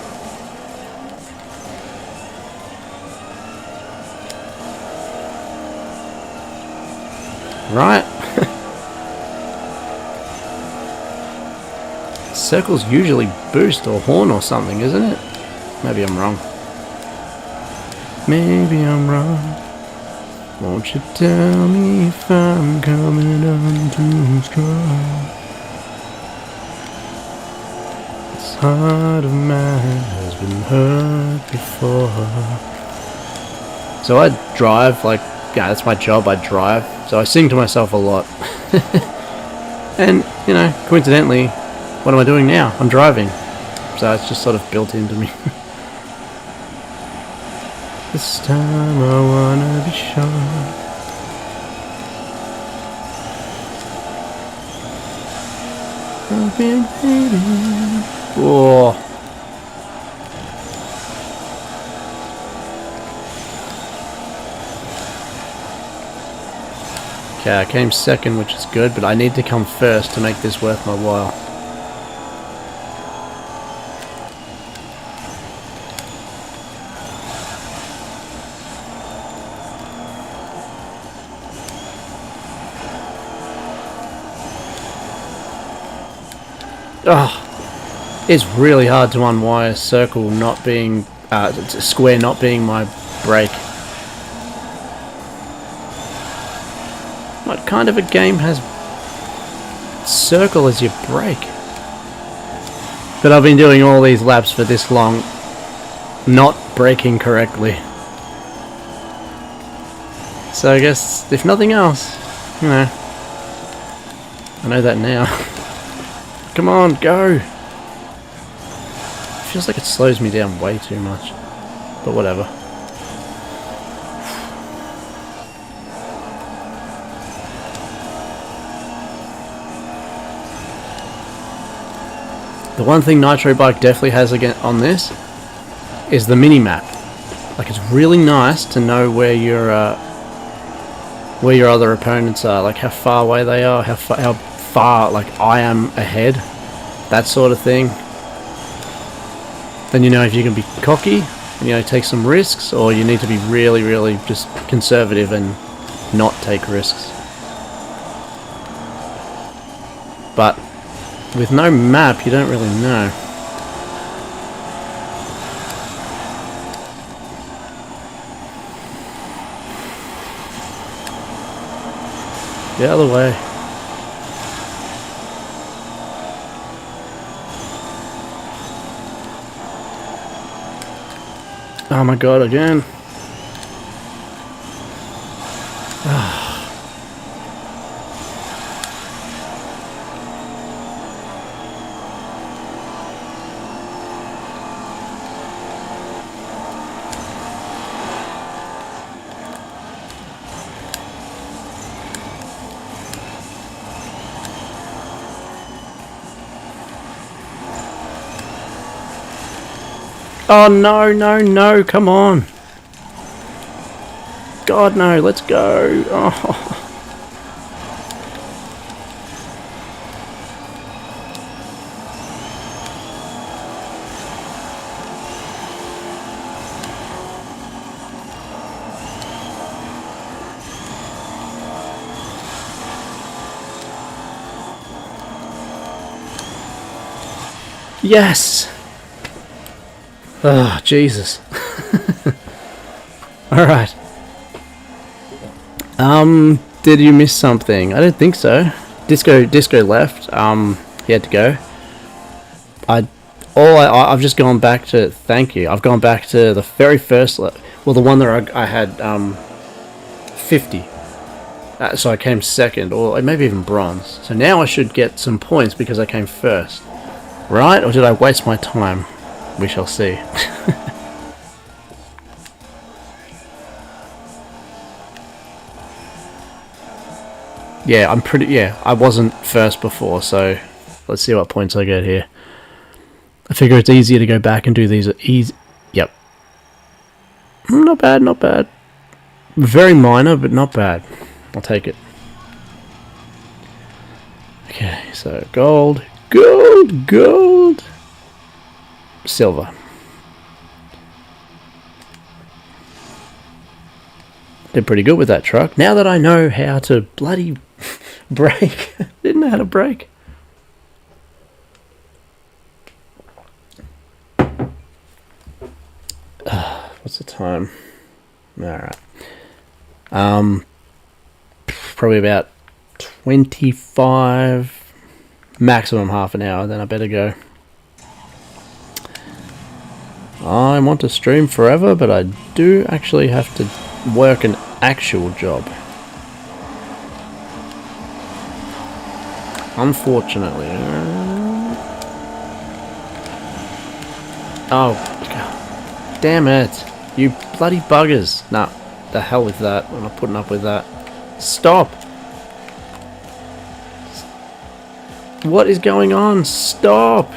Right? Circle's usually boost or horn or something, isn't it? Maybe I'm wrong. Maybe I'm wrong. Won't you tell me if I'm coming on too strong? This heart of mine has been hurt before. So I drive, like, yeah, that's my job, I drive. So I sing to myself a lot. And, you know, coincidentally, what am I doing now? I'm driving. So it's just sort of built into me. This time I wanna be sure. I've been waiting. Whoa. Okay, I came second, which is good, but I need to come first to make this worth my while. Oh, it's really hard to unwire circle not being, square not being my brake. What kind of a game has circle as your brake? But I've been doing all these laps for this long, not braking correctly. So I guess, if nothing else, you know, I know that now. Come on, go! It feels like it slows me down way too much, but whatever. The one thing Nitro Bike definitely has again on this is the mini-map. Like, it's really nice to know where your other opponents are, like how far away they are, how far like I am ahead, that sort of thing. Then you know if you can be cocky, you know, take some risks, or you need to be really, really just conservative and not take risks. But with no map, you don't really know. The other way. Oh my god, again. Oh no, no, no, come on. God no, let's go. Oh. Yes! Oh, Jesus. Alright. Did you miss something? I don't think so. Disco left. He had to go. I've just gone back to, thank you. I've gone back to the very first, well, the one that I had, 50. So I came second, or maybe even bronze. So now I should get some points because I came first. Right? Or did I waste my time? We shall see. Yeah, I wasn't first before, so let's see what points I get here. I figure it's easier to go back and do these easy. Yep. Not bad, not bad. Very minor, but not bad. I'll take it. Okay, so gold, gold, gold, silver. Did pretty good with that truck. Now that I know how to bloody brake. Didn't know how to brake. What's the time? Alright. Probably about 25, maximum half an hour, then I better go. I want to stream forever, but I do actually have to work an actual job. Unfortunately. Oh, God. Damn it. You bloody buggers. Nah, the hell with that. I'm not putting up with that. Stop. What is going on? Stop.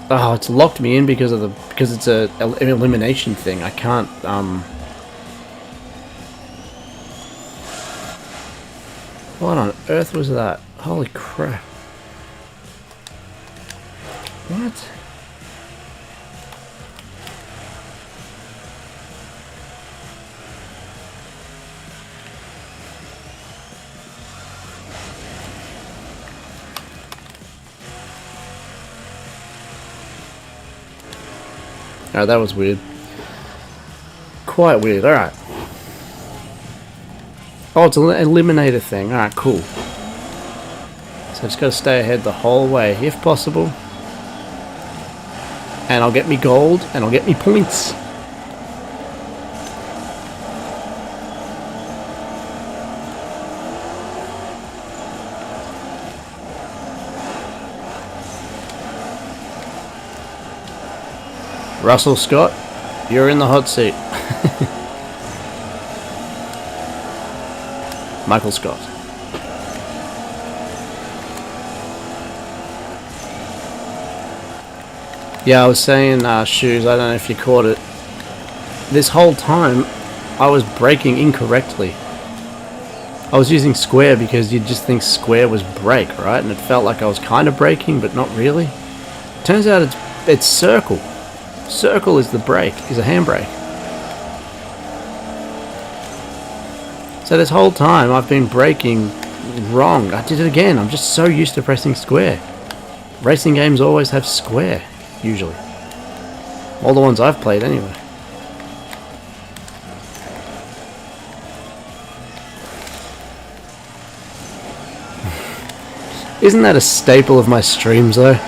Oh, it's locked me in because it's an elimination thing. I can't What on earth was that? Holy crap. What? Alright, that was weird. Quite weird, alright. Oh, it's an eliminator thing. Alright, cool. So I just gotta stay ahead the whole way, if possible. And I'll get me gold, and I'll get me points. Russell Scott, you're in the hot seat. Michael Scott. Yeah, I was saying, Shoes, I don't know if you caught it. This whole time, I was braking incorrectly. I was using square because you'd just think square was brake, right? And it felt like I was kind of braking, but not really. Turns out it's circle. Circle is the brake, is a handbrake. So this whole time I've been braking wrong. I did it again. I'm just so used to pressing square. Racing games always have square, usually. All the ones I've played anyway. Isn't that a staple of my streams though?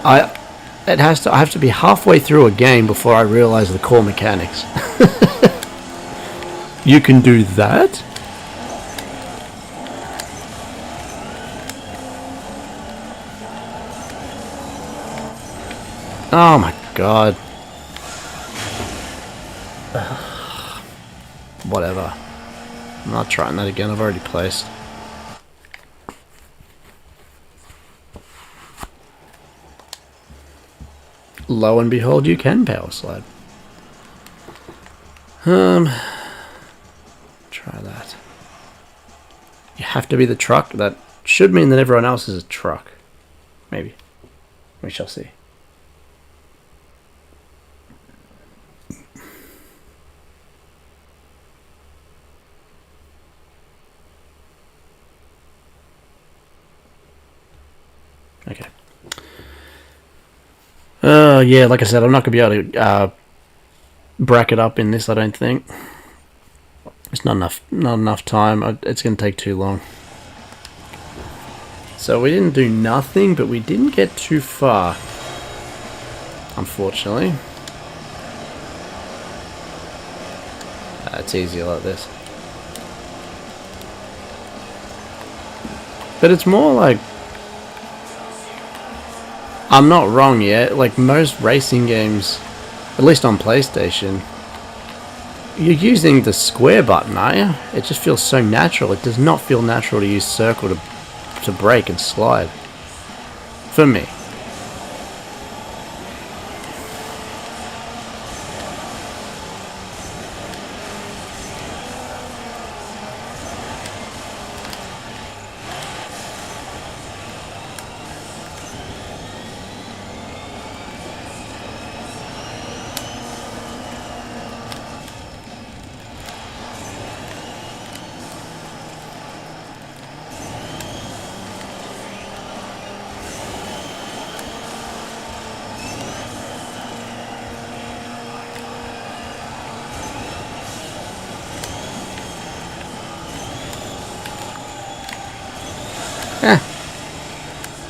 I have to be halfway through a game before I realize the core mechanics. You can do that? Oh my god. Whatever. I'm not trying that again, I've already placed. Lo and behold, you can power slide. Try that. You have to be the truck. That should mean that everyone else is a truck. Maybe. We shall see. Okay. Yeah, like I said, I'm not going to be able to bracket up in this, I don't think. It's not enough time. It's going to take too long. So we didn't do nothing, but we didn't get too far. Unfortunately. It's easier like this. But it's more like... I'm not wrong yet, like most racing games, at least on PlayStation, you're using the square button, aren't you? It just feels so natural. It does not feel natural to use circle to brake and slide. For me.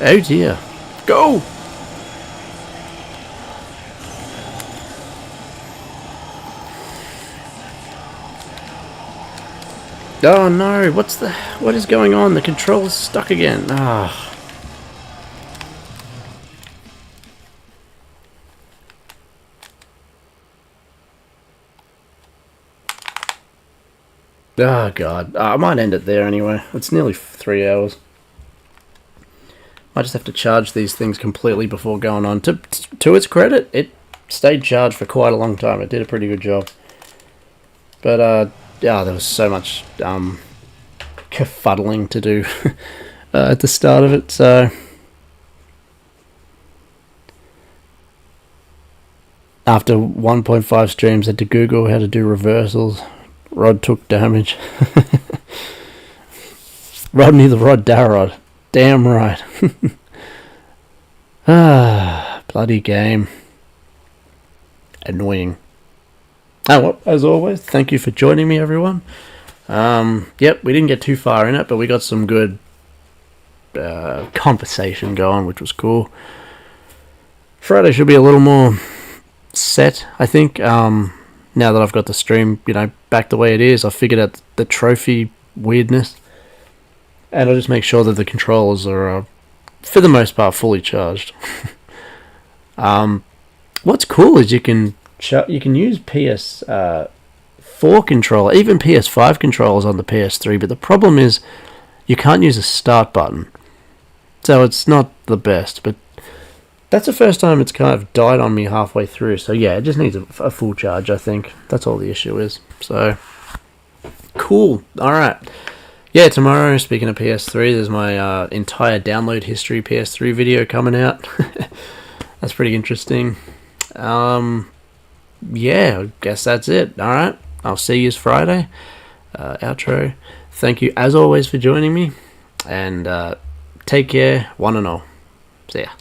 Oh dear. Go! Oh no, what is going on? The controller's stuck again. Ah. Oh god. I might end it there anyway. It's nearly 3 hours. I just have to charge these things completely before going on. To its credit, it stayed charged for quite a long time. It did a pretty good job. But, yeah, there was so much kerfuddling to do at the start of it, so... After 1.5 streams, I had to Google how to do reversals. Rod took damage. Rodney the Rod Darrod. Damn right. Ah, bloody game. annoying. Oh, well, as always, thank you for joining me, everyone. Yep, we didn't get too far in it, but we got some good conversation going, which was cool. Friday should be a little more set, I think. Now that I've got the stream, back the way it is, I figured out the trophy weirdness, and I'll just make sure that the controllers are, for the most part, fully charged. What's cool is you can use PS4 controller, even PS5 controllers on the PS3, but the problem is you can't use a start button, so it's not the best. But that's the first time it's kind of died on me halfway through. So yeah, it just needs a full charge, I think. That's all the issue is. So, cool. Alright. Yeah, tomorrow, speaking of PS3, there's my entire download history PS3 video coming out. That's pretty interesting. Yeah, I guess that's it. Alright. I'll see you Friday. Outro. Thank you, as always, for joining me. And take care, one and all. See ya.